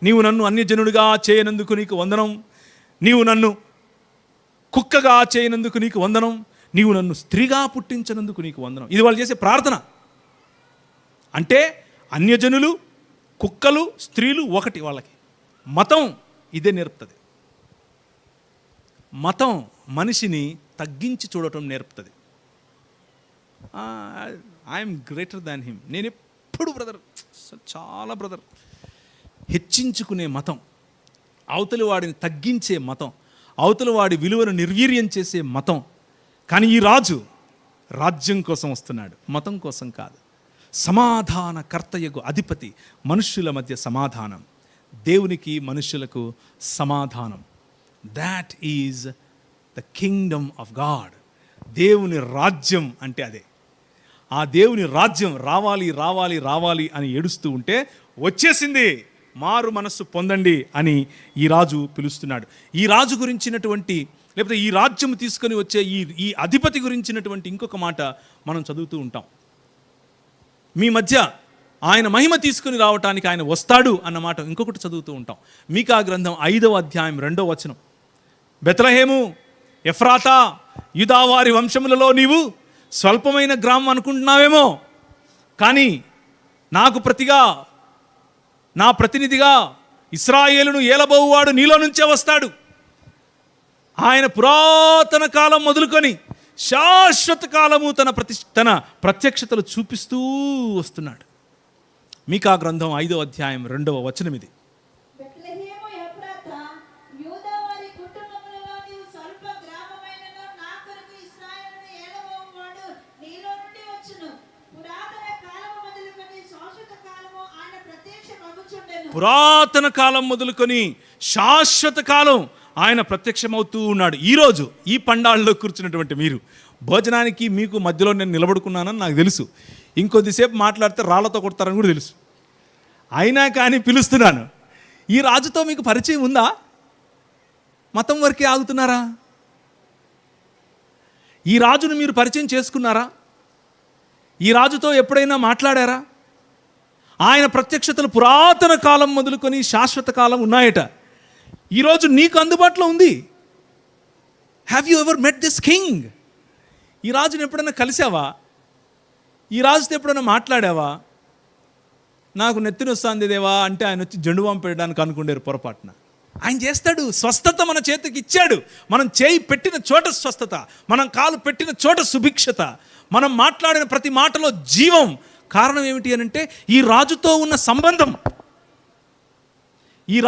నీవు నన్ను అన్యజనుడిగా చేయనందుకు నీకు వందనం, నీవు నన్ను కుక్కగా చేయనందుకు నీకు వందనం, నీవు నన్ను స్త్రీగా పుట్టించినందుకు నీకు వందనం. ఇది వాళ్ళు చేసే ప్రార్థన. అంటే అన్యజనులు, కుక్కలు, స్త్రీలు ఒకటి. వాళ్ళకి మతం ఇదే నేర్పుతుంది. మతం మనిషిని తగ్గించి చూడటం నేర్పుతుంది. I'm greater than him. నేను ఎప్పుడు బ్రదర్, చాలా బ్రదర్, హెచ్చించుకునే మతం, అవతలి వాడిని తగ్గించే మతం, అవతలి వాడి విలువను నిర్వీర్యం చేసే మతం. కానీ ఈ రాజు రాజ్యం కోసం వస్తున్నాడు, మతం కోసం కాదు. సమాధానకర్తయగు అధిపతి, మనుష్యుల మధ్య సమాధానం, దేవునికి మనుష్యులకు సమాధానం. That is the Kingdom of God. దేవుని రాజ్యం అంటే అదే. ఆ దేవుని రాజ్యం రావాలి రావాలి రావాలి అని ఏడుస్తూ ఉంటే వచ్చేసింది. మారు మనస్సు పొందండి అని ఈ రాజు పిలుస్తున్నాడు. ఈ రాజు గురించినటువంటి, లేకపోతే ఈ రాజ్యం తీసుకొని వచ్చే ఈ అధిపతి గురించినటువంటి ఇంకొక మాట మనం చదువుతూ ఉంటాం. మీ మధ్య ఆయన మహిమ తీసుకుని రావటానికి ఆయన వస్తాడు అన్నమాట ఇంకొకటి చదువుతూ ఉంటాం. మీకా గ్రంథం 5వ అధ్యాయం 2వ వచనం. బెత్లెహేము, ఎఫ్రాతా, యూదావారి వంశములలో నీవు స్వల్పమైన గ్రామం అనుకుంటున్నావేమో, కానీ నాకు ప్రతిగా, నా ప్రతినిధిగా ఇశ్రాయేలును ఏలబోవువాడు నీలో నుంచే వస్తాడు. ఆయన పురాతన కాలం మొదలుకొని శాశ్వత కాలము తన ప్రత్యక్షతలు చూపిస్తూ వస్తున్నాడు. మీకా గ్రంథం 5వ అధ్యాయం 2వ వచనం ఇది. పురాతన కాలం మొదలుకొని శాశ్వత కాలం ఆయన ప్రత్యక్షమవుతూ ఉన్నాడు. ఈరోజు ఈ పండాళ్ళలో కూర్చున్నటువంటి మీరు, భోజనానికి మీకు మధ్యలో నేను నిలబడుకున్నానని నాకు తెలుసు, ఇంకొద్దిసేపు మాట్లాడితే రాళ్లతో కొడతారని కూడా తెలుసు, అయినా కానీ పిలుస్తున్నాను. ఈ రాజుతో మీకు పరిచయం ఉందా? మతం వరకే ఆగుతున్నారా? ఈ రాజును మీరు పరిచయం చేసుకున్నారా? ఈ రాజుతో ఎప్పుడైనా మాట్లాడారా? ఆయన ప్రత్యక్షతలు పురాతన కాలం మొదలుకొని శాశ్వత కాలం ఉన్నాయట. ఈరోజు నీకు అందుబాటులో ఉంది. Have you ever met this king? ఈ రాజుని ఎప్పుడైనా కలిసావా? ఈ రాజుతో ఎప్పుడైనా మాట్లాడావా? నాకు నెత్తిన వస్తుంది దేవా అంటే ఆయన వచ్చి జెండుబాంబు పెట్టడానికి అనుకుంటారు పొరపాటున. ఆయన చేస్తాడు. స్వస్థత మన చేతికి ఇచ్చాడు. మనం చేయి పెట్టిన చోట స్వస్థత, మనం కాలు పెట్టిన చోట సుభిక్షత, మనం మాట్లాడిన ప్రతి మాటలో జీవం. కారణం ఏమిటి అని అంటే ఈ రాజుతో ఉన్న సంబంధం. ఈ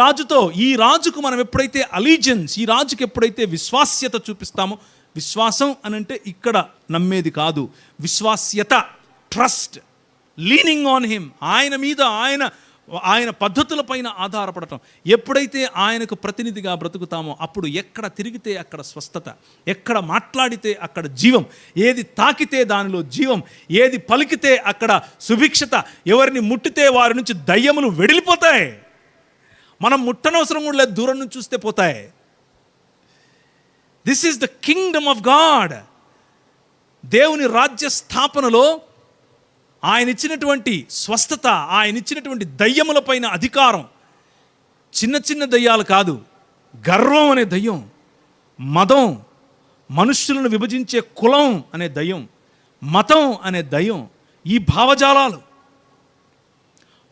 రాజుకు మనం ఎప్పుడైతే అలీజియన్స్, ఈ రాజుకి ఎప్పుడైతే విశ్వాస్యత చూపిస్తామో విశ్వాసం అనంటే ఇక్కడ నమ్మేది కాదు, విశ్వాస్యత, ట్రస్ట్, లీనింగ్ ఆన్ హిమ్, ఆయన మీద ఆయన పద్ధతులపైన ఆధారపడటం. ఎప్పుడైతే ఆయనకు ప్రతినిధిగా బ్రతుకుతామో అప్పుడు ఎక్కడ తిరిగితే అక్కడ స్వస్థత, ఎక్కడ మాట్లాడితే అక్కడ జీవం, ఏది తాకితే దానిలో జీవం, ఏది పలికితే అక్కడ సుభిక్షత, ఎవరిని ముట్టితే వారి నుంచి దయ్యములు వెడిలిపోతాయి. మనం ముట్టనవసరం కూడా లేదు, దూరం నుంచి చూస్తే పోతాయి. This is the Kingdom of God. దేవుని రాజ్య స్థాపనలో ఆయన ఇచ్చినటువంటి స్వస్థత, ఆయన ఇచ్చినటువంటి దయ్యములపైన అధికారం, చిన్న చిన్న దయ్యాలు కాదు, గర్వం అనే దయ్యం, మదం, మనుష్యులను విభజించే కులం అనే దయ్యం, మతం అనే దయ్యం, ఈ భావజాలాలు,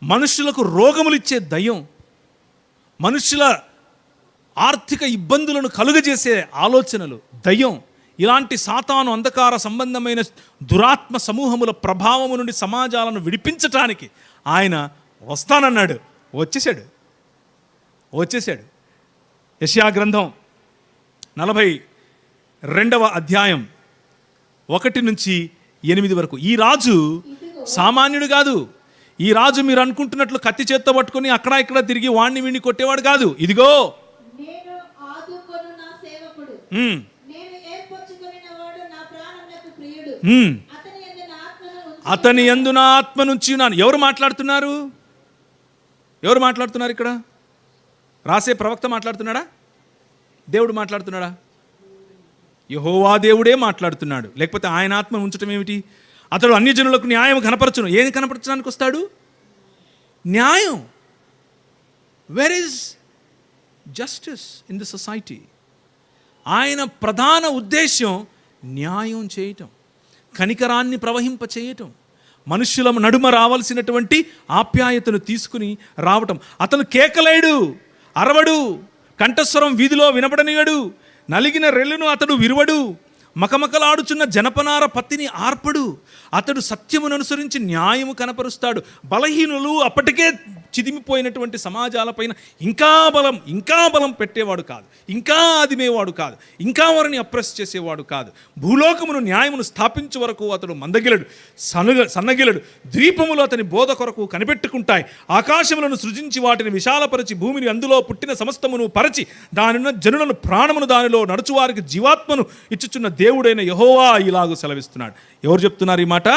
మనుష్యులకు రోగములిచ్చే దయ్యం, మనుష్యుల ఆర్థిక ఇబ్బందులను కలుగజేసే ఆలోచనలు, దయ్యం, ఇలాంటి సాతాను అంధకార సంబంధమైన దురాత్మ సమూహముల ప్రభావము నుండి సమాజాలను విడిపించటానికి ఆయన వస్తానన్నాడు. వచ్చేసాడు. యెషయా గ్రంథం 42వ అధ్యాయం 1 నుంచి 8 వరకు. ఈ రాజు సామాన్యుడు కాదు. ఈ రాజు మీరు అనుకుంటున్నట్లు కత్తి చేత్తో పట్టుకొని అక్కడ ఇక్కడ తిరిగి వాణ్ణి వీణ్ణి కొట్టేవాడు కాదు. ఇదిగో అతని యందు నా ఆత్మ నుంచి ఉన్నాను. ఎవరు మాట్లాడుతున్నారు ఇక్కడ? రాసే ప్రవక్త మాట్లాడుతున్నాడా? దేవుడు మాట్లాడుతున్నాడా? యెహోవా దేవుడే మాట్లాడుతున్నాడు. లేకపోతే ఆయన ఆత్మ ఉంచటం ఏమిటి? అతడు అన్యజనులకు న్యాయం కనపరచును. ఏం కనపరచడానికి వస్తాడు? న్యాయం. Where is justice in the society? ఆయన ప్రధాన ఉద్దేశం న్యాయం చేయటం, కనికరాన్ని ప్రవహింప చేయటం, మనుష్యుల నడుమ రావాల్సినటువంటి ఆప్యాయతను తీసుకుని రావటం. అతను కేకలేడు, అరవడు, కంఠస్వరం వీధిలో వినపడనీయడు, నలిగిన రెల్లును అతడు విరువడు, మకమకలాడుచున్న జనపనార పత్తిని ఆర్పడు. అతడు సత్యమును అనుసరించి న్యాయము కనపరుస్తాడు. బలహీనులు అప్పటికే చిదిమిపోయినటువంటి సమాజాలపైన ఇంకా బలం పెట్టేవాడు కాదు, ఇంకా ఆదిమేవాడు కాదు, ఇంకా వారిని అప్రెస్ చేసేవాడు కాదు. భూలోకమును న్యాయమును స్థాపించే వరకు అతడు మందగిలడు, సన్నగిలడు. ద్వీపములు అతని బోధ కొరకు కనిపెట్టుకుంటాయి. ఆకాశములను సృజించి వాటిని విశాలపరిచి భూమిని అందులో పుట్టిన సమస్తమును పరచి దానిన్న జనులను ప్రాణమును దానిలో నడుచువారికి జీవాత్మను ఇచ్చుచున్న దేవుడైన యెహోవా ఇలాగు సెలవిస్తున్నాడు. ఎవరు చెప్తున్నారు ఈ మాట?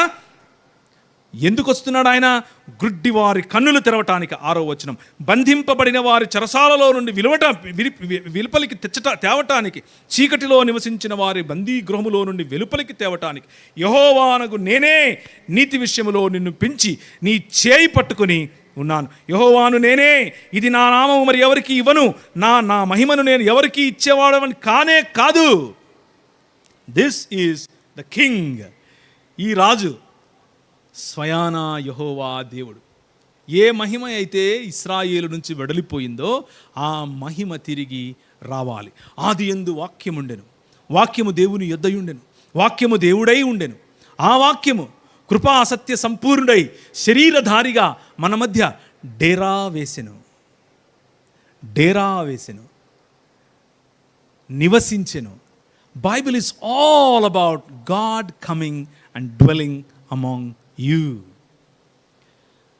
ఎందుకు వస్తున్నాడు ఆయన? గుడ్డి వారి కన్నులు తెరవటానికి. 6వ వచనం. బంధింపబడిన వారి చెరసాలలో నుండి వెలుపలికి తేవటానికి, చీకటిలో నివసించిన వారి బందీ గృహములో నుండి వెలుపలికి తేవటానికి యెహోవానగు నేనే నీతి విషయములో నిన్ను పెంచి నీ చేయి పట్టుకుని ఉన్నాను. యెహోవాను నేనే, ఇది నా నామము మరి ఎవరికి ఇవ్వను, నా మహిమను నేను ఎవరికి ఇచ్చేవాడని కానే కాదు. This is the king. ఈ రాజు స్వయానా యెహోవా దేవుడు. ఏ మహిమ అయితే ఇశ్రాయేలు నుంచి వెడలిపోయిందో ఆ మహిమ తిరిగి రావాలి. ఆదియందు వాక్యముండెను, వాక్యము దేవుని యొద్దయుండెను, వాక్యము దేవుడై ఉండెను. ఆ వాక్యము కృపా సత్య సంపూర్ణుడై శరీరధారిగా మన మధ్య డేరా వేసెను, నివసించెను. Bible is all about God coming and dwelling among you.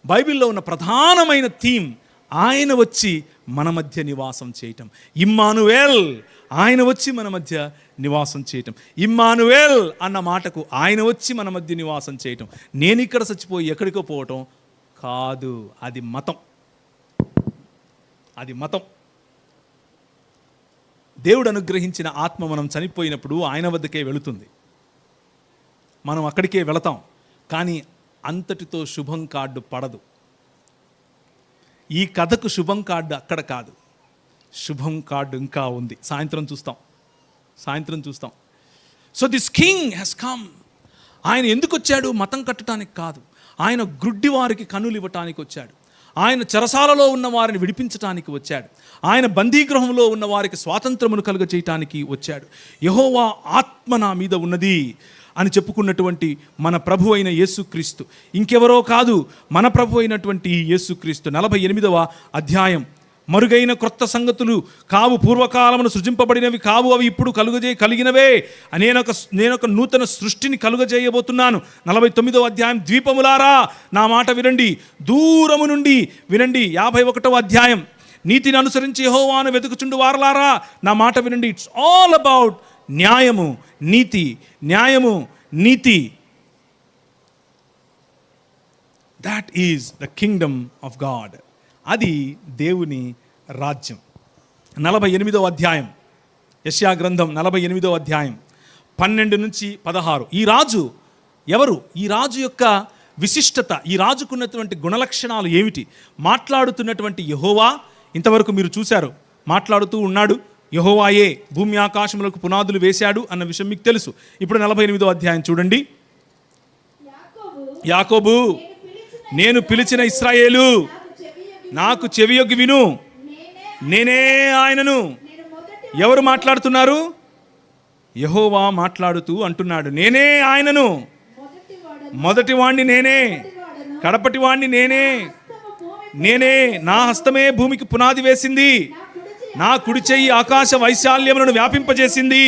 బైబిల్లో ఉన్న ప్రధానమైన థీమ్ ఆయన వచ్చి మన మధ్య నివాసం చేయటం. ఇమ్మానుయేల్, ఆయన వచ్చి మన మధ్య నివాసం చేయటం. ఇమ్మానుయేల్ అన్న మాటకు ఆయన వచ్చి మన మధ్య నివాసం చేయటం. నేను ఇక్కడ చచ్చిపోయి ఎక్కడికో పోవటం కాదు. అది మతం. దేవుడు అనుగ్రహించిన ఆత్మ మనం చనిపోయినప్పుడు ఆయన వద్దకే వెళుతుంది, మనం అక్కడికే వెళతాం. కానీ అంతటితో శుభం కార్డు పడదు. ఈ కథకు శుభం కార్డు అక్కడ కాదు, శుభం కార్డు ఇంకా ఉంది. సాయంత్రం చూస్తాం. So this king has come. ఆయన ఎందుకు వచ్చాడు? మతం కట్టడానికి కాదు. ఆయన గ్రుడ్డి వారికి కన్నులు ఇవ్వటానికి వచ్చాడు. ఆయన చెరసాలలో ఉన్న వారిని విడిపించటానికి వచ్చాడు. ఆయన బందీగృహంలో ఉన్న వారికి స్వాతంత్రమును కలుగ చేయటానికి వచ్చాడు. యెహోవా ఆత్మ నా మీద ఉన్నది అని చెప్పుకున్నటువంటి మన ప్రభు అయిన యేసుక్రీస్తు ఇంకెవరో కాదు, మన ప్రభు అయినటువంటి యేసుక్రీస్తు. 48వ అధ్యాయం మరుగైన క్రొత్త సంగతులు కావు, పూర్వకాలమును సృజింపబడినవి కావు, అవి ఇప్పుడు కలిగినవే. నేనొక నూతన సృష్టిని కలుగజేయబోతున్నాను. 49వ అధ్యాయం, ద్వీపములారా నా మాట వినండి, దూరము నుండి వినండి. 51వ అధ్యాయం, నీతిని అనుసరించి యెహోవాను వెతుకుచుండు వారలారా నా మాట వినండి. ఇట్స్ ఆల్ అబౌట్ న్యాయము, నీతి, న్యాయము, నీతి. That is the Kingdom of God. అది దేవుని రాజ్యం. 48వ అధ్యాయం, యెషయా గ్రంథం 48వ అధ్యాయం 12 నుంచి 16. ఈ రాజు ఎవరు? ఈ రాజు యొక్క విశిష్టత, ఈ రాజుకున్నటువంటి గుణలక్షణాలు ఏమిటి? మాట్లాడుతున్నటువంటి యెహోవా, ఇంతవరకు మీరు చూశారు, మాట్లాడుతూ ఉన్నాడు. యెహోవాయే భూమి ఆకాశములకు పునాదులు వేశాడు అన్న విషయం మీకు తెలుసు. ఇప్పుడు 48వ అధ్యాయం చూడండి. యాకోబు, నేను పిలిచిన ఇశ్రాయేలు, నాకు చెవియొగ్గి విను, నేనే ఆయనను. ఎవరు మాట్లాడుతున్నారు? యెహోవా మాట్లాడుతూ అంటున్నాడు, నేనే ఆయనను, మొదటి వాణ్ణి నేనే, కడపటి వాణ్ణి నేనే, నేనే, నా హస్తమే భూమికి పునాది వేసింది, నా కుడి చెయ్యి ఆకాశ వైశాల్యములను వ్యాపింపజేసింది.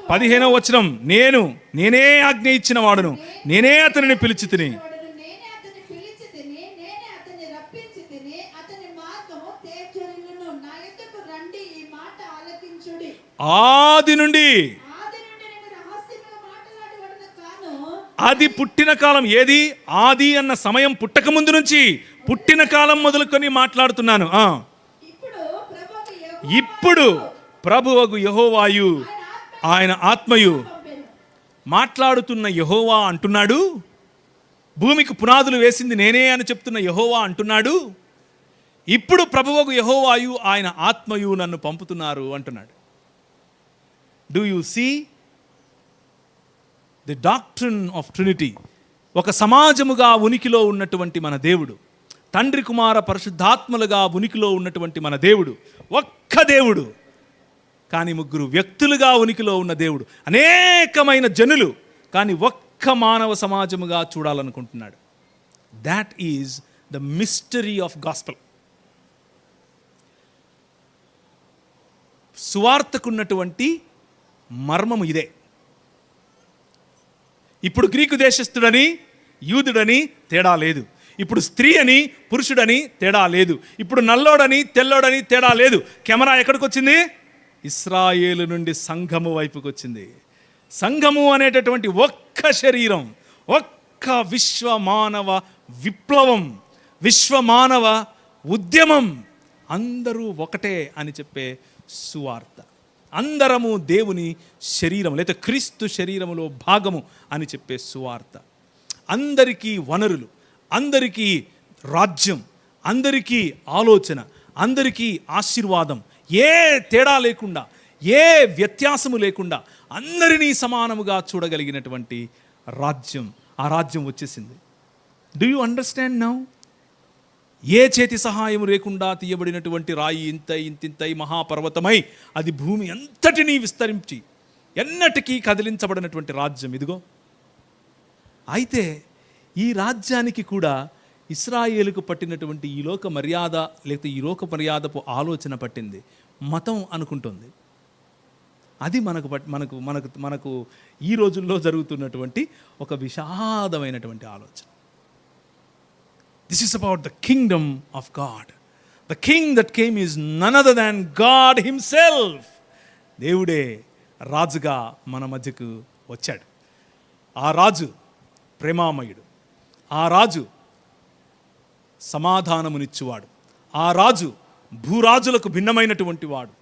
పదిహేనవ వచనం, నేనే ఆజ్ఞ ఇచ్చిన వాడును, నేనే అతనిని పిలిచి తిని. ఆది నుండి, అది పుట్టిన కాలం ఏది? ఆది అన్న సమయం పుట్టక ముందు నుంచి, పుట్టిన కాలం మొదలుకొని మాట్లాడుతున్నాను. ఇప్పుడు ప్రభువగు యెహోవాయు, ఆయన ఆత్మయు, మాట్లాడుతున్న యెహోవా అంటున్నాడు, భూమికి పునాదులు వేసింది నేనే అని చెప్తున్న యెహోవా అంటున్నాడు, ఇప్పుడు ప్రభువగు యెహోవాయు, ఆయన ఆత్మయు నన్ను పంపుతున్నారు అంటున్నాడు. Do you see the doctrine of Trinity? ఒక సమాజముగా ఉనికిలో ఉన్నటువంటి మన దేవుడు, తండ్రి కుమార పరిశుద్ధాత్మలుగా ఉనికిలో ఉన్నటువంటి మన దేవుడు, ఒక్క దేవుడు కానీ ముగ్గురు వ్యక్తులుగా ఉనికిలో ఉన్న దేవుడు, అనేకమైన జనులు కానీ ఒక్క మానవ సమాజముగా చూడాలనుకుంటున్నాడు. That is the mystery of gospel. సువార్తకున్నటువంటి మర్మము ఇదే. ఇప్పుడు గ్రీకు దేశస్థుడని యూదుడని తేడా లేదు, ఇప్పుడు స్త్రీ అని పురుషుడని తేడా లేదు, ఇప్పుడు నల్లోడని తెల్లోడని తేడా లేదు. కెమెరా ఎక్కడికి వచ్చింది? ఇశ్రాయేలు నుండి సంఘము వైపుకి వచ్చింది. సంఘము అనేటటువంటి ఒక్క శరీరం, ఒక్క విశ్వమానవ విప్లవం, విశ్వమానవ ఉద్యమం, అందరూ ఒకటే అని చెప్పే సువార్త. అందరము దేవుని శరీరం లేదా క్రీస్తు శరీరములో భాగము అని చెప్పే సువార్త. అందరికీ వనరులు, అందరికీ రాజ్యం, అందరికీ ఆలోచన, అందరికీ ఆశీర్వాదం, ఏ తేడా లేకుండా, ఏ వ్యత్యాసము లేకుండా అందరినీ సమానముగా చూడగలిగినటువంటి రాజ్యం, ఆ రాజ్యం వచ్చేసింది. Do you understand now? ఏ చేతి సహాయం లేకుండా తీయబడినటువంటి రాయి ఇంతింతై మహాపర్వతమై అది భూమి అంతటినీ విస్తరించి ఎన్నటికీ కదిలించబడినటువంటి రాజ్యం ఇదిగో. అయితే ఈ రాజ్యానికి కూడా ఇశ్రాయేలుకు పట్టినటువంటి ఈ లోక మర్యాద లేకపోతే ఈ లోక మర్యాదపు ఆలోచన పట్టింది. మతం అనుకుంటుంది. అది మనకు ఈ రోజుల్లో జరుగుతున్నటువంటి ఒక విషాదమైనటువంటి ఆలోచన. This is about the kingdom of God. The king that came is none other than God himself. దేవుడే రాజుగా మన మధ్యకు వచ్చాడు. ఆ రాజు ప్రేమామయుడు, ఆ రాజు సమాధానమునిచ్చువాడు, ఆ రాజు భూరాజులకు భిన్నమైనటువంటి వాడు.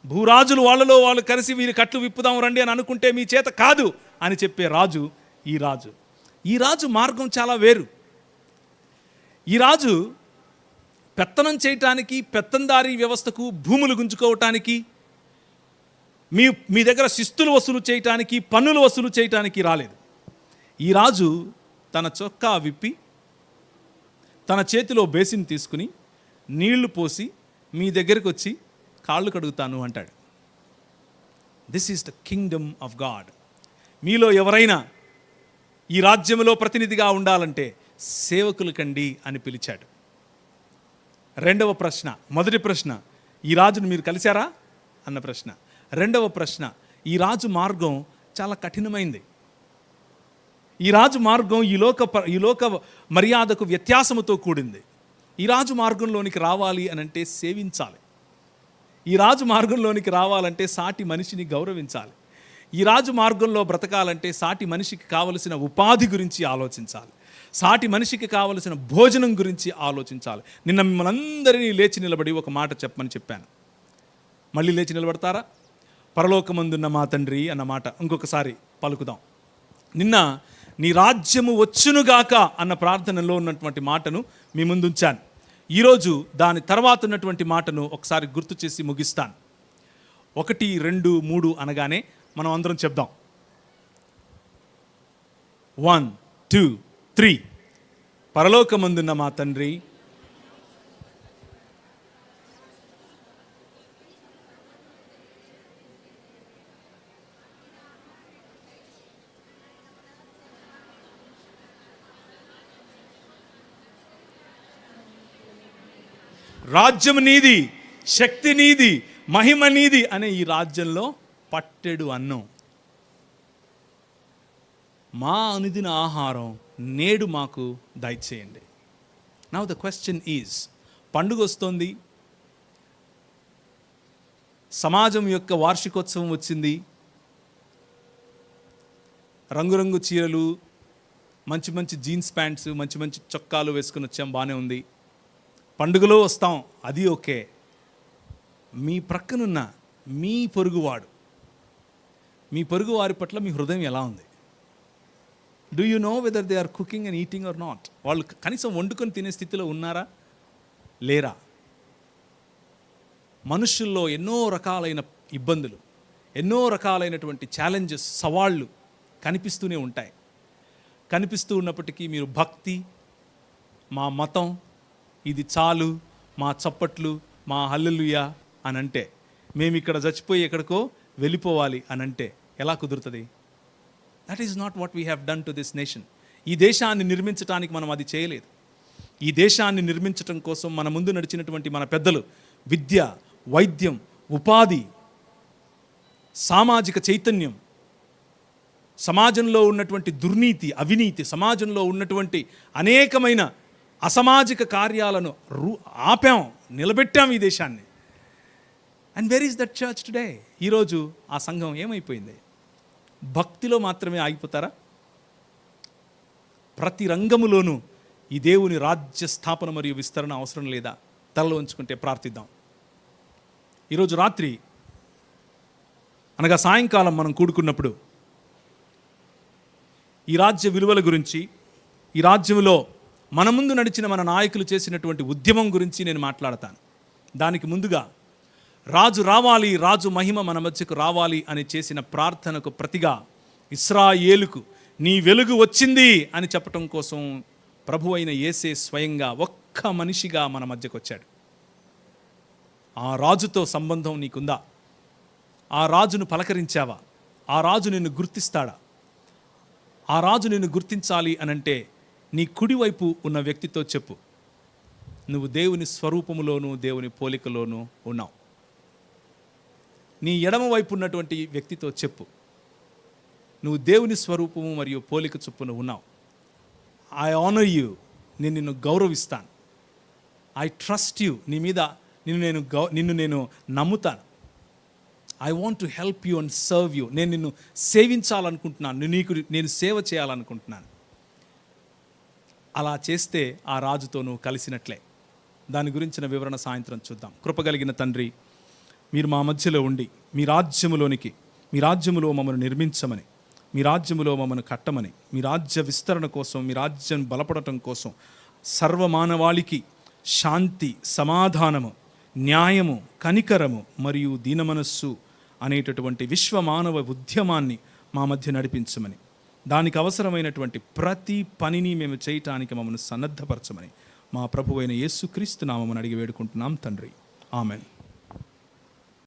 భూరాజులు వాళ్ళలో వాళ్ళు కలిసి వీరి కట్లు విప్పుదాం రండి అని అనుకుంటే మీ చేత కాదు అని చెప్పే రాజు ఈ రాజు. ఈ రాజు మార్గం చాలా వేరు. ఈ రాజు పెత్తనం చేయటానికి, పెత్తందారీ వ్యవస్థకు, భూములు గుంజుకోవటానికి, మీ దగ్గర శిస్తులు వసూలు చేయటానికి, పన్నులు వసూలు చేయటానికి రాలేదు. ఈ రాజు తన చొక్కా విప్పి తన చేతిలో బేసిన్ తీసుకుని నీళ్లు పోసి మీ దగ్గరికి వచ్చి కాళ్ళు కడుగుతాను అంటాడు. This is the Kingdom of God. మీలో ఎవరైనా ఈ రాజ్యంలో ప్రతినిధిగా ఉండాలంటే సేవకులు కండి అని పిలిచాడు. రెండవ ప్రశ్న, మొదటి ప్రశ్న, ఈ రాజును మీరు కలిశారా అన్న ప్రశ్న. రెండవ ప్రశ్న, ఈ రాజు మార్గం చాలా కఠినమైంది. ఈ రాజు మార్గం ఈ లోక మర్యాదకు వ్యత్యాసముతో కూడింది. ఈ రాజు మార్గంలోనికి రావాలి అని అంటే సేవించాలి. ఈ రాజు మార్గంలోనికి రావాలంటే సాటి మనిషిని గౌరవించాలి. ఈ రాజు మార్గంలో బ్రతకాలంటే సాటి మనిషికి కావలసిన ఉపాధి గురించి ఆలోచించాలి. సాటి మనిషికి కావలసిన భోజనం గురించి ఆలోచించాలి. నిన్న మిమ్మల్ని అందరినీ లేచి నిలబడి ఒక మాట చెప్పమని చెప్పాను. మళ్ళీ లేచి నిలబడతారా? పరలోకమందున్న మా తండ్రి అన్న మాట ఇంకొకసారి పలుకుదాం. నిన్న నీ రాజ్యము వచ్చునుగాక అన్న ప్రార్థనలో ఉన్నటువంటి మాటను మీ ముందుంచాను. ఈరోజు దాని తర్వాత ఉన్నటువంటి మాటను ఒకసారి గుర్తు చేసి ముగిస్తాను. 1, 2, 3 అనగానే మనం అందరం చెప్దాం. 1, 2, 3. పరలోకమందున్న మా తండ్రి, రాజ్యం నీది, శక్తి నీది, మహిమ నీది అనే ఈ రాజ్యంలో పట్టెడు అన్నం, మా అనుదిన ఆహారం నేడు మాకు దయచేయండి. నౌ ద క్వశ్చన్ ఈజ్, పండుగ వస్తోంది, సమాజం యొక్క వార్షికోత్సవం వచ్చింది, రంగురంగు చీరలు, మంచి మంచి జీన్స్ ప్యాంట్స్, మంచి మంచి చొక్కాలు వేసుకుని వచ్చాం, బాగానే ఉంది. పండుగలో వస్తాం, అది ఓకే. మీ ప్రక్కనున్న మీ పొరుగువాడు, మీ పొరుగువారి పట్ల మీ హృదయం ఎలా ఉంది? Do you know whether they are cooking and eating or not? వాళ్ళు కనీసం వండుకొని తినే స్థితిలో ఉన్నారా లేరా? మనుషుల్లో ఎన్నో రకాలైన ఇబ్బందులు, ఎన్నో రకాలైనటువంటి ఛాలెంజెస్, సవాళ్ళు కనిపిస్తూనే ఉంటాయి. కనిపిస్తూ ఉన్నప్పటికీ మీరు భక్తి, మా మతం ఇది చాలు, మా చప్పట్లు, మా హల్లెలూయా అని అంటే, మేము ఇక్కడ చచ్చిపోయి ఎక్కడికో వెళ్ళిపోవాలి అని అంటే ఎలా కుదురుతుంది? That is not what we have done to this nation. ఈ దేశాన్ని నిర్మించడానికి మనం అది చేయలేదు. ఈ దేశాన్ని నిర్మించటం కోసం మన ముందు నడిచినటువంటి మన పెద్దలు విద్య, వైద్యం, ఉపాధి, సామాజిక చైతన్యం, సమాజంలో ఉన్నటువంటి దుర్నీతి, అవినీతి, సమాజంలో ఉన్నటువంటి అనేకమైన అసామాజిక కార్యాలను ఆపాం, నిలబెట్టాం ఈ దేశాన్ని. And where is that church today? ఈరోజు ఆ సంఘం ఏమైపోయింది? భక్తిలో మాత్రమే ఆగిపోతారా? ప్రతి రంగములోనూ ఈ దేవుని రాజ్య స్థాపన మరియు విస్తరణ అవసరం లేదా? తలలో ఉంచుకుంటే ప్రార్థిద్దాం. ఈరోజు రాత్రి అనగా సాయంకాలం మనం కూడుకున్నప్పుడు ఈ రాజ్య విలువల గురించి, ఈ రాజ్యంలో మన ముందు నడిచిన మన నాయకులు చేసినటువంటి ఉద్యమం గురించి నేను మాట్లాడతాను. దానికి ముందుగా రాజు రావాలి, రాజు మహిమ మన మధ్యకు రావాలి అని చేసిన ప్రార్థనకు ప్రతిగా ఇశ్రాయేలుకు నీ వెలుగు వచ్చింది అని చెప్పటం కోసం ప్రభు అయిన యేసే స్వయంగా ఒక్క మనిషిగా మన మధ్యకు వచ్చాడు. ఆ రాజుతో సంబంధం నీకుందా? ఆ రాజును పలకరించావా? ఆ రాజు నిన్ను గుర్తిస్తాడా? ఆ రాజు నిన్ను గుర్తించాలి అనంటే నీ కుడివైపు ఉన్న వ్యక్తితో చెప్పు, నువ్వు దేవుని స్వరూపములోను దేవుని పోలికలోను ఉన్నావు. నీ ఎడమ వైపు ఉన్నటువంటి వ్యక్తితో చెప్పు, నువ్వు దేవుని స్వరూపము మరియు పోలిక చొప్పున ఉన్నావు. ఐ ఆనర్ యూ, నేను నిన్ను గౌరవిస్తాను. ఐ ట్రస్ట్ యూ, నీ మీద నిన్ను నేను నమ్ముతాను. I want to help you and serve you, నేను నిన్ను సేవించాలనుకుంటున్నాను, నేను సేవ చేయాలనుకుంటున్నాను. అలా చేస్తే ఆ రాజుతో నువ్వు కలిసినట్లే. దాని గురించిన వివరణ సాయంత్రం చూద్దాం. కృపగలిగిన తండ్రి, మీరు మా మధ్యలో ఉండి మీ రాజ్యములోనికి, మీ రాజ్యములో మమ్మల్ని నిర్మించమని, మీ రాజ్యములో మమ్మల్ని కట్టమని, మీ రాజ్య విస్తరణ కోసం, మీ రాజ్యం బలపడటం కోసం సర్వమానవాళికి శాంతి, సమాధానము, న్యాయము, కనికరము మరియు దీనమనస్సు అనేటటువంటి విశ్వమానవ ఉద్యమాన్ని మా మధ్య నడిపించమని, దానికి అవసరమైనటువంటి ప్రతి పనిని మేము చేయటానికి మమ్మల్ని సన్నద్ధపరచమని మా ప్రభువైన యేసుక్రీస్తు నామమున అడిగి వేడుకుంటున్నాం తండ్రి. ఆమెన్.